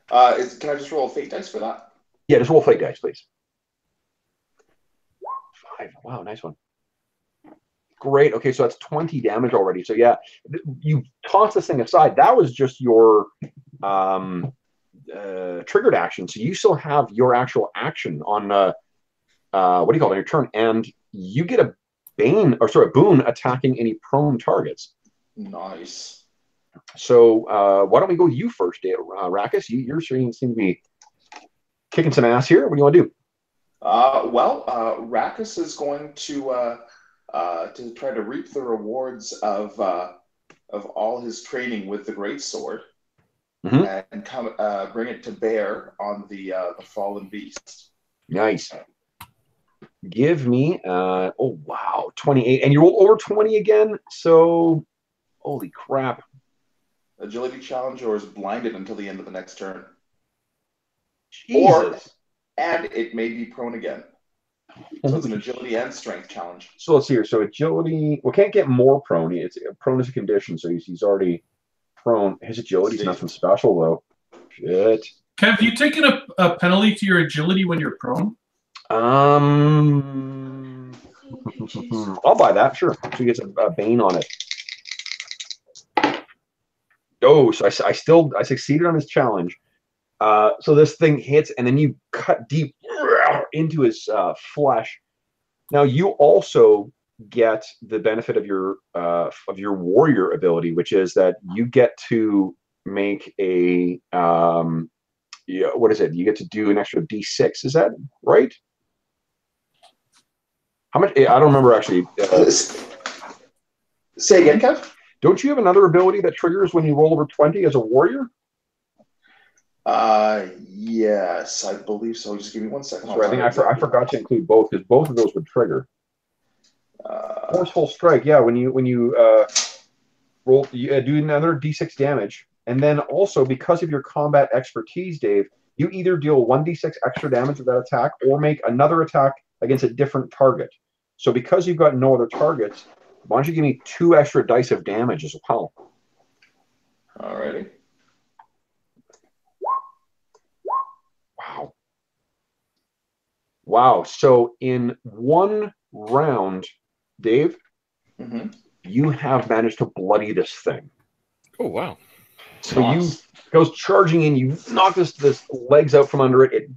Can I just roll a fate dice for that? Yeah, just roll fate dice, please. 5. Wow, nice one. Great. Okay, so that's 20 damage already. So yeah, you toss this thing aside. That was just your triggered action. So you still have your actual action on what do you call it, on your turn, and you get a boon attacking any prone targets. Nice. So why don't we go you first, Rakus? You're seem to be kicking some ass here. What do you want to do? Rakus is going to try to reap the rewards of all his training with the greatsword, and come bring it to bear on the fallen beast. Nice. Give me 28, and you roll over 20 again. So, holy crap! Agility challenge, or is blinded until the end of the next turn. Jesus. And it may be prone again. So it's an agility and strength challenge. So let's see here. So agility, can't get more prone. It's prone is a condition, so he's already prone. His agility is nothing special though. Shit. Kev, have you taken a penalty to your agility when you're prone? I'll buy that. Sure. So he gets a bane on it. Oh, so I succeeded on his challenge. So this thing hits, and then you cut deep into his flesh. Now you also get the benefit of your warrior ability, which is that you get to make a what is it? You get to do an extra D6. Is that right? How much? I don't remember actually. Say again, Kev? Don't you have another ability that triggers when you roll over 20 as a warrior? Yes, I believe so. Just give me 1 second. Sorry, I forgot to include both, because both of those would trigger. Forceful strike, yeah. When you roll, you do another D6 damage, and then also because of your combat expertise, Dave, you either deal 1d6 extra damage with that attack, or make another attack against a different target. So because you've got no other targets, why don't you give me 2 extra dice of damage as well? Alrighty. Wow. So in one round, Dave, you have managed to bloody this thing. Oh, wow. So you goes charging in, you knock this legs out from under it,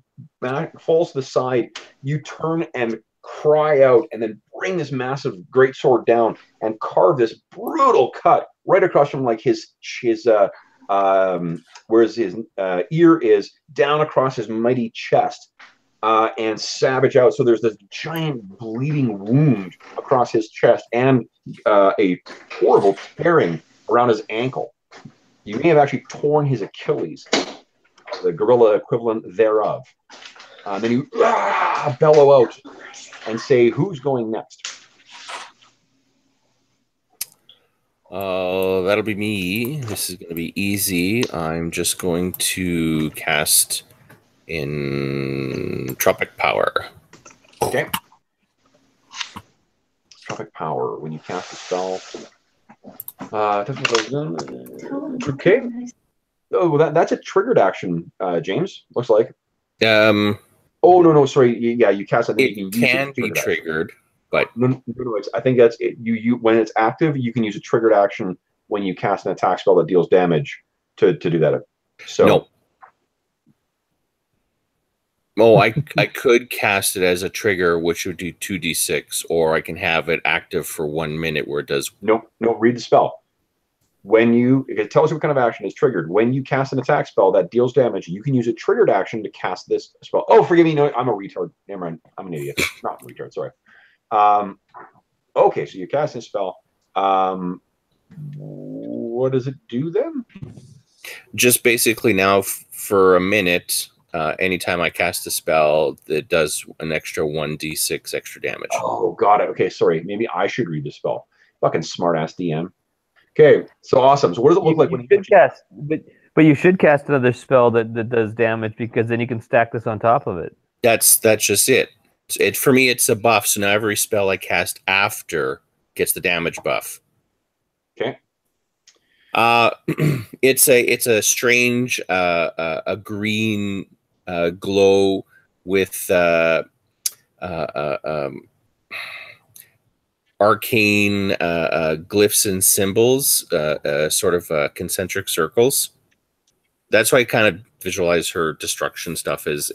it falls to the side, you turn and cry out, and then bring this massive great sword down and carve this brutal cut right across from like his whereas his ear is, down across his mighty chest, and savage out. So there's this giant bleeding wound across his chest, and a horrible tearing around his ankle. You may have actually torn his Achilles, the gorilla equivalent thereof. Then you bellow out and say, who's going next? That'll be me. This is going to be easy. I'm just going to cast in Tropic Power. Okay. Tropic Power. When you cast a spell. Okay. Oh, that's a triggered action, James. Looks like. Oh no, sorry. Yeah, you cast it. It can be triggered, but no, I think that's it. You when it's active, you can use a triggered action when you cast an attack spell that deals damage. to do that. So No. Oh, I could cast it as a trigger, which would do 2d6, or I can have it active for 1 minute where it does. no, read the spell. It tells you what kind of action is triggered. When you cast an attack spell that deals damage, you can use a triggered action to cast this spell. Oh, forgive me. No, I'm a retard. Never mind. I'm an idiot. Not a retard. Sorry. Okay, so you cast this spell. What does it do then? Just basically now for a minute, anytime I cast a spell, it does an extra 1d6 extra damage. Oh, got it. Okay, sorry. Maybe I should read the spell. Fucking smart ass DM. Okay, so awesome. So what does it look like when you cast? But you should cast another spell that does damage, because then you can stack this on top of it. That's just it. For me, it's a buff. So now every spell I cast after gets the damage buff. Okay. It's a strange a green glow with arcane glyphs and symbols, sort of concentric circles. That's why I kind of visualize her destruction stuff as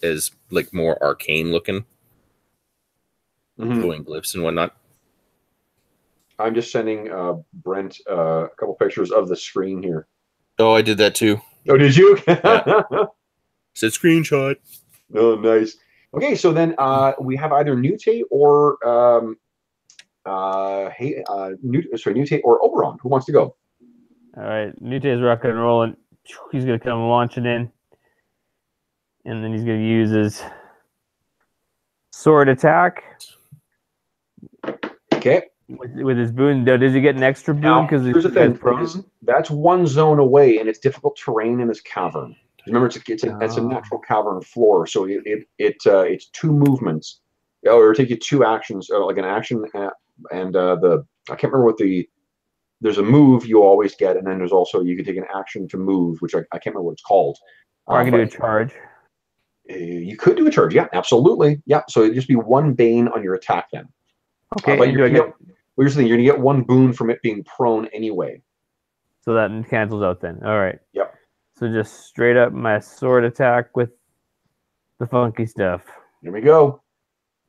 like more arcane looking, glowing glyphs and whatnot. I'm just sending Brent a couple pictures of the screen here. Oh, I did that too. Oh, did you? Yeah. Said screenshot. Oh, nice. Okay, so then we have either Nute or Nute or Oberon. Who wants to go? All right, Nute is rocking and rolling. He's gonna come launching in, and then he's gonna use his sword attack. Okay. With his boon. Does he get an extra boon? Because here's the thing: that's one zone away, and it's difficult terrain in this cavern. Remember, it's a natural cavern floor, so it's 2 movements, or take you 2 actions, like an action and I can't remember what there's a move you always get, and then there's also you can take an action to move, which I can't remember what it's called. Or I can do a charge. You could do a charge, yeah, absolutely, yeah. So it'd just be 1 bane on your attack then. Okay. But here's the thing: you're gonna get 1 boon from it being prone anyway. So that cancels out then. All right. Yep. So just straight up my sword attack with the funky stuff. Here we go.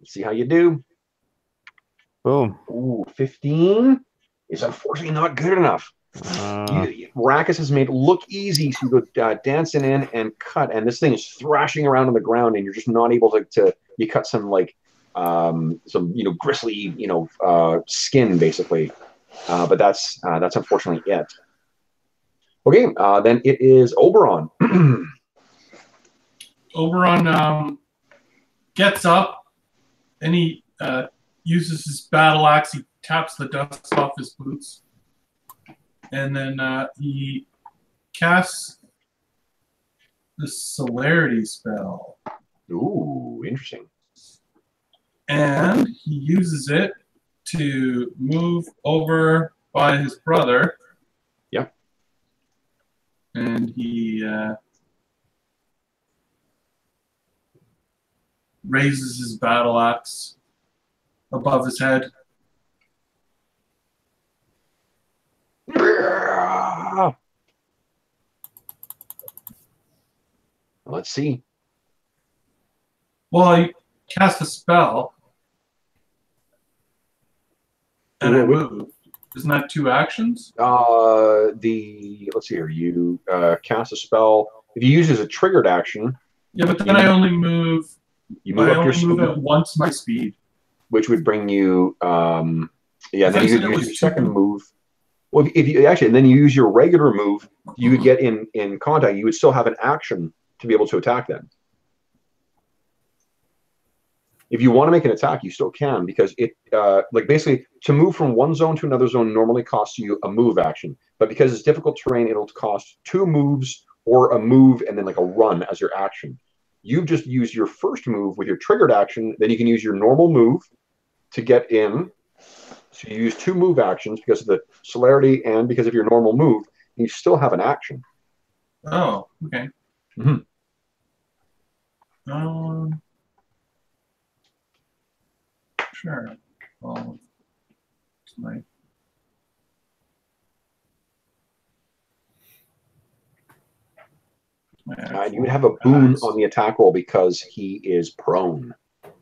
Let's see how you do. Boom. Ooh, 15 is unfortunately not good enough. Rackus has made it look easy, so you go dancing in and cut, and this thing is thrashing around on the ground, and you're just not able to you cut some gristly skin basically, but that's unfortunately it. Okay, then it is Oberon. Oberon gets up and he uses his battle axe. He taps the dust off his boots, and then he casts the celerity spell. Ooh, interesting. And he uses it to move over by his brother. Yep. And he raises his battle axe above his head. Let's see. Well, he cast a spell. And I moved. Isn't that 2 actions? Let's see here. You cast a spell. If you use it as a triggered action. Yeah, but then I only move. You move up your speed at once my speed, which would bring you. Then you could use your second move. Well, if you actually, and then you use your regular move, you would get in contact. You would still have an action to be able to attack them. If you want to make an attack, you still can, because it basically to move from one zone to another zone normally costs you a move action, but because it's difficult terrain, it'll cost 2 moves or a move and then like a run as your action. You just use your first move with your triggered action, then you can use your normal move to get in. So you use 2 move actions because of the celerity and because of your normal move, and you still have an action. Oh, okay. Mm-hmm. Sure. Well, tonight. And you would have a boon on the attack roll because he is prone.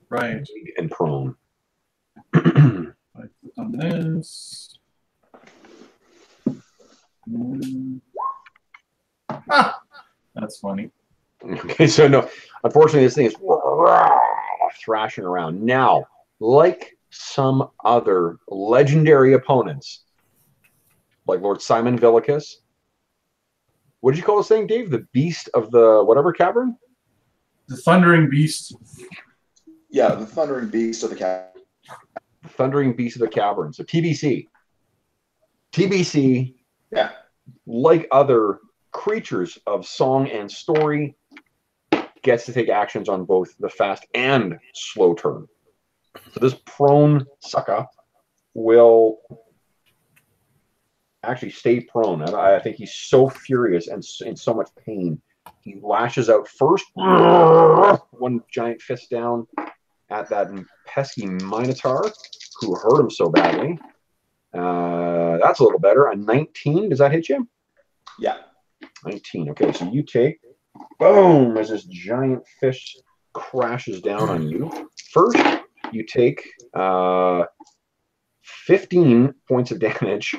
Right. And prone. I click on this. Ah, that's funny. Okay, so no, unfortunately, this thing is thrashing around. Now, like some other legendary opponents, like Lord Simon Villicus, what did you call this thing, Dave? The Beast of the whatever cavern? The Thundering Beast. Yeah, the Thundering Beast of the Cavern. The Thundering Beast of the Cavern. So TBC. TBC, Yeah. like other creatures of song and story, gets to take actions on both the fast and slow turn. So this prone sucker will actually stay prone. And I think he's so furious and in so much pain. He lashes out first, one giant fist down at that pesky Minotaur who hurt him so badly. That's a little better. A 19, does that hit you? Yeah. 19. Okay, so you take, boom, as this giant fish crashes down on you. First, you take 15 points of damage.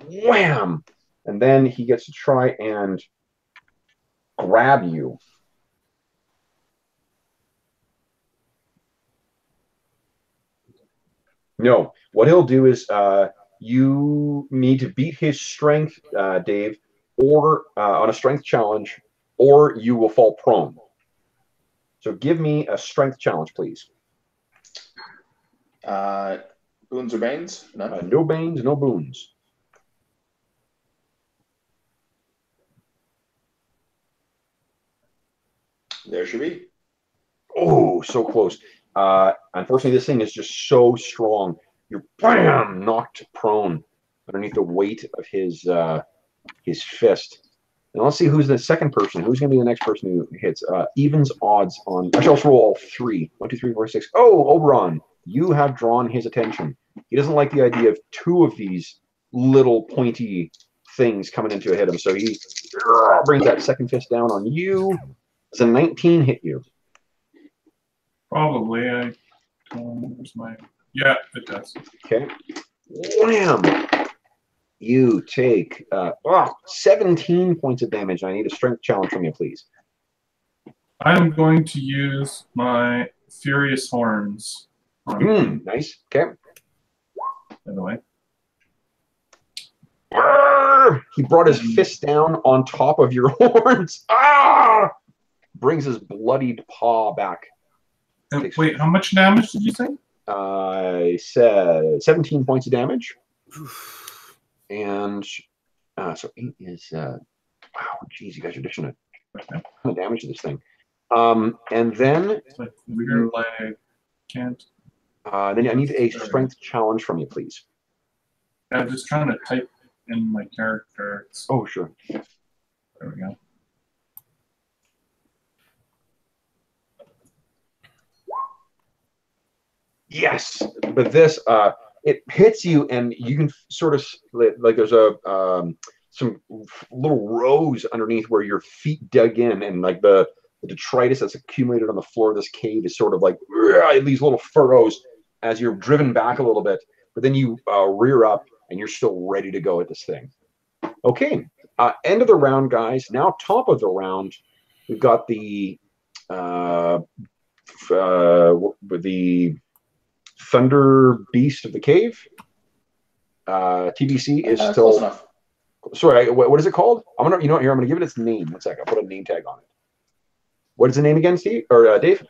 Wham! And then he gets to try and grab you. No, what he'll do is you need to beat his strength, Dave, or on a strength challenge, or you will fall prone. So give me a strength challenge, please. Boons or banes? None? No banes, no boons. There should be. Oh, so close. Unfortunately, this thing is just so strong. You're bam knocked prone underneath the weight of his fist. And let's see who's the second person. Who's going to be the next person who hits? Evens odds on. Actually, let's roll all three. 1, 2, 3, 4, 6. Oh, Oberon, you have drawn his attention. He doesn't like the idea of two of these little pointy things coming in to hit him. So he brings that second fist down on you. Does a 19 hit you? Probably. Where's my... Yeah, it does. Okay. Wham! You take 17 points of damage. I need a strength challenge from you, please. I'm going to use my Furious Horns. Nice. Okay. By the way. He brought his fist down on top of your horns. Brings his bloodied paw back. Wait, how much damage did you say? I said 17 points of damage. And so 8 is wow, geez, you guys are dishing a ton of damage to this thing. And then It's like weird, like can't. Then I need a strength challenge from you, please. I'm just trying to type in my character. Oh, sure. There we go. Yes, but this it hits you, and you can sort of like there's a some little rows underneath where your feet dug in, and like the detritus that's accumulated on the floor of this cave is sort of like these little furrows as you're driven back a little bit, but then you rear up and you're still ready to go at this thing. Okay, end of the round, guys. Now top of the round, we've got the Thunder Beast of the Cave. TBC is still. Close enough. Sorry, what is it called? I'm gonna, here. I'm gonna give it its name. One second. I'll put a name tag on it. What is the name again, Steve or Dave?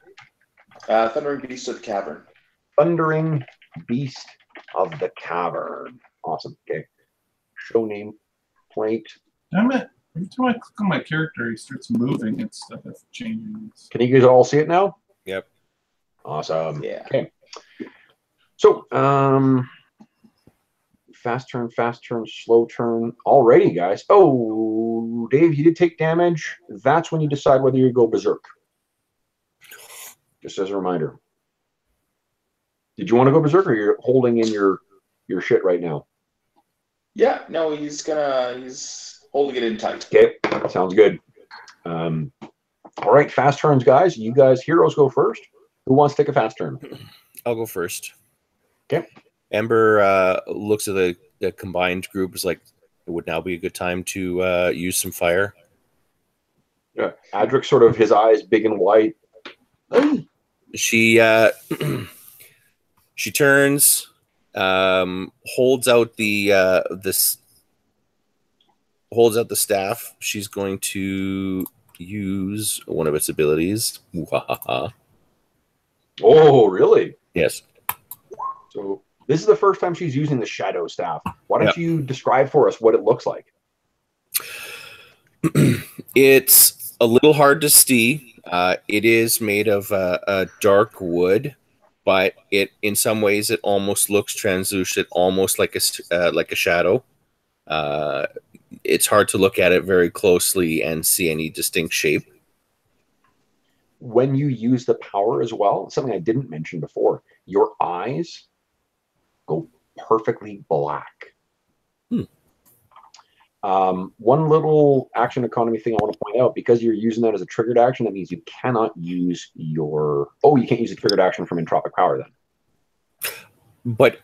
Thundering Beast of the Cavern. Thundering Beast of the Cavern. Awesome. Okay. Show name plate. Damn it! Every time I click on my character, he starts moving and stuff. That's changing. Can you guys all see it now? Yep. Awesome. Yeah. Okay. So, fast turn, slow turn. Alrighty, guys. Oh, Dave, you did take damage. That's when you decide whether you go berserk. Just as a reminder. Did you want to go berserk, or you're holding in your shit right now? Yeah, no, he's holding it in tight. Okay, sounds good. All right, fast turns, guys. You guys, heroes, go first. Who wants to take a fast turn? I'll go first. Okay. Ember looks at the combined group. Is like, it would now be a good time to use some fire. Yeah. Adric, sort of his eyes big and white. She she turns, holds out holds out the staff. She's going to use one of its abilities. Oh, really? Yes. So this is the first time she's using the shadow staff. Why don't you describe for us what it looks like? It's a little hard to see. It is made of a dark wood, but in some ways it almost looks translucent, almost like a shadow. It's hard to look at it very closely and see any distinct shape. When you use the power as well, something I didn't mention before, your eyes go perfectly black. One little action economy thing I want to point out, because you're using that as a triggered action, that means you cannot use you can't use a triggered action from entropic power then. But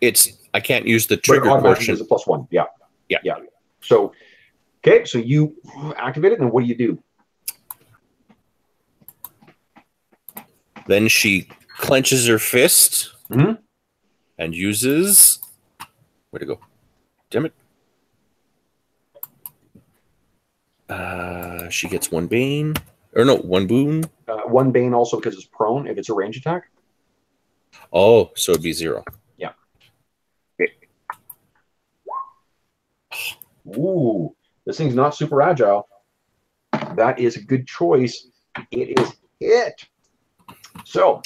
I can't use the trigger portion. Is a +1. Yeah. Yeah. So, okay, so you activate it, and what do? Then she clenches her fist and uses. Where'd it go? Damn it. She gets one bane. Or no, one boon. One bane also because it's prone if it's a range attack. Oh, so it'd be 0. Yeah. Okay. Ooh, this thing's not super agile. That is a good choice. It is it. So.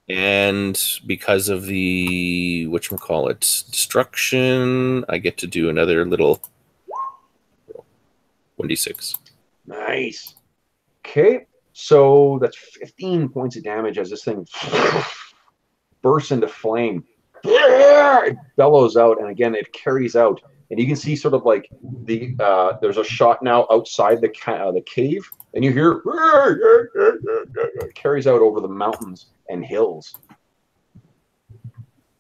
And because of the, destruction, I get to do another little 1d6. Nice. Okay, so that's 15 points of damage as this thing bursts into flame. It bellows out, and again, it carries out. And you can see sort of like there's a shot now outside the cave, and you hear it carries out over the mountains and hills.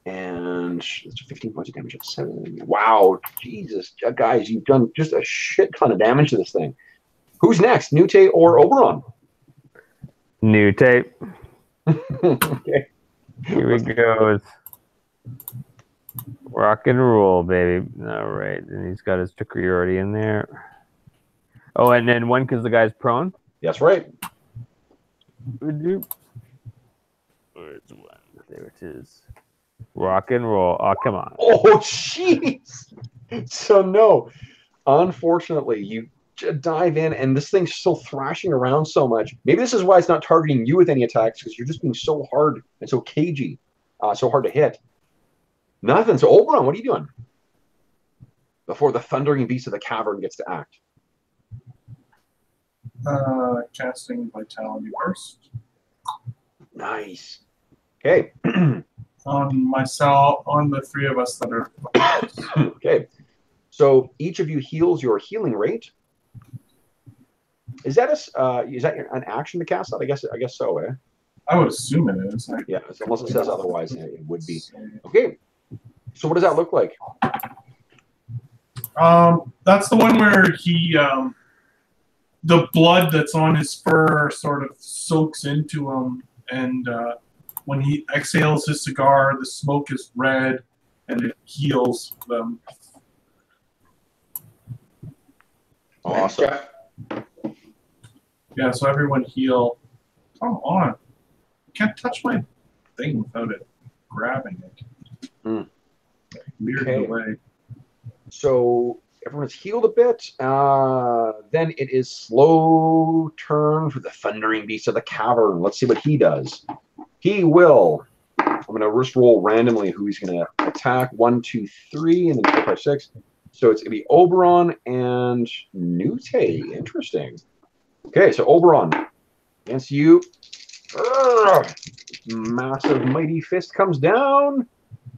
And it's 15 points of damage at 7. Wow, Jesus, guys, you've done just a shit ton of damage to this thing. Who's next, Nute or Oberon? Nute. Okay. Here we go. Rock and roll, baby. All right, and he's got his trickery already in there. Oh, and then one because the guy's prone. That's right. Where's one? There it is. Rock and roll. Oh, come on. Oh, jeez. So no, unfortunately, you dive in, and this thing's still thrashing around so much. Maybe this is why it's not targeting you with any attacks, because you're just being so hard and so cagey, so hard to hit. Nothing. So Oberon, what are you doing before the thundering beast of the cavern gets to act? Casting Vitality Burst. Nice. Okay. On myself, on the 3 of us that are. Okay. So each of you heals your healing rate. Is that an action to cast that? I guess so, eh? I would assume it is. Yeah, unless it says otherwise, it would be. Okay. So what does that look like? That's the one where he, the blood that's on his fur sort of soaks into him, and when he exhales his cigar, the smoke is red, and it heals them. Awesome. Yeah, so everyone heal. Come on. I can't touch my thing without it grabbing it. Weird delay. So everyone's healed a bit. Then it is slow turn for the thundering beast of the cavern. Let's see what he does. He will. I'm going to just roll randomly who he's going to attack. 1, 2, 3, and then 4, 5, 6. So it's going to be Oberon and Nute. Interesting. Okay, so Oberon against you. Massive mighty fist comes down.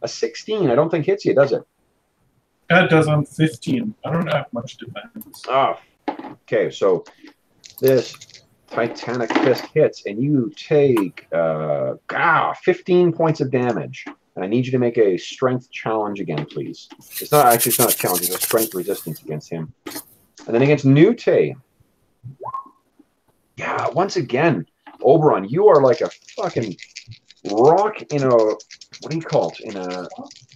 A 16. I don't think hits you, does it? That does on 15. I don't have much defense. Okay, so this Titanic Fist hits, and you take 15 points of damage. And I need you to make a strength challenge again, please. It's not a challenge, it's a strength resistance against him. And then against Nute. Yeah, once again, Oberon, you are like a fucking rock in a, what do you call it? In a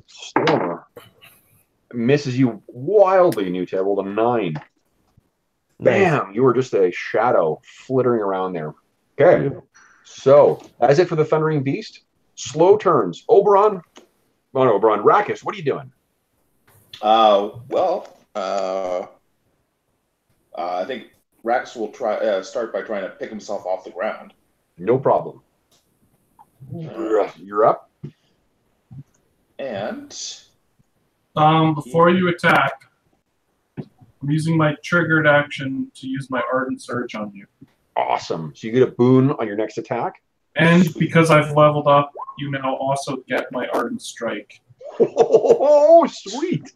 storm. Misses you wildly, Nute. I rolled a 9. Bam! You were just a shadow flittering around there. Okay. So, that's it for the Thundering Beast. Slow turns. Oberon. Oh, no, Oberon. Rakis, what are you doing? I think Rax will start by trying to pick himself off the ground. No problem. You're up. And before you attack, I'm using my triggered action to use my Ardent Surge on you. Awesome. So you get a boon on your next attack. And because I've leveled up, you now also get my Ardent Strike. Oh, sweet.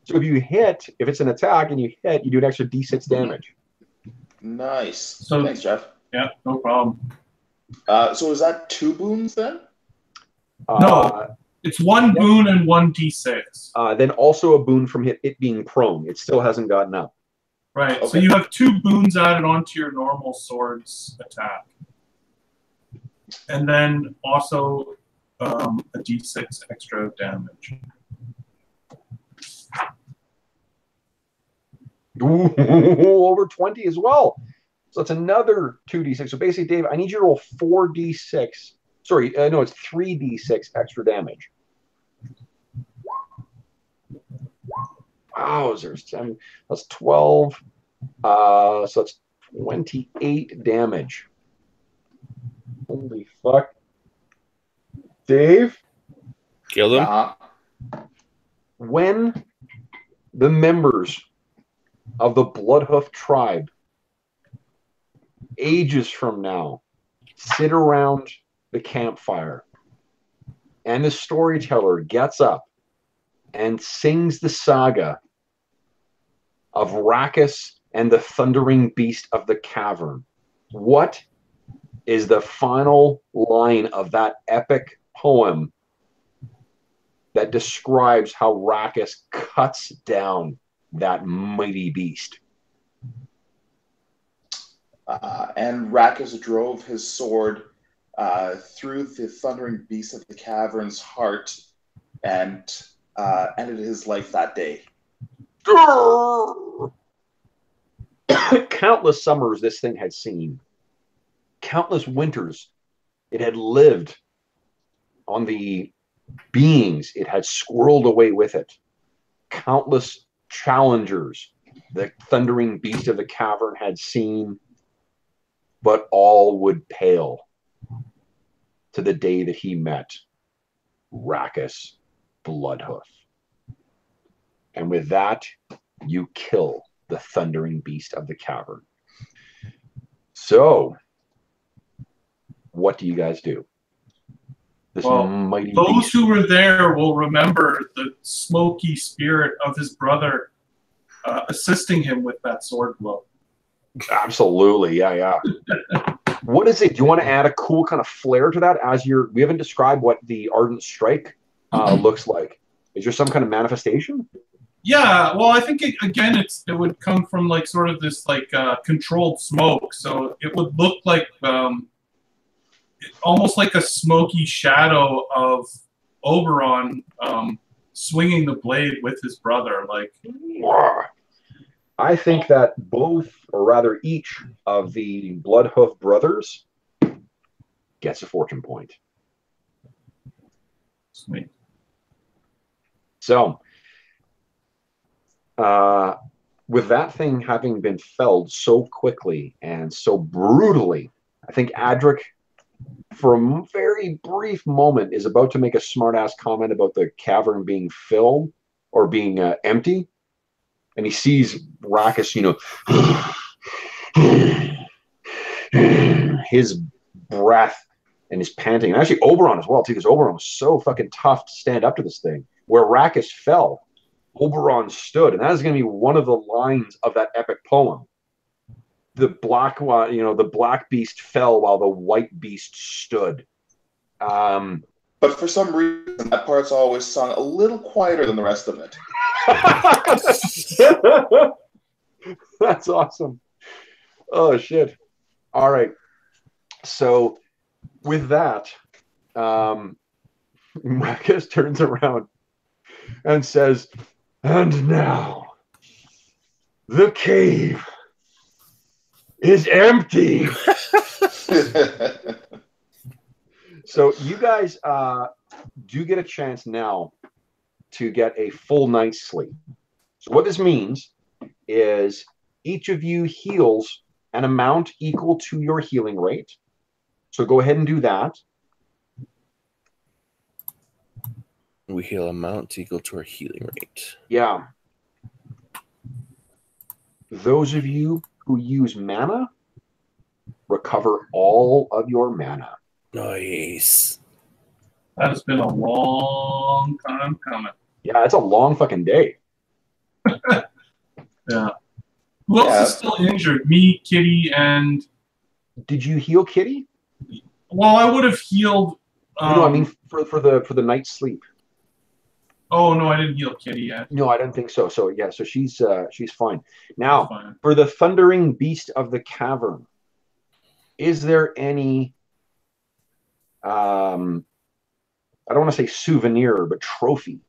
So if you hit, if it's an attack and you hit, you do an extra d6 damage. Nice. So, thanks, Jeff. Yeah, no problem. So is that 2 boons then? No, it's 1 boon and 1 d6. Then also a boon from it being prone. It still hasn't gotten up. Right, Okay. so you have 2 boons added onto your normal sword's attack. And then also a d6 extra damage. Ooh, over 20 as well. So that's another 2d6. So basically, Dave, I need you to roll 4d6. Sorry, no, it's 3d6 extra damage. Wowzers. That's 12. So that's 28 damage. Holy fuck. Dave? Kill him. When the members of the Bloodhoof tribe ages from now sit around the campfire and the storyteller gets up and sings the saga of Rakis and the thundering beast of the cavern, what is the final line of that epic poem that describes how Rakis cuts down that mighty beast? And Rakis drove his sword through the thundering beast of the cavern's heart and ended his life that day. Countless summers this thing had seen. Countless winters it had lived on the beings it had squirreled away with it. Countless challengers the thundering beast of the cavern had seen, but all would pale to the day that he met Rakis Bloodhoof. And with that, you kill the thundering beast of the cavern. So, what do you guys do? This mighty those beast. who were there will remember the smoky spirit of his brother assisting him with that sword blow. Absolutely, yeah. What is it? Do you want to add a cool kind of flair to that? We haven't described what the Ardent Strike looks like. Is there some kind of manifestation? Yeah, well, I think it would come from like sort of this like controlled smoke, so it would look like almost like a smoky shadow of Oberon swinging the blade with his brother. Like, I think that both, or rather each, of the Bloodhoof brothers gets a fortune point. Sweet. So, with that thing having been felled so quickly and so brutally, I think Adric, for a very brief moment, is about to make a smart-ass comment about the cavern being filled or being empty. And he sees Rakis, his breath and his panting. And actually Oberon as well, too, because Oberon was so fucking tough to stand up to this thing. Where Rakis fell, Oberon stood. And that is going to be one of the lines of that epic poem. the black one, the black beast fell while the white beast stood. But for some reason, that part's always sung a little quieter than the rest of it. That's awesome. Oh, shit. All right. So with that, Marcus turns around and says, and now the cave is empty. So you guys do get a chance now to get a full night's sleep. So what this means is each of you heals an amount equal to your healing rate. So go ahead and do that. We heal amount equal to our healing rate. Yeah. Those of you who use mana, recover all of your mana. Nice. That's been a long time coming. Yeah, it's a long fucking day. Yeah. Who else is still injured? Me, Kitty, and... Did you heal Kitty? Well, I would have healed... no, I mean for the night's sleep. Oh, no, I didn't heal Kitty yet. No, I don't think so. So, yeah, so she's fine. Now, for the thundering beast of the cavern, is there any... I don't want to say souvenir, but trophy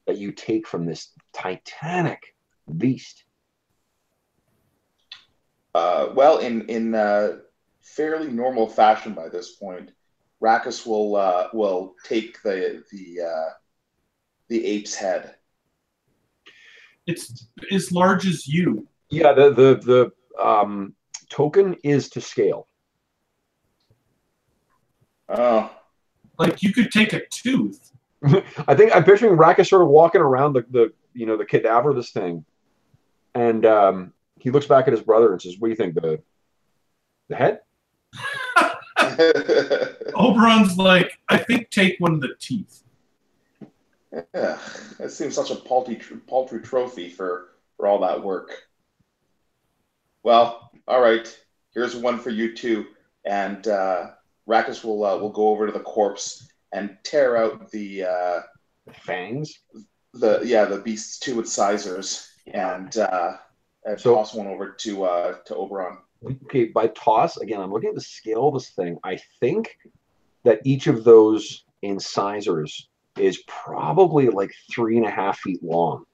that you take from this titanic beast? Well, in fairly normal fashion by this point, Rackus will take the ape's head. It's as large as you. Yeah, the token is to scale. Oh. Like you could take a tooth. I think I'm picturing Rackus sort of walking around the cadaver of this thing, and he looks back at his brother and says, "What do you think? The head?" Oberon's like, "I think take one of the teeth." Yeah, that seems such a paltry trophy for all that work. Well, all right. Here's one for you too, and Rackus will go over to the corpse and tear out the fangs. The beast's two incisors, and toss one over to Oberon. Okay, by toss again, I'm looking at the scale of this thing. I think that each of those incisors is probably like 3.5 feet long.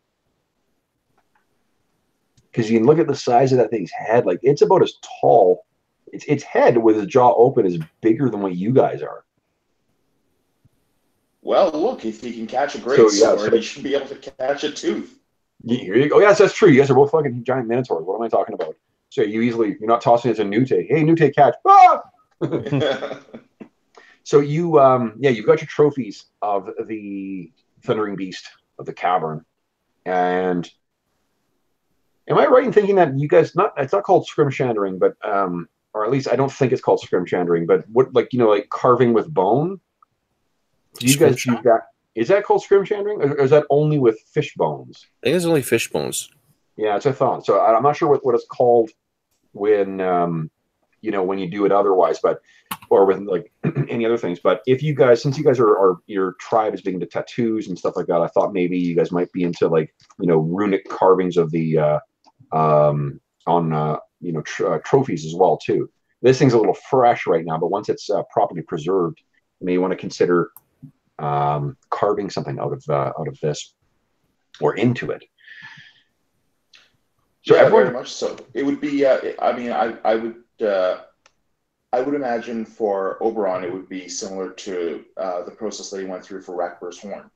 Because you can look at the size of that thing's head, like it's about as tall. Its head with its jaw open is bigger than what you guys are. Well, look, if he can catch a great sword, he should be able to catch a tooth. Here you go. Yes, that's true. You guys are both fucking giant minotaurs. What am I talking about? So you're not tossing it to Nute. Hey, Nute, catch. Ah! So you've got your trophies of the thundering beast of the cavern. And am I right in thinking that you guys it's not called scrimshandering, but or at least I don't think it's called scrimshandering, but what like carving with bone? Do you guys do that? Is that called scrimshandering, or is that only with fish bones? I think it's only fish bones. Yeah, that's what I thought. So I'm not sure what it's called when when you do it otherwise, but or with like any other things. But if you guys, since you guys are your tribe is big into tattoos and stuff like that, I thought maybe you guys might be into like runic carvings of the trophies as well too. This thing's a little fresh right now, but once it's properly preserved, you may want to consider carving something out of this or into it. So yeah, very much so. It would be. I would imagine for Oberon, it would be similar to the process that he went through for Rackbur's horn.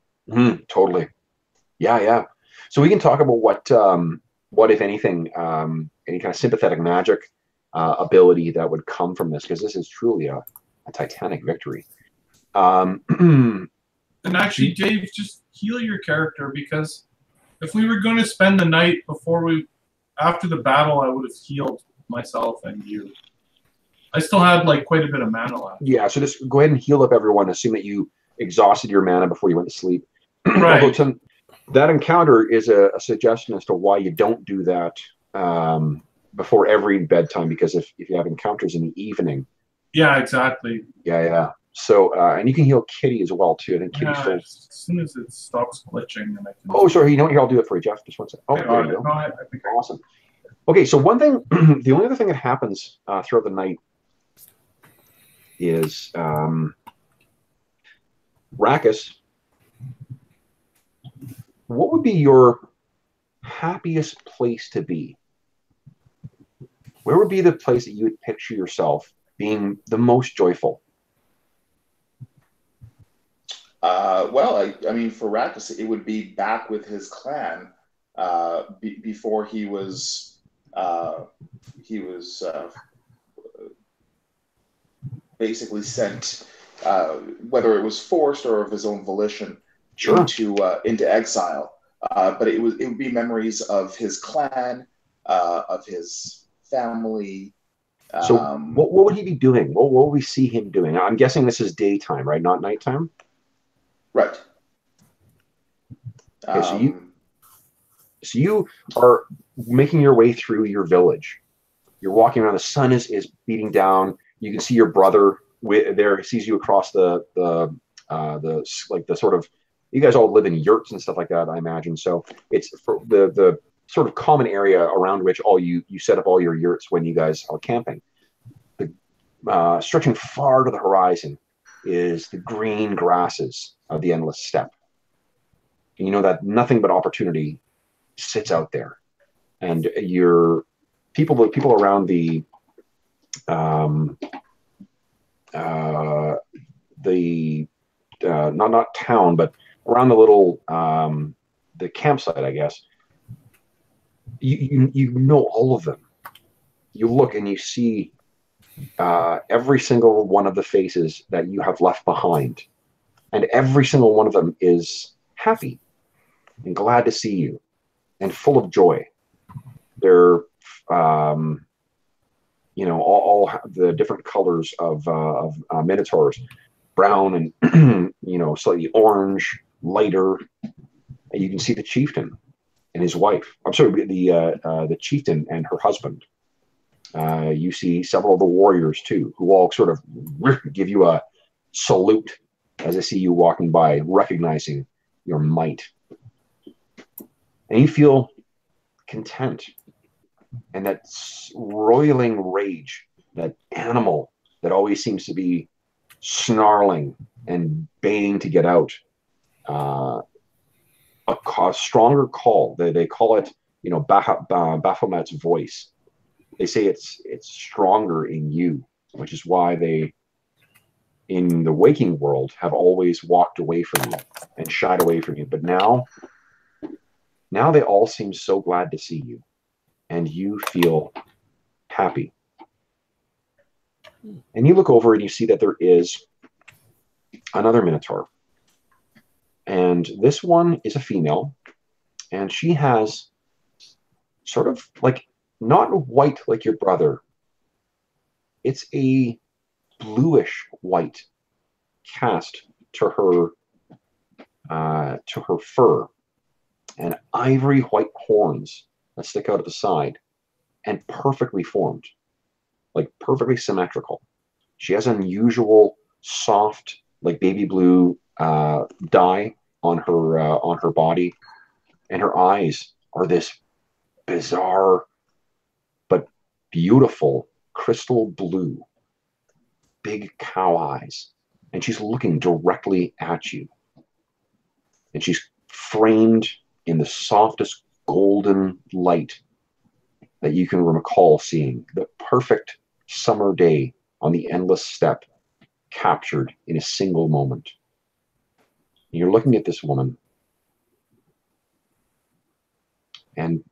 Totally. Yeah. So we can talk about what if anything, any kind of sympathetic magic ability that would come from this, because this is truly a titanic victory. And actually, Dave, just heal your character, because if we were going to spend the night after the battle, I would have healed myself and you. I still had like quite a bit of mana left. Yeah, so just go ahead and heal up everyone. Assume that you exhausted your mana before you went to sleep. Right. That encounter is a suggestion as to why you don't do that before every bedtime, because if you have encounters in the evening. Yeah, exactly. Yeah. So, and you can heal Kitty as well, too. I think Kitty's full. As soon as it stops glitching, then I can. Oh, sorry. You know what? Here, I'll do it for you, Jeff. Just one second. Oh, there you go. I think Awesome. Okay, so one thing, the only other thing that happens throughout the night is Rackus, what would be your happiest place to be? Where would be the place that you would picture yourself being the most joyful? Well, I mean, for Rackus, it would be back with his clan before he was basically sent, whether it was forced or of his own volition, into exile. But it would be memories of his clan, of his family. So what would he be doing? What would we see him doing? I'm guessing this is daytime, right? Not nighttime? Right. Okay, so you are making your way through your village. You're walking around. The sun is beating down. You can see your brother there. Sees you across the sort of. You guys all live in yurts and stuff like that, I imagine. So it's for the sort of common area around which you set up all your yurts when you guys are camping. Stretching far to the horizon is the green grasses of the endless steppe. And you know that nothing but opportunity sits out there. And your people around the not town, but around the little the campsite, I guess. You know all of them. You look and you see every single one of the faces that you have left behind, and every single one of them is happy and glad to see you and full of joy. They're all the different colors of minotaurs, brown and slightly orange, lighter. And you can see the chieftain and his wife. I'm sorry, the chieftain and her husband. You see several of the warriors too, who all sort of give you a salute as they see you walking by, recognizing your might. And you feel content. And that roiling rage, that animal that always seems to be snarling and baying to get out, a stronger call. They call it, Baphomet's voice. They say it's stronger in you, which is why they, in the waking world, have always walked away from you and shied away from you. But now they all seem so glad to see you, and you feel happy. And you look over and you see that there is another minotaur. And this one is a female, and she has sort of like, not white like your brother. It's a bluish white cast to her fur, and ivory white horns that stick out of the side, and perfectly formed, like perfectly symmetrical. She has unusual soft, like baby blue dye on her body, and her eyes are this bizarre but beautiful crystal blue, big cow eyes, and she's looking directly at you. And she's framed in the softest golden light that you can recall seeing. The perfect summer day on the endless steppe, captured in a single moment. And you're looking at this woman, and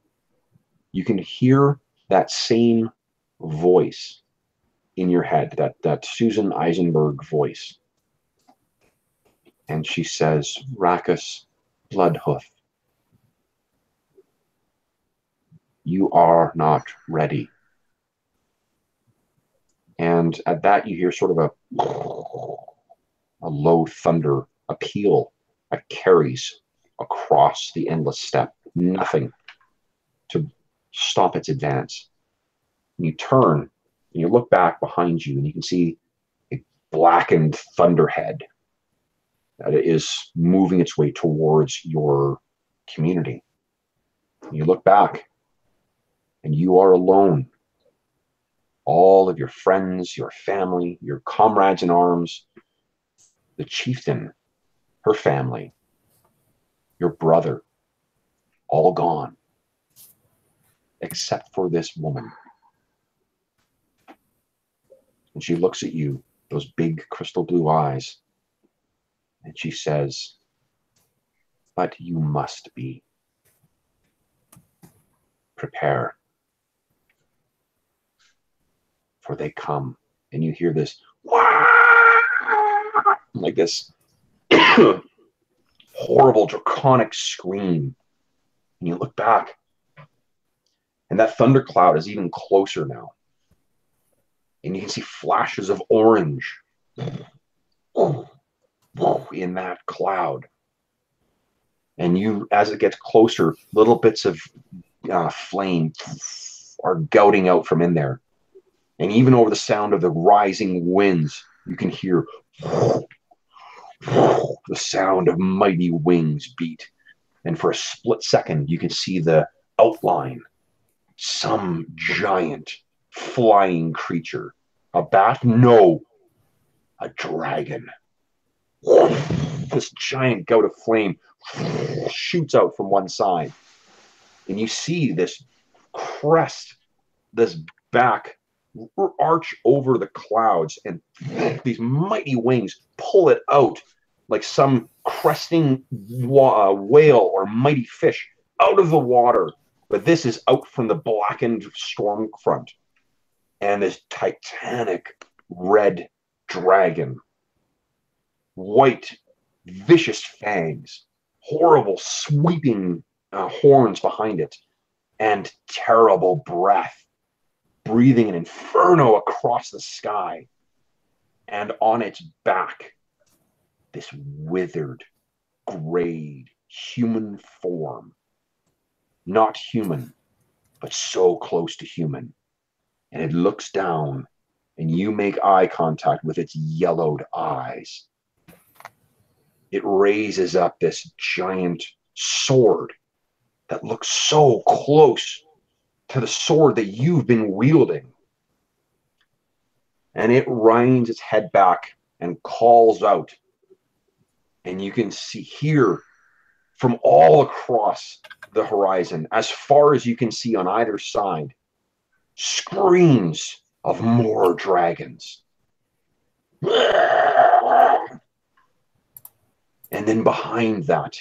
you can hear that same voice in your head, that Susan Eisenberg voice. And she says, Rackus Bloodhoof, you are not ready. And at that, you hear sort of a low thunder, a peal that carries across the endless steppe. Nothing to stop its advance. And you turn and you look back behind you and you can see a blackened thunderhead that is moving its way towards your community. And you look back and you are alone. All of your friends, your family, your comrades in arms, the chieftain, her family, your brother, all gone, except for this woman. And she looks at you, those big crystal blue eyes, and she says, "But you must be. Prepare, for they come." And you hear this, like this horrible draconic scream. And you look back, and that thundercloud is even closer now. And you can see flashes of orange in that cloud. And you, as it gets closer, little bits of flame are gouting out from in there. And even over the sound of the rising winds, you can hear the sound of mighty wings beat. And for a split second, you can see the outline, some giant flying creature. A bat? No, a dragon. This giant gout of flame shoots out from one side. And you see this crest, this back arch over the clouds, and these mighty wings pull it out like some cresting whale or mighty fish out of the water. But this is out from the blackened storm front. And this titanic red dragon, white, vicious fangs, horrible sweeping horns behind it, and terrible breath, breathing an inferno across the sky. And on its back, this withered, grayed human form. Not human, but so close to human. And it looks down, and you make eye contact with its yellowed eyes. It raises up this giant sword that looks so close to the sword that you've been wielding. And it winds its head back and calls out. And you can hear from all across the horizon, as far as you can see on either side, screams of more dragons. And then behind that,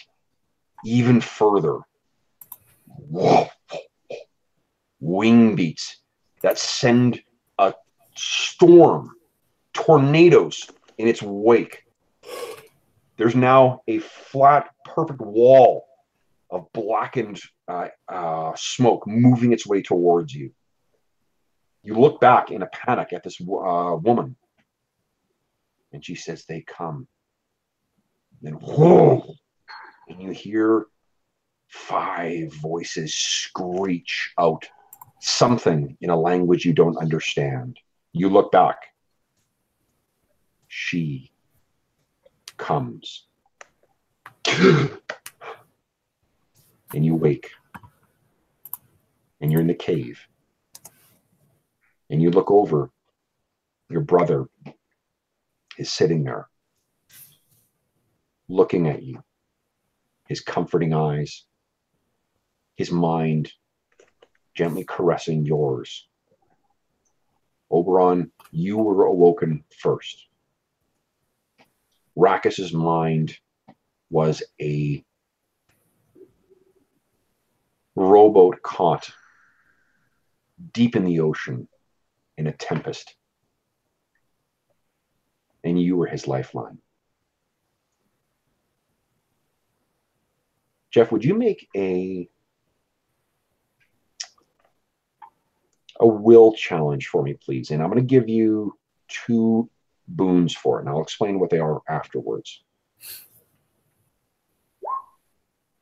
even further, wing beats that send a storm, tornadoes in its wake. There's now a flat, perfect wall of blackened smoke moving its way towards you. You look back in a panic at this woman, and she says, "They come." Then, whoa, and you hear 5 voices screech out something in a language you don't understand. You look back. She comes. And you wake. And you're in the cave. And you look over. Your brother is sitting there, looking at you. His comforting eyes. His mind gently caressing yours. Oberon, you were awoken first. Rakis's mind was a rowboat caught deep in the ocean in a tempest. And you were his lifeline. Jeff, would you make a will challenge for me, please? And I'm going to give you 2 boons for it, and I'll explain what they are afterwards.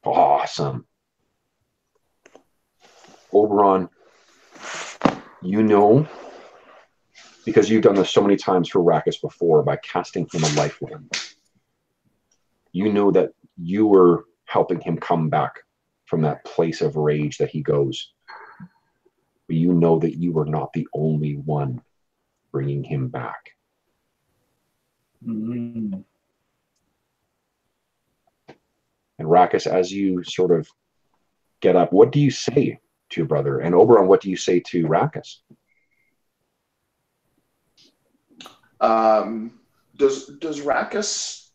Awesome. Oberon, You know, because you've done this so many times for Rakus before by casting him a lifeline. You know that you were helping him come back from that place of rage that he goes. But you know that you were not the only one bringing him back. Mm. And Rakus, as you sort of get up, what do you say to your brother? And Oberon, what do you say to Rakus? Does Rakus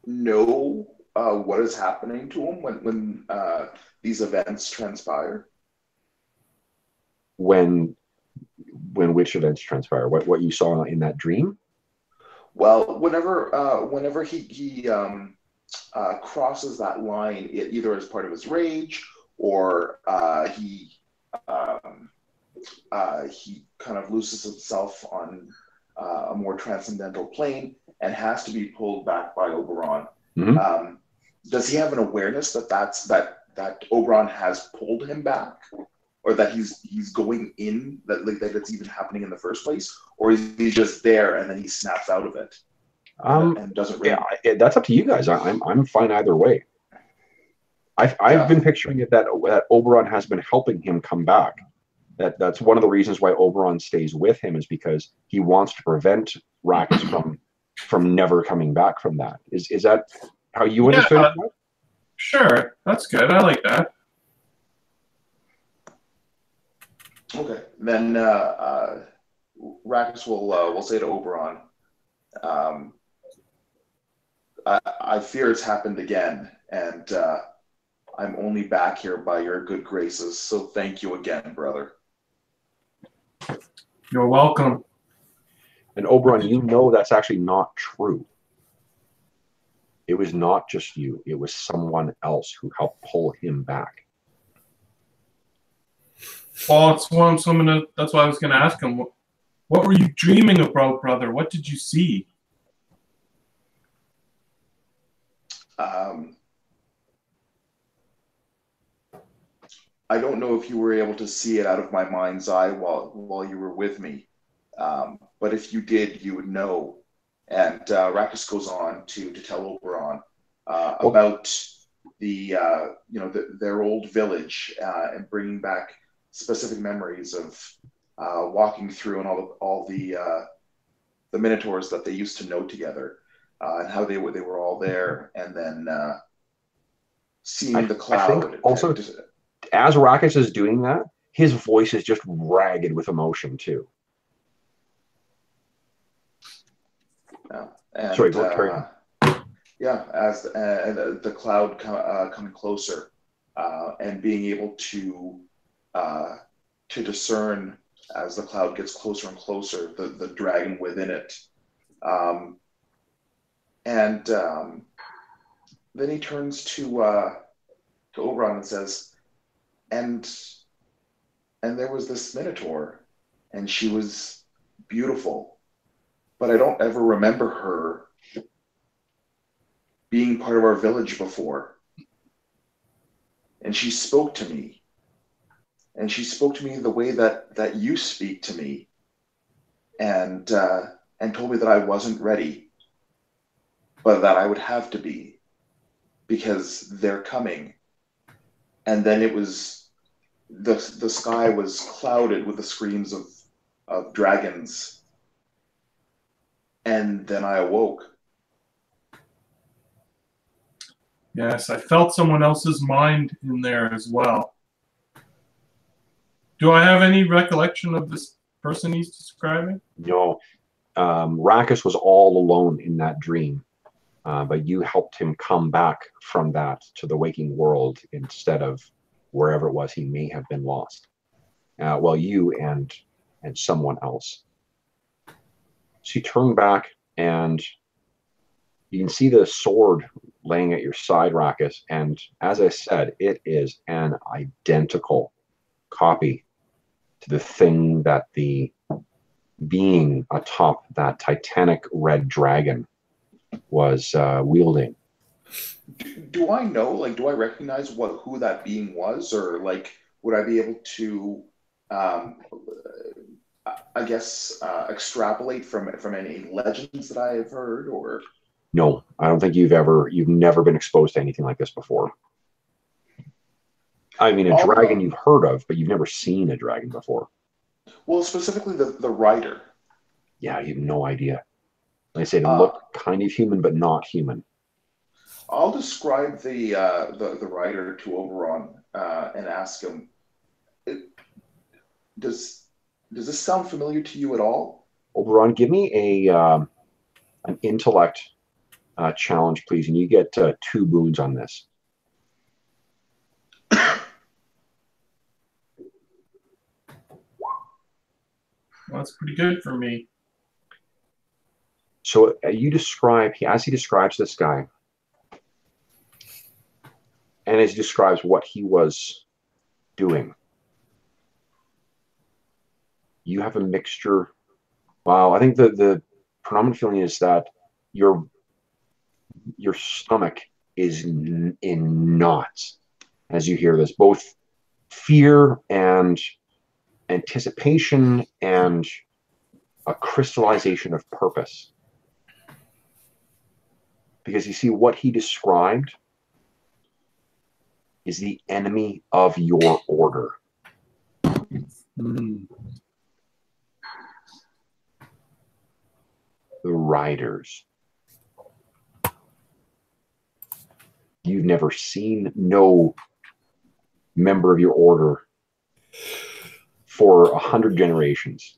know what is happening to him when these events transpire? When which events transpire? What you saw in that dream? Well, whenever he crosses that line, either as part of his rage or he kind of loses himself on a more transcendental plane and has to be pulled back by Oberon. Mm-hmm. Does he have an awareness that Oberon has pulled him back, or that he's going in, that it's even happening in the first place, or is he just there and then he snaps out of it and doesn't really? Yeah, that's up to you guys. I'm fine either way. I've been picturing it that Oberon has been helping him come back. That's one of the reasons why Oberon stays with him, is because he wants to prevent Rakus from never coming back from that. Is that how you understood it? Sure, that's good. I like that. Okay, then Rakus will say to Oberon, I fear it's happened again, and I'm only back here by your good graces, so thank you again, brother. You're welcome. And Oberon, you know that's actually not true. It was not just you. It was someone else who helped pull him back. Well, that's why I was going to ask him, what were you dreaming about, brother? What did you see? I don't know if you were able to see it out of my mind's eye while you were with me, but if you did, you would know. And Rakus goes on to tell Oberon about their old village and bringing back specific memories of walking through and all the minotaurs that they used to know together, and how they were all there, and then seeing the cloud. I think also, as Rakus is doing that, his voice is just ragged with emotion too. And, sorry, carry on. Yeah, as the cloud coming closer, and being able to discern as the cloud gets closer and closer the dragon within it, and then he turns to Oberon and says, and there was this minotaur, and she was beautiful, but I don't ever remember her being part of our village before. And she spoke to me. And she spoke to me the way that you speak to me. And told me that I wasn't ready, but that I would have to be, because they're coming. And then it was, the sky was clouded with the screams of dragons. And then I awoke. Yes, I felt someone else's mind in there as well. Do I have any recollection of this person he's describing? No. Rakus was all alone in that dream, but you helped him come back from that to the waking world instead of wherever it was he may have been lost. Well, you and someone else. So you turn back, and you can see the sword laying at your side, Rakus. And as I said, it is an identical copy to the thing that the being atop that titanic red dragon was wielding. Do I know? Do I recognize who that being was, or would I be able to I guess extrapolate from any legends that I have heard, or No, I don't think you've never been exposed to anything like this before. I mean, a dragon you've heard of, but you've never seen a dragon before. Well, specifically the rider. Yeah, you have no idea. Like I say, they look kind of human, but not human. I'll describe the rider to Oberon and ask him, does this sound familiar to you at all? Oberon, give me an intellect challenge, please, and you get 2 boons on this. Well, that's pretty good for me. So you describe, as he describes this guy, and as he describes what he was doing, you have a mixture. Wow, I think the predominant feeling is that your stomach is in knots as you hear this, both fear and anticipation and a crystallization of purpose. Because you see, what he described is the enemy of your order. Mm. The riders. You've never seen no member of your order for 100 generations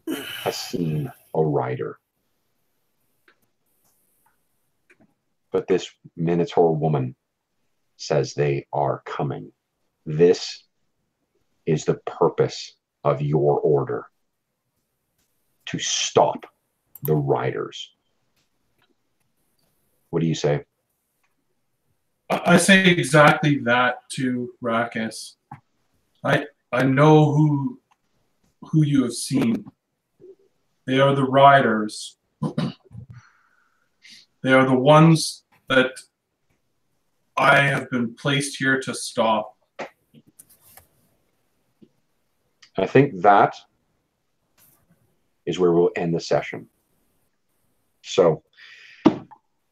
has seen a rider. But this Minotaur woman says they are coming. This is the purpose of your order. To stop the riders. What do you say? I say exactly that to Rakus. I know who you have seen. They are the riders. They are the ones that I have been placed here to stop. I think that is where we'll end the session. So,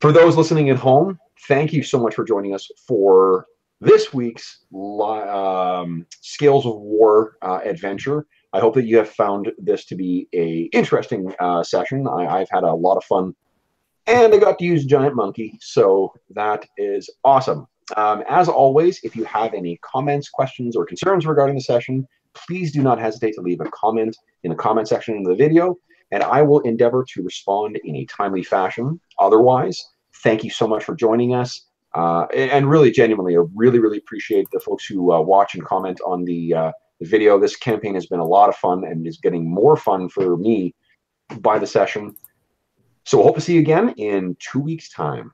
for those listening at home, thank you so much for joining us for this week's Scales of War adventure. I hope that you have found this to be an interesting session. I've had a lot of fun, and I got to use Giant Monkey, so that is awesome. As always, if you have any comments, questions, or concerns regarding the session, please do not hesitate to leave a comment in the comment section of the video, and I will endeavor to respond in a timely fashion. Otherwise, thank you so much for joining us. And really, genuinely, I really appreciate the folks who watch and comment on the video. This campaign has been a lot of fun and is getting more fun for me by the session. So I hope to see you again in 2 weeks' time.